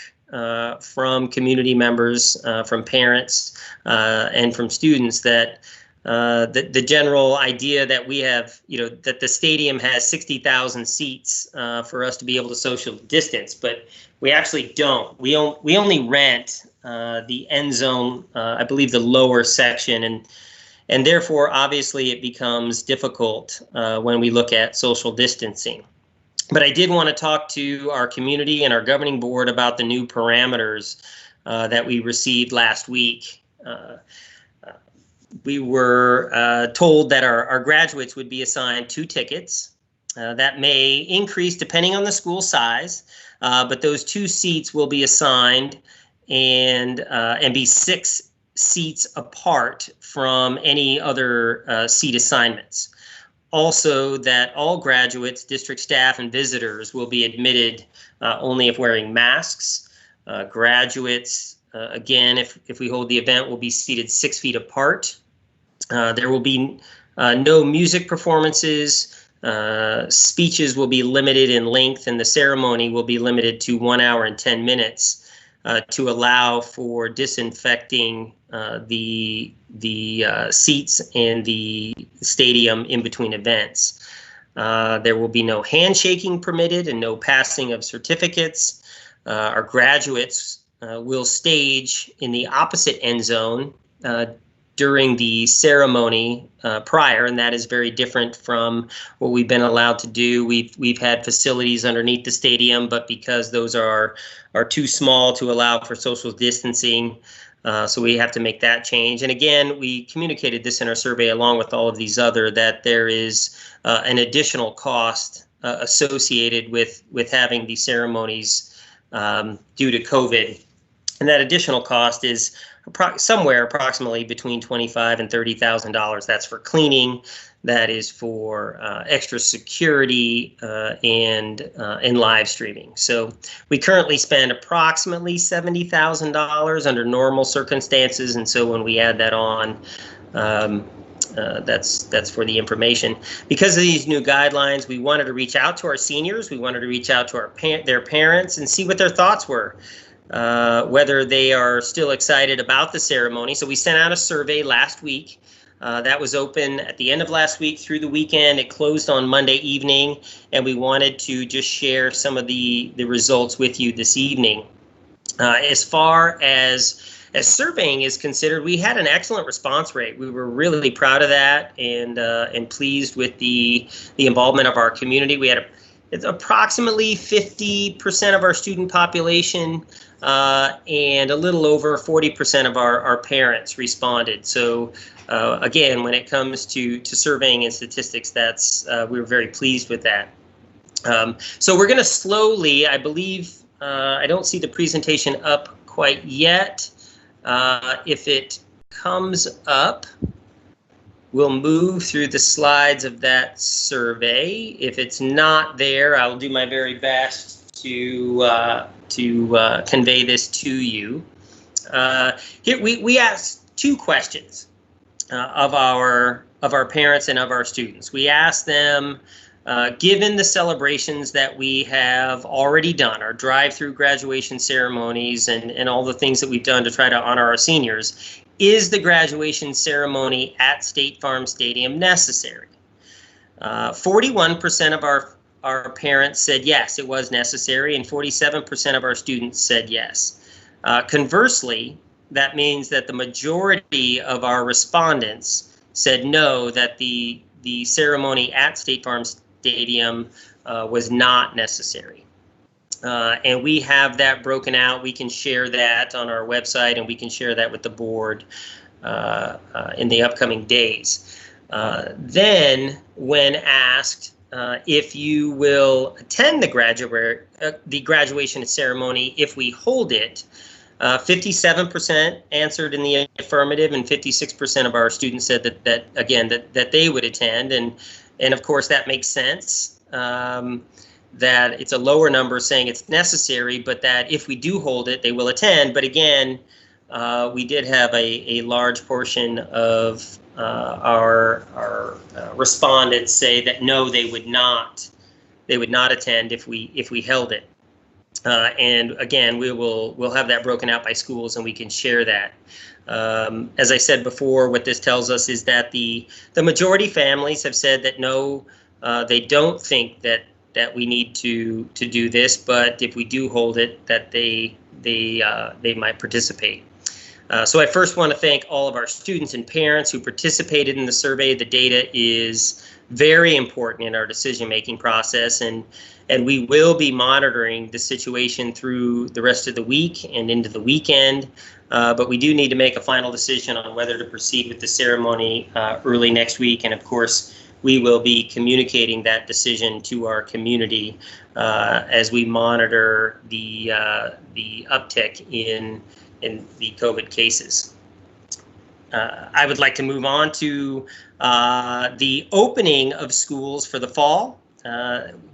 from community members, from parents, and from students that the general idea that we have, that the stadium has 60,000 seats for us to be able to social distance, but we actually don't. We only rent the end zone, I believe the lower section, and therefore obviously it becomes difficult when we look at social distancing. But I did want to talk to our community and our governing board about the new parameters that we received last week. We were told that our graduates would be assigned 2 tickets. That may increase depending on the school size, but those 2 seats will be assigned and be 6 seats apart from any other seat assignments. Also, that all graduates, district staff, and visitors will be admitted only if wearing masks. Graduates, again, if we hold the event, will be seated 6 feet apart. There will be no music performances. Speeches will be limited in length, and the ceremony will be limited to 1 hour and 10 minutes to allow for disinfecting the seats and the stadium in between events. There will be no handshaking permitted and no passing of certificates. Our graduates will stage in the opposite end zone during the ceremony prior, and that is very different from what we've been allowed to do. We've had facilities underneath the stadium, but because those are too small to allow for social distancing, so we have to make that change. And again, we communicated this in our survey along with all of these other, that there is an additional cost associated with having these ceremonies due to COVID. And that additional cost is somewhere approximately between $25,000 and $30,000. That's for cleaning. That is for extra security and live streaming. So we currently spend approximately $70,000 under normal circumstances, and so when we add that on, that's for the information. Because of these new guidelines, we wanted to reach out to our seniors. We wanted to reach out to their parents and see what their thoughts were, whether they are still excited about the ceremony. So we sent out a survey last week. That was open at the end of last week through the weekend. It closed on Monday evening, and we wanted to just share some of the results with you this evening. As far as surveying is considered, we had an excellent response rate. We were really proud of that and pleased with the involvement of our community. We had approximately 50% of our student population and a little over 40% of our parents responded. So again, when it comes to surveying and statistics, we were very pleased with that. So we're going to slowly, I believe, I don't see the presentation up quite yet. If it comes up, we'll move through the slides of that survey. If it's not there, I'll do my very best to convey this to you. Here we asked two questions of our parents and of our students. We asked them, given the celebrations that we have already done, our drive-through graduation ceremonies and all the things that we've done to try to honor our seniors, is the graduation ceremony at State Farm Stadium necessary? 41% of our parents said yes, it was necessary, and 47% of our students said yes. Conversely, that means that the majority of our respondents said no, that the ceremony at State Farm Stadium was not necessary. And we have that broken out. We can share that on our website, and we can share that with the board in the upcoming days. Then, when asked if you will attend the graduation ceremony if we hold it, 57% answered in the affirmative, and 56% of our students said that they would attend, and of course that makes sense. That it's a lower number saying it's necessary, but that if we do hold it, they will attend. But again, we did have a large portion of our respondents say that no, they would not attend if we held it. And again, we'll have that broken out by schools, and we can share that. As I said before, what this tells us is that the majority families have said that no, they don't think that we need to do this, but if we do hold it, that they might participate. So I first want to thank all of our students and parents who participated in the survey. The data is very important in our decision-making process, and we will be monitoring the situation through the rest of the week and into the weekend. But we do need to make a final decision on whether to proceed with the ceremony early next week, and of course, we will be communicating that decision to our community as we monitor the uptick in the COVID cases. I would like to move on to the opening of schools for the fall.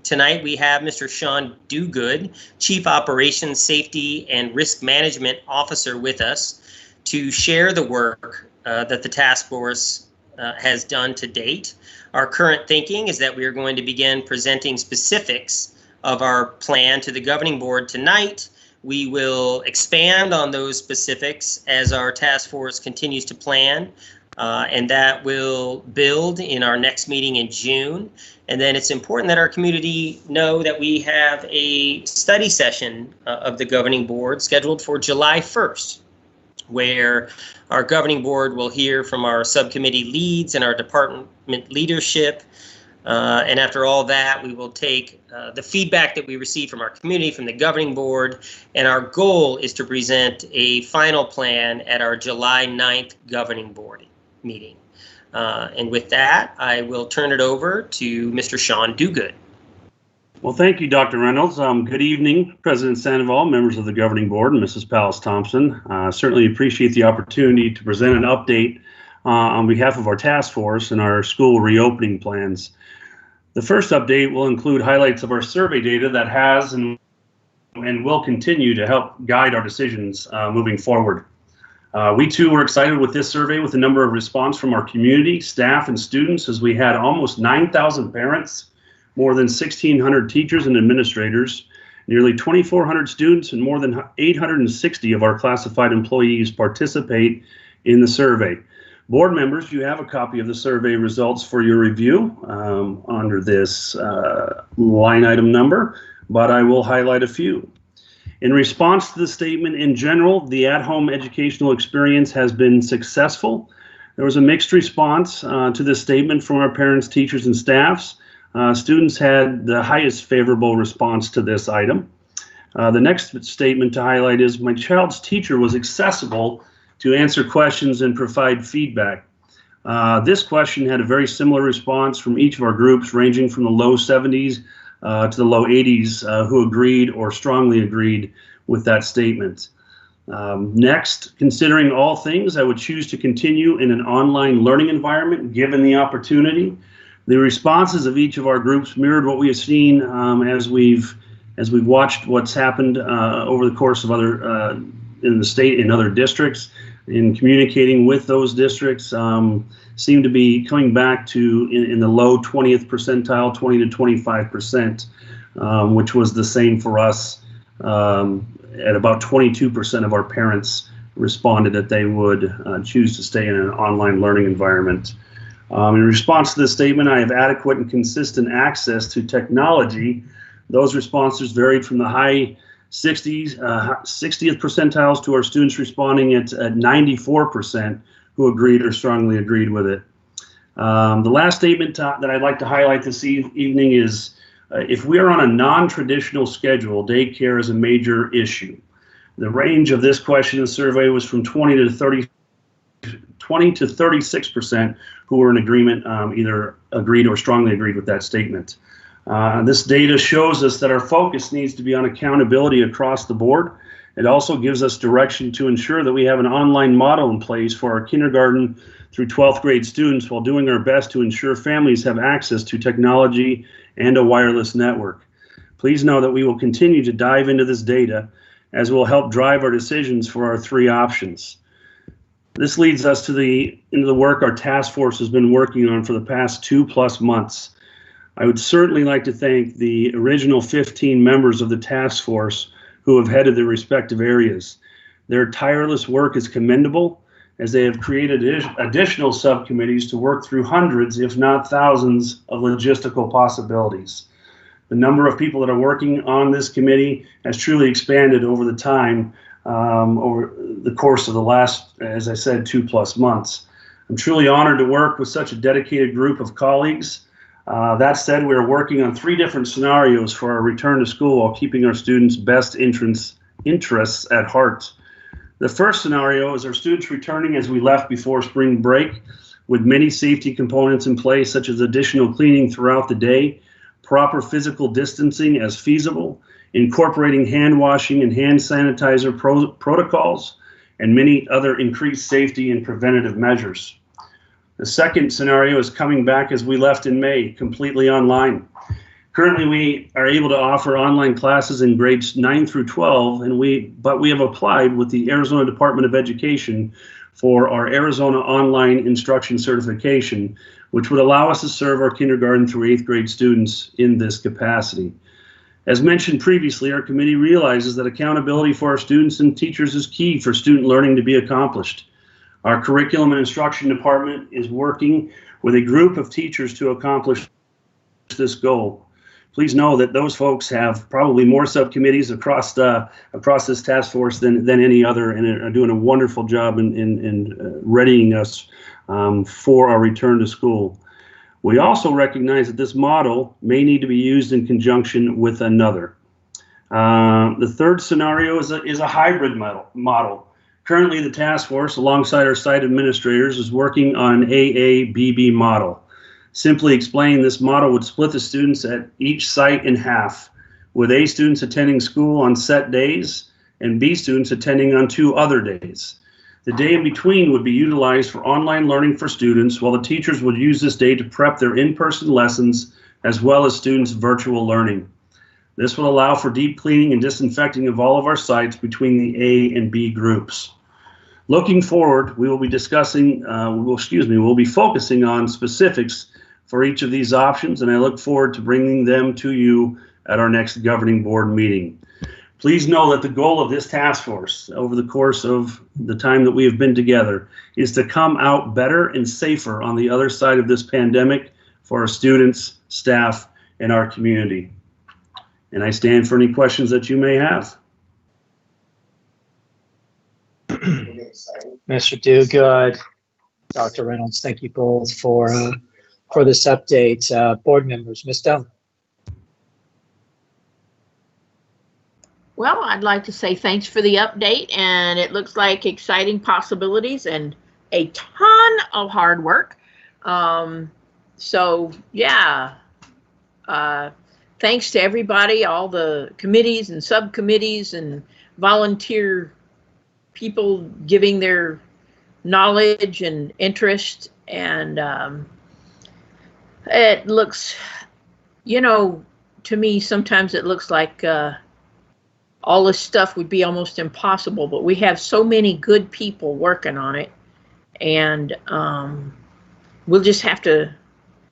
Tonight we have Mr. Sean Duguid, Chief Operations, Safety, and Risk Management Officer with us to share the work that the task force has done to date. Our current thinking is that we are going to begin presenting specifics of our plan to the governing board tonight. We will expand on those specifics as our task force continues to plan, and that will build in our next meeting in June. And then it's important that our community know that we have a study session of the governing board scheduled for July 1st, where our governing board will hear from our subcommittee leads and our department leadership. And after all that, we will take the feedback that we receive from our community, from the governing board, and our goal is to present a final plan at our July 9th governing board meeting. And with that, I will turn it over to Mr. Sean Duguid. Well, thank you, Dr. Reynolds. Good evening, President Sandoval, members of the governing board, and Mrs. Pallas Thompson. Certainly appreciate the opportunity to present an update on behalf of our task force and our school reopening plans. The first update will include highlights of our survey data that has and will continue to help guide our decisions moving forward. We too were excited with this survey with the number of response from our community, staff, and students, as we had almost 9,000 parents, more than 1,600 teachers and administrators, nearly 2,400 students, and more than 860 of our classified employees participate in the survey. Board members, you have a copy of the survey results for your review under this line item number, but I will highlight a few. In response to the statement in general, the at-home educational experience has been successful. There was a mixed response to this statement from our parents, teachers, and staffs. Students had the highest favorable response to this item. The next statement to highlight is, my child's teacher was accessible to answer questions and provide feedback. This question had a very similar response from each of our groups, ranging from the low 70s to the low 80s, who agreed or strongly agreed with that statement. Next, considering all things, I would choose to continue in an online learning environment given the opportunity. The responses of each of our groups mirrored what we have seen as we've watched what's happened over the course of other in the state, in other districts, in communicating with those districts, seem to be coming back to in the low 20th percentile, 20 to 25%, which was the same for us. At about 22% of our parents responded that they would choose to stay in an online learning environment. In response to this statement, I have adequate and consistent access to technology. Those responses varied from the high 60th percentiles to our students responding at 94% who agreed or strongly agreed with it. The last statement that I'd like to highlight this evening is, if we are on a non-traditional schedule, daycare is a major issue. The range of this question in the survey was from 20 to 36% who were in agreement, either agreed or strongly agreed with that statement. This data shows us that our focus needs to be on accountability across the board. It also gives us direction to ensure that we have an online model in place for our kindergarten through 12th grade students, while doing our best to ensure families have access to technology and a wireless network. Please know that we will continue to dive into this data, as will help drive our decisions for our three options. This leads us into the work our task force has been working on for the past 2+ months. I would certainly like to thank the original 15 members of the task force who have headed their respective areas. Their tireless work is commendable, as they have created additional subcommittees to work through hundreds, if not thousands, of logistical possibilities. The number of people that are working on this committee has truly expanded over the time, over the course of the last, as I said, 2+ months. I'm truly honored to work with such a dedicated group of colleagues. That said, we are working on 3 different scenarios for our return to school while keeping our students' best interests at heart. The first scenario is our students returning as we left before spring break, with many safety components in place, such as additional cleaning throughout the day, proper physical distancing as feasible, incorporating hand washing and hand sanitizer protocols, and many other increased safety and preventative measures. The second scenario is coming back as we left in May, completely online. Currently, we are able to offer online classes in grades 9 through 12, but we have applied with the Arizona Department of Education for our Arizona Online Instruction Certification, which would allow us to serve our kindergarten through 8th grade students in this capacity. As mentioned previously, our committee realizes that accountability for our students and teachers is key for student learning to be accomplished. Our curriculum and instruction department is working with a group of teachers to accomplish this goal. Please know that those folks have probably more subcommittees across this task force than any other, and are doing a wonderful job in readying us for our return to school. We also recognize that this model may need to be used in conjunction with another. The third scenario is a hybrid model. Currently, the task force, alongside our site administrators, is working on an AABB model. Simply explained, this model would split the students at each site in half, with A students attending school on set days and B students attending on 2 other days. The day in between would be utilized for online learning for students, while the teachers would use this day to prep their in-person lessons as well as students' virtual learning. This will allow for deep cleaning and disinfecting of all of our sites between the A and B groups. Looking forward, we will be discussing, we'll be focusing on specifics for each of these options, and I look forward to bringing them to you at our next governing board meeting. Please know that the goal of this task force over the course of the time that we have been together is to come out better and safer on the other side of this pandemic for our students, staff, and our community. And I stand for any questions that you may have. Mr. Duguid, Dr. Reynolds, thank you both for this update. Board members, Ms. Dunn. Well, I'd like to say thanks for the update, and it looks like exciting possibilities and a ton of hard work. So yeah, thanks to everybody, all the committees and subcommittees and volunteer people giving their knowledge and interest. And it looks, you know, to me, sometimes it looks like all this stuff would be almost impossible, but we have so many good people working on it, and we'll just have to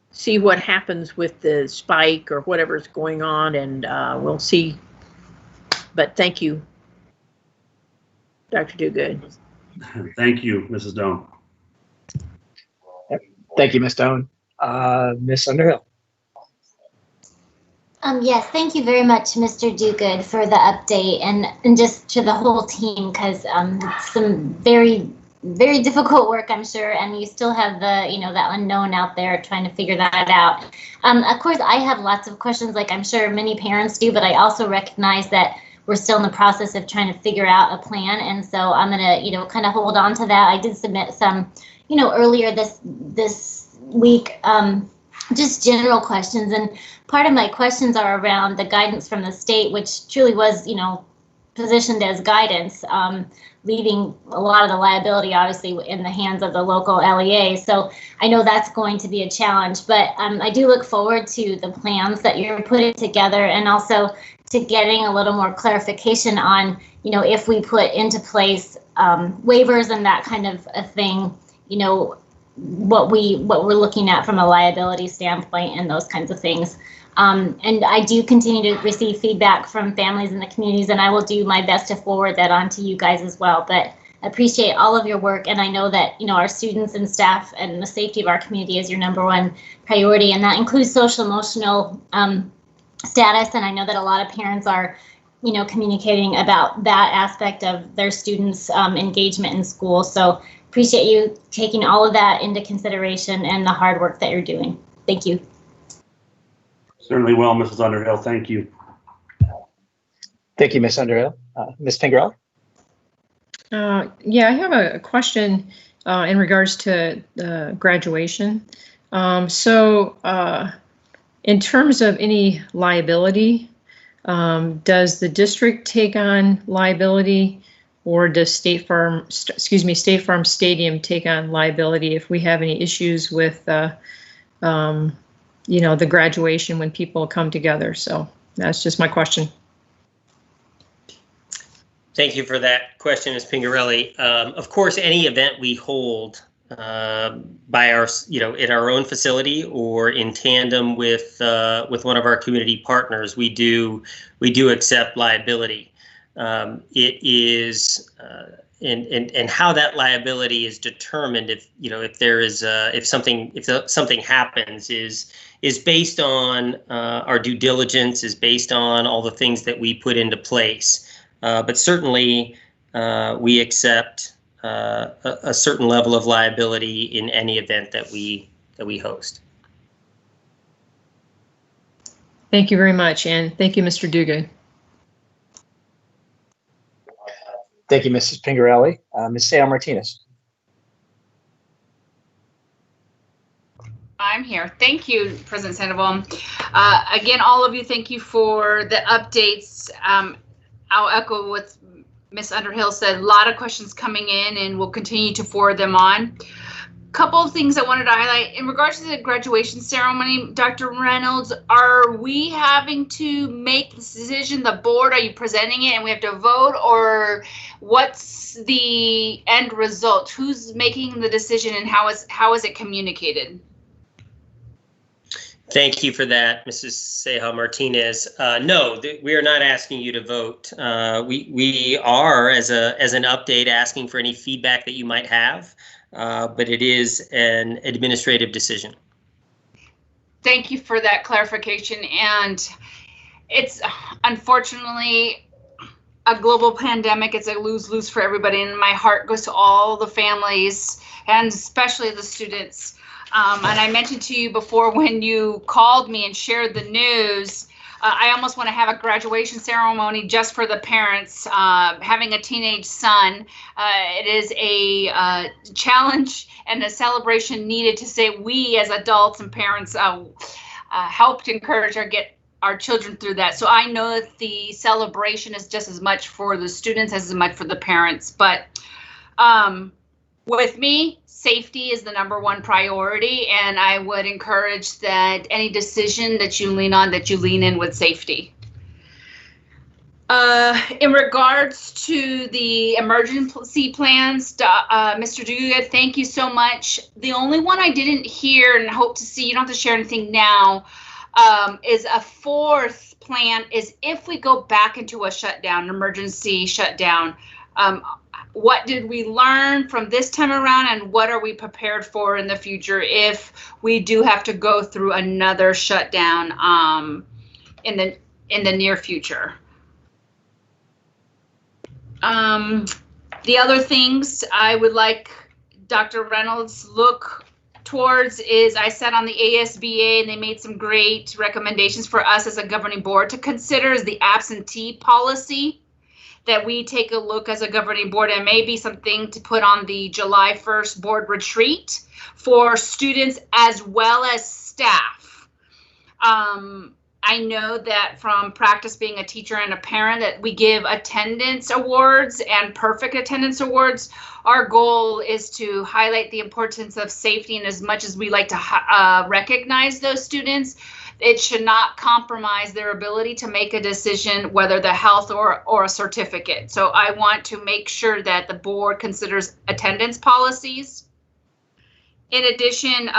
see what happens with the spike or whatever's going on, and we'll see. But thank you, Dr. Duguid. Thank you, Mrs. Doan. Thank you, Ms. Doan. Ms. Underhill. Yes, thank you very much, Mr. Duguid, for the update, and just to the whole team, because it's some very, very difficult work, I'm sure, and you still have the, you know, that unknown out there trying to figure that out. Of course, I have lots of questions, like I'm sure many parents do, but I also recognize that we're still in the process of trying to figure out a plan, and so I'm gonna, you know, kind of hold on to that. I did submit some, you know, earlier this week, just general questions, and part of my questions are around the guidance from the state, which truly was, you know, positioned as guidance, leaving a lot of the liability obviously in the hands of the local LEA. So I know that's going to be a challenge, but I do look forward to the plans that you're putting together, and also to getting a little more clarification on, you know, if we put into place waivers and that kind of a thing, you know, what we're looking at from a liability standpoint and those kinds of things. And I do continue to receive feedback from families in the communities, and I will do my best to forward that on to you guys as well. But I appreciate all of your work, and I know that, you know, our students and staff and the safety of our community is your #1 priority, and that includes social emotional status. And I know that a lot of parents are, you know, communicating about that aspect of their students' engagement in school. So appreciate you taking all of that into consideration and the hard work that you're doing. Thank you. Certainly will, Mrs. Underhill. Thank you. Thank you, Ms. Underhill. Ms. Pingerelli? Yeah, I have a question in regards to graduation. In terms of any liability, does the district take on liability, or does State Farm Stadium take on liability if we have any issues with you know, the graduation when people come together? So that's just my question. Thank you for that question, Ms. Pingerelli. Of course, any event we hold by our, you know, in our own facility or in tandem with one of our community partners, we do accept liability. It is and how that liability is determined, if, you know, if there is if something happens, is based on our due diligence, is based on all the things that we put into place. But certainly we accept a certain level of liability in any event that we host. Thank you very much, and thank you, Mr. Duguid. Thank you, Mrs. Pingerelli. Ms. Sayo Martinez. I I'm here. Thank you, President Sandoval. Again, all of you, thank you for the updates. I'll echo what Ms. Underhill said. A lot of questions coming in, and we'll continue to forward them on. Couple of things I wanted to highlight in regards to the graduation ceremony. Dr. Reynolds, are we having to make the decision, the board? Are you presenting it and we have to vote, or what's the end result? Who's making the decision, and how is it communicated? Thank you for that, Mrs. Ceja Martinez. No, we are not asking you to vote. We are, as an update, asking for any feedback that you might have. But it is an administrative decision. Thank you for that clarification. And it's unfortunately a global pandemic. It's a lose-lose for everybody. And my heart goes to all the families and especially the students. And I mentioned to you before when you called me and shared the news, I almost want to have a graduation ceremony just for the parents. Having a teenage son, it is a challenge and a celebration needed to say we as adults and parents helped encourage or get our children through that. So I know that the celebration is just as much for the students as much for the parents. But with me, safety is the #1 priority, and I would encourage that any decision that you lean on, that you lean in with safety. In regards to the emergency plans, Mr. Duguid, thank you so much. The only one I didn't hear and hope to see, you don't have to share anything now, is a 4th plan is if we go back into a shutdown, emergency shutdown. What did we learn from this time around, and what are we prepared for in the future if we do have to go through another shutdown in the near future? The other things I would like Dr. Reynolds look towards is, I sat on the ASBA and they made some great recommendations for us as a governing board to consider, is the absentee policy. That we take a look as a governing board, and maybe something to put on the July 1st board retreat for students as well as staff. I know that from practice being a teacher and a parent that we give attendance awards and perfect attendance awards. Our goal is to highlight the importance of safety, and as much as we like to recognize those students, it should not compromise their ability to make a decision, whether the health or a certificate. So I want to make sure that the board considers attendance policies. In addition,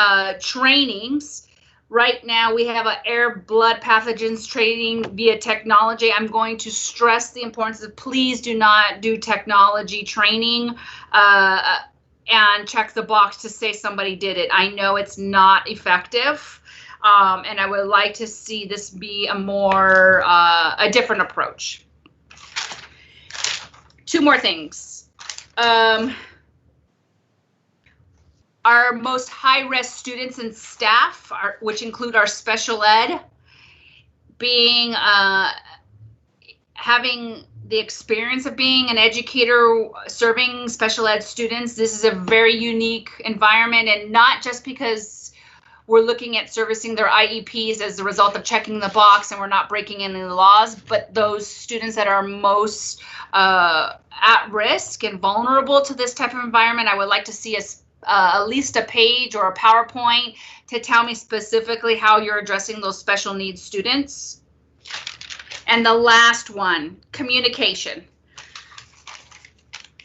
trainings. Right now we have an air blood pathogens training via technology. I'm going to stress the importance of please do not do technology training and check the box to say somebody did it. I know it's not effective. And I would like to see this be a different approach. 2 more things. Our most high-risk students and staff, which include our special ed, having the experience of being an educator serving special ed students. This is a very unique environment, and not just because we're looking at servicing their IEPs as a result of checking the box and we're not breaking any laws, but those students that are most at risk and vulnerable to this type of environment, I would like to see at least a page or a PowerPoint to tell me specifically how you're addressing those special needs students. And the last one, communication.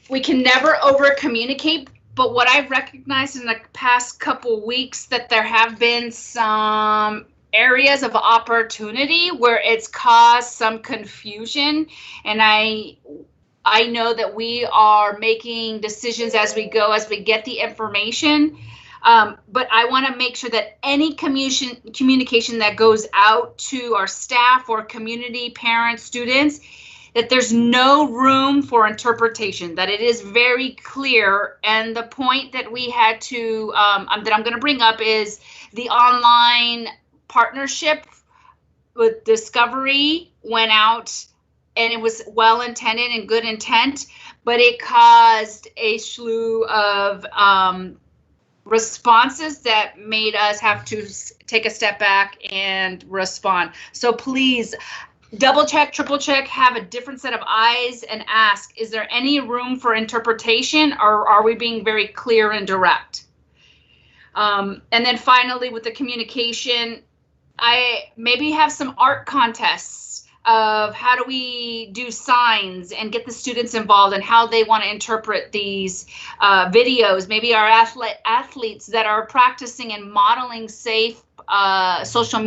We can never over communicate, but what I've recognized in the past couple weeks that there have been some areas of opportunity where it's caused some confusion, and I know that we are making decisions as we go, as we get the information, but I want to make sure that any communication that goes out to our staff or community, parents, students, that there's no room for interpretation, that it is very clear. And the point that we had to, that I'm going to bring up is the online partnership with Discovery went out, and it was well intended and good intent, but it caused a slew of responses that made us have to take a step back and respond. So please double check, triple check, have a different set of eyes and ask, is there any room for interpretation, or are we being very clear and direct? And then finally, with the communication, I maybe have some art contests of how do we do signs and get the students involved and how they want to interpret these videos. Maybe our athletes that are practicing and modeling safe social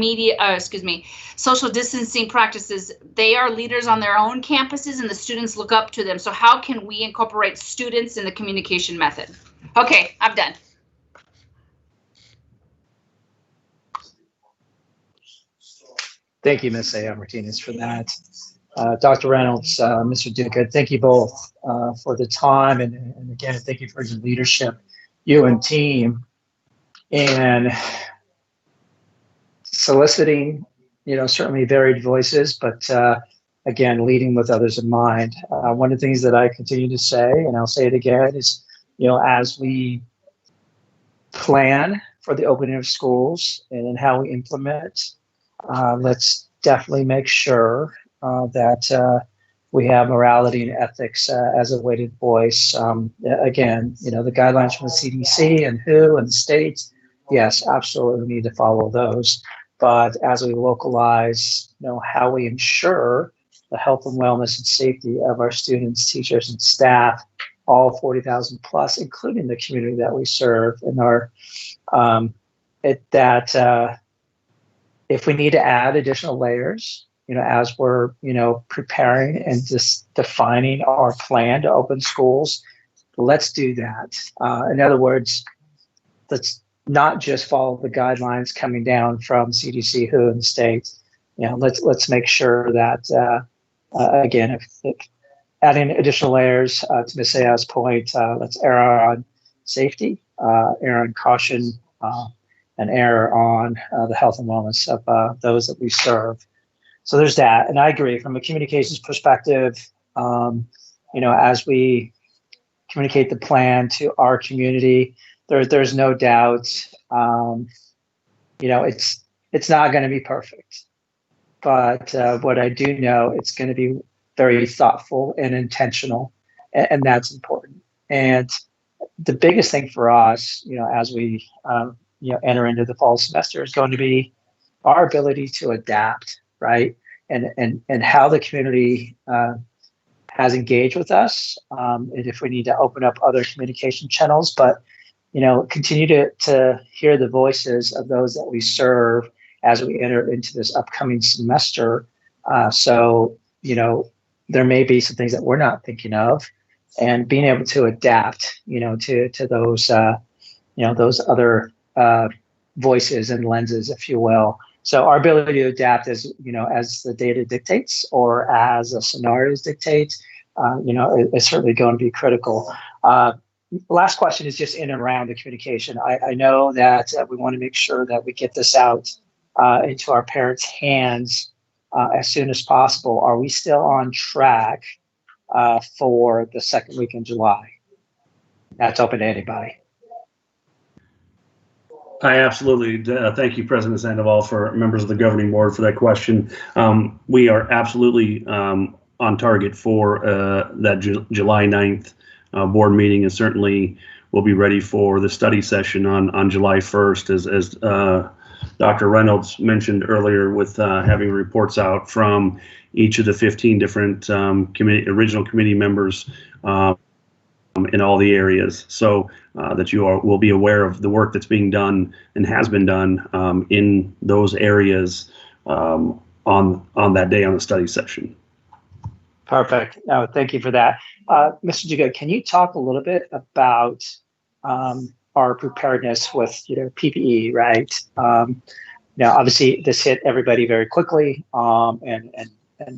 distancing practices, they are leaders on their own campuses and the students look up to them. So how can we incorporate students in the communication method? Okay, I'm done. Thank you, Ms. Martinez, for that. Dr. Reynolds, Mr. Duca, thank you both for the time, and again, thank you for your leadership, you and team, and soliciting, certainly varied voices, but again, leading with others in mind. One of the things that I continue to say, and I'll say it again, is, as we plan for the opening of schools and how we implement, let's definitely make sure that we have morality and ethics as a weighted voice. Again, the guidelines from the CDC and WHO and the states, yes, absolutely need to follow those. But as we localize, how we ensure the health and wellness and safety of our students, teachers, and staff, all 40,000 plus, including the community that we serve, and if we need to add additional layers, as we're, preparing and just defining our plan to open schools, let's do that. In other words, let's not just follow the guidelines coming down from CDC, WHO, and the states. Let's make sure that, again, if adding additional layers to Ms. Saya's point, let's err on safety, err on caution, and err on the health and wellness of those that we serve. So there's that. And I agree from a communications perspective, as we communicate the plan to our community, there's no doubt, it's not going to be perfect. But what I do know, it's going to be very thoughtful and intentional, and that's important. And the biggest thing for us, as we enter into the fall semester, is going to be our ability to adapt, right? And how the community has engaged with us, and if we need to open up other communication channels, but continue to hear the voices of those that we serve as we enter into this upcoming semester. So there may be some things that we're not thinking of, and being able to adapt, to those those other voices and lenses, if you will. So our ability to adapt as the data dictates, or as the scenarios dictate, is certainly going to be critical. Last question is just in and around the communication. I know that we want to make sure that we get this out into our parents' hands as soon as possible. Are we still on track for the second week in July? That's open to anybody. I absolutely thank you, President Sandoval, for members of the governing board for that question. We are absolutely on target for that July 9th board meeting, and certainly we'll be ready for the study session on July 1st, as Dr. Reynolds mentioned earlier, with having reports out from each of the 15 different original committee members in all the areas, so that you will be aware of the work that's being done and has been done in those areas on that day on the study session. Perfect. No, thank you for that. Mr. Duga, can you talk a little bit about our preparedness with PPE, right? Now, obviously, this hit everybody very quickly, and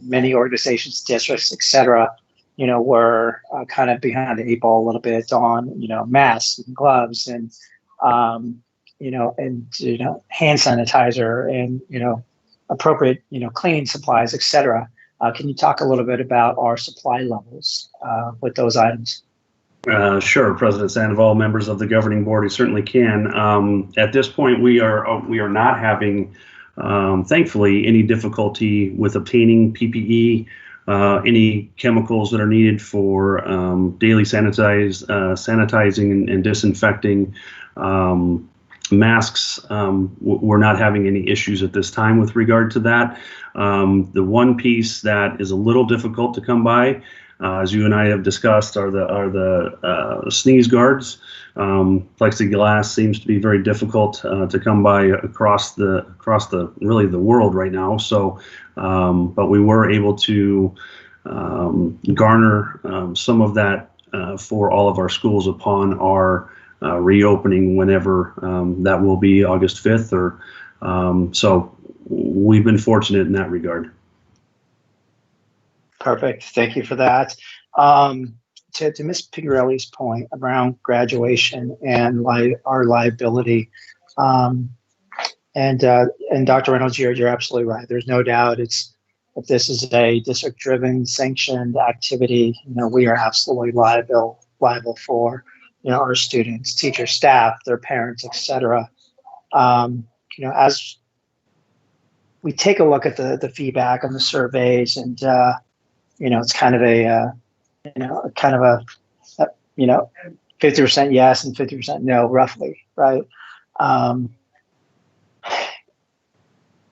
many organizations, districts, et cetera, were kind of behind the eight ball a little bit on, masks and gloves and, hand sanitizer and, appropriate, cleaning supplies, et cetera. Can you talk a little bit about our supply levels with those items? Sure, President Sandoval, members of the governing board, you certainly can. At this point, we are not having, thankfully, any difficulty with obtaining PPE, any chemicals that are needed for daily sanitizing and disinfecting. Masks, we're not having any issues at this time with regard to that. The one piece that is a little difficult to come by, as you and I have discussed, are the sneeze guards. Plexiglass seems to be very difficult to come by across the really the world right now. So, but we were able to garner some of that for all of our schools upon our reopening, whenever that will be, August 5th, or so we've been fortunate in that regard. Perfect. Thank you for that. To Ms. Pigarelli's point around graduation and our liability, and Dr. Reynolds, you're absolutely right. There's no doubt if this is a district-driven, sanctioned activity, we are absolutely liable for our students, teachers, staff, their parents, etc. As we take a look at the feedback on the surveys, and it's kind of a 50% yes and 50% no, roughly, right?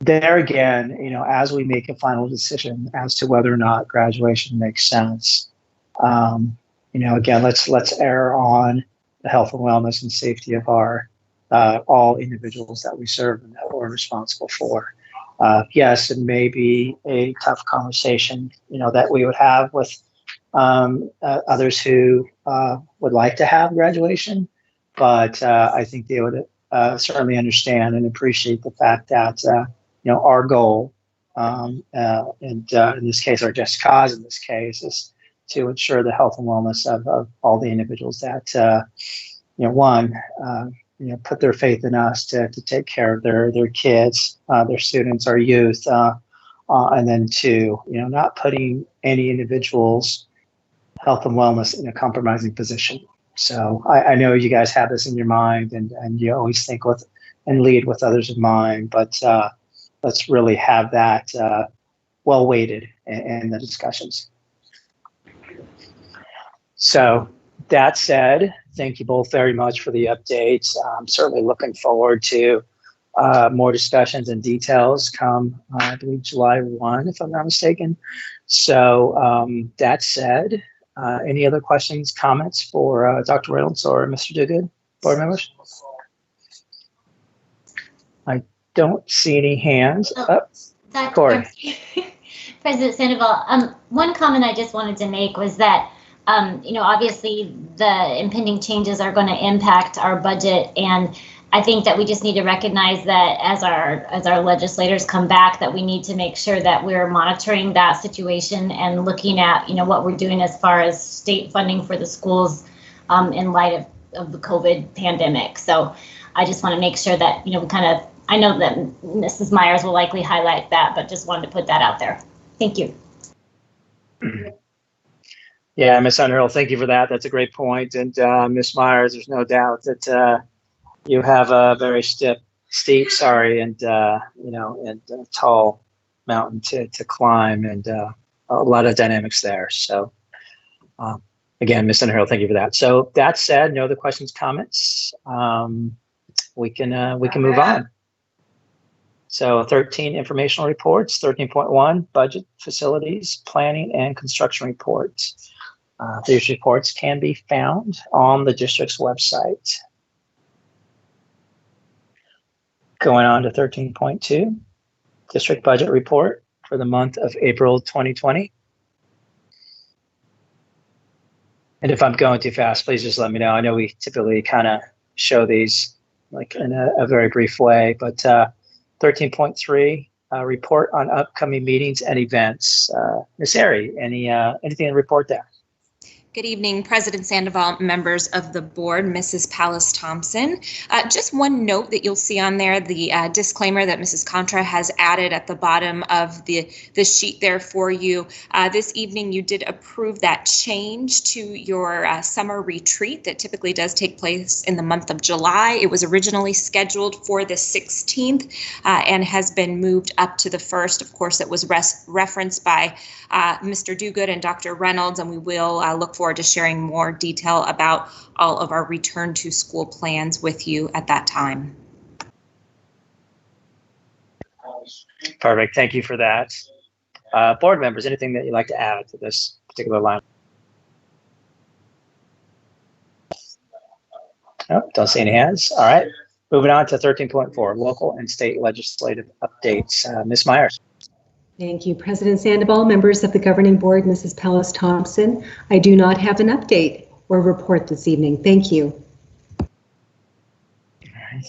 There again, as we make a final decision as to whether or not graduation makes sense, again, let's err on the health and wellness and safety of our all individuals that we serve and that we're responsible for. Yes, it may be a tough conversation, that we would have with others who would like to have graduation, but I think they would certainly understand and appreciate the fact that our goal, and in this case, our just cause in this case, is to ensure the health and wellness of all the individuals that put their faith in us to take care of their kids, their students, our youth, and then two, not putting any individual's health and wellness in a compromising position. So I know you guys have this in your mind, and you always think with and lead with others in mind, but let's really have that well weighted in the discussions. So that said, thank you both very much for the updates. I'm certainly looking forward to more discussions and details come, I believe, July 1, if I'm not mistaken. So that said, any other questions, comments for Dr. Reynolds or Mr. Duguid, board members? I don't see any hands up. Corey. President Sandoval, one comment I just wanted to make was that obviously the impending changes are going to impact our budget, and I think that we just need to recognize that as our legislators come back, that we need to make sure that we're monitoring that situation and looking at what we're doing as far as state funding for the schools in light of the COVID pandemic. So I just want to make sure that I know that Mrs. Myers will likely highlight that, but just wanted to put that out there. Thank you. Yeah, Ms. Underhill, thank you for that. That's a great point. And Ms. Myers, there's no doubt that you have a very steep, and tall mountain to climb, and a lot of dynamics there. So again, Ms. Underhill, thank you for that. So that said, no other questions, comments. We can move on. So 13 informational reports, 13.1 budget, facilities, planning, and construction reports. These reports can be found on the district's website. Going on to 13.2, district budget report for the month of April 2020. And if I'm going too fast, please just let me know. I know we typically kind of show these like in a very brief way, but 13.3, report on upcoming meetings and events. Ms. Harry, anything to report there? Good evening, President Sandoval, members of the board, Mrs. Pallas Thompson. Just one note that you'll see on there, the disclaimer that Mrs. Contra has added at the bottom of the sheet there for you. This evening, you did approve that change to your summer retreat that typically does take place in the month of July. It was originally scheduled for the 16th and has been moved up to the 1st. Of course, it was referenced by Mr. Duguid and Dr. Reynolds, and we will look forward to sharing more detail about all of our return to school plans with you at that time. Perfect. Thank you for that. Board members, anything that you'd like to add to this particular line? Oh, don't see any hands. All right. Moving on to 13.4, local and state legislative updates. Ms. Myers. Thank you, President Sandoval, members of the governing board, Mrs. Pallas Thompson. I do not have an update or report this evening. Thank you.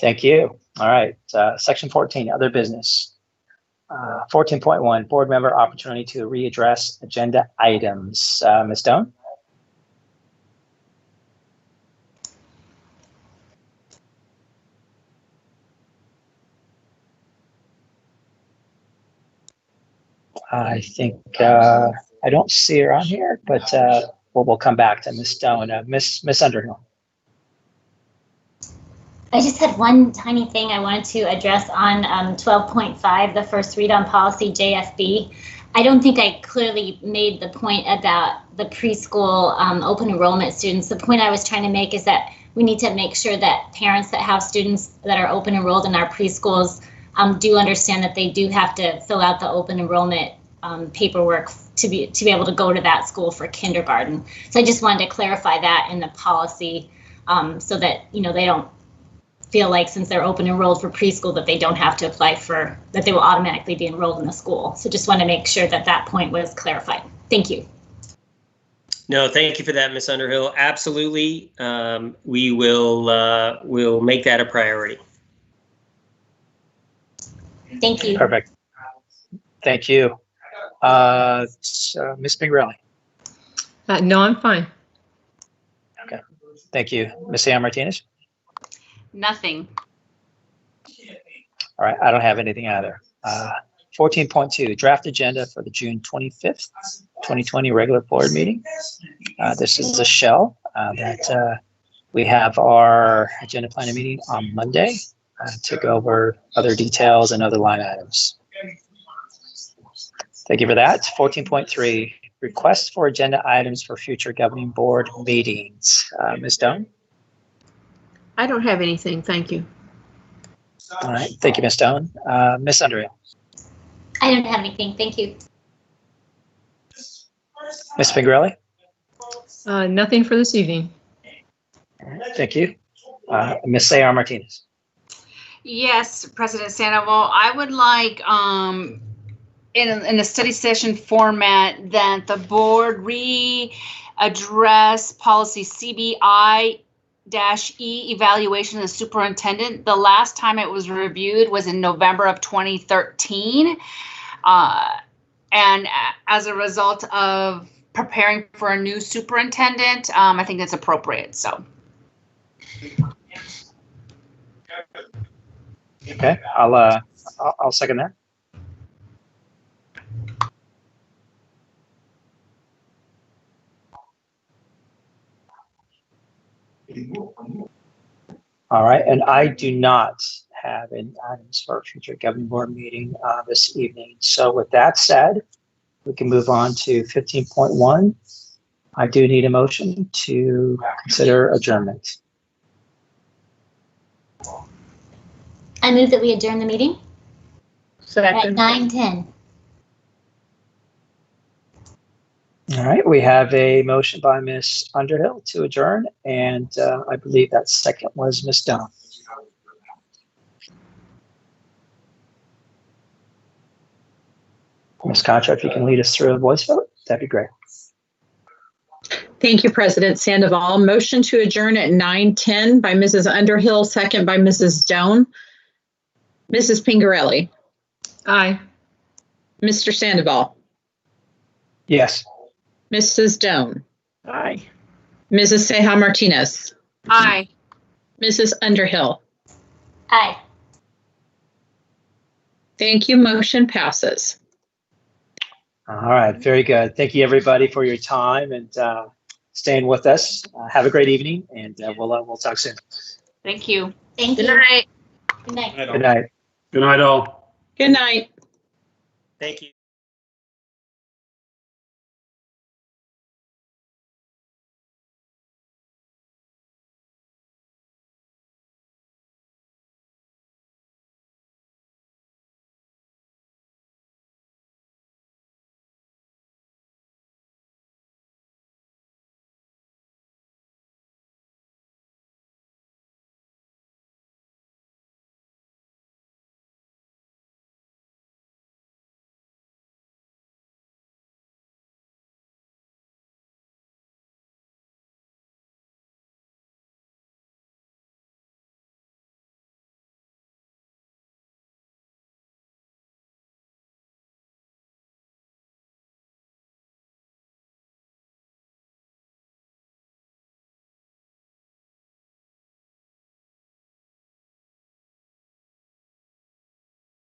Thank you. All right. Section 14, other business. 14.1, board member opportunity to readdress agenda items. Ms. Stone? I think I don't see her on here, but we'll come back to Ms. Stone. Ms. Underhill. I just had one tiny thing I wanted to address on 12.5, the first read on policy JFB. I don't think I clearly made the point about the preschool open enrollment students. The point I was trying to make is that we need to make sure that parents that have students that are open enrolled in our preschools do understand that they do have to fill out the open enrollment paperwork to be able to go to that school for kindergarten. So I just wanted to clarify that in the policy so that they don't feel like since they're open enrolled for preschool that they don't have to apply for, that they will automatically be enrolled in the school. So just want to make sure that that point was clarified. Thank you. No, thank you for that, Ms. Underhill. Absolutely. We will we'll make that a priority. Thank you. Perfect. Thank you. Ms. Pingrelli. No, I'm fine. Okay. Thank you. Ms. Sam Martinez. Nothing. All right. I don't have anything either. 14.2, draft agenda for the June 25th, 2020 regular board meeting. This is a shell that we have our agenda planning meeting on Monday to go over other details and other line items. Thank you for that. 14.3, requests for agenda items for future governing board meetings. Ms. Stone? I don't have anything. Thank you. All right. Thank you, Ms. Stone. Ms. Underhill? I don't have anything. Thank you. Ms. Pingrelli? Nothing for this evening. All right. Thank you. Ms. Sayar Martinez? Yes, President Sandoval, I would like in a study session format that the board readdress policy CBI-E evaluation of the superintendent. The last time it was reviewed was in November of 2013. And as a result of preparing for a new superintendent, I think it's appropriate. So. Okay, I'll second that. All right, and I do not have any items for a future governing board meeting this evening. So with that said, we can move on to 15.1. I do need a motion to consider adjournment. I move that we adjourn the meeting Second. at 9:10. All right, we have a motion by Ms. Underhill to adjourn, and I believe that second was Ms. Dunn. Ms. Contra, if you can lead us through a voice vote, that'd be great. Thank you, President Sandoval. Motion to adjourn at 9:10 by Mrs. Underhill, second by Mrs. Doan. Mrs. Pingarelli. Aye. Mr. Sandoval. Yes. Mrs. Doan. Aye. Mrs. Ceja Martinez, Aye. Mrs. Underhill. Aye. Thank you. Motion passes. All right, very good. Thank you, everybody, for your time and staying with us. Have a great evening, and we'll talk soon. Thank you. Thank Good you. night. Good night. Good night. Good night, all. Good night. Thank you.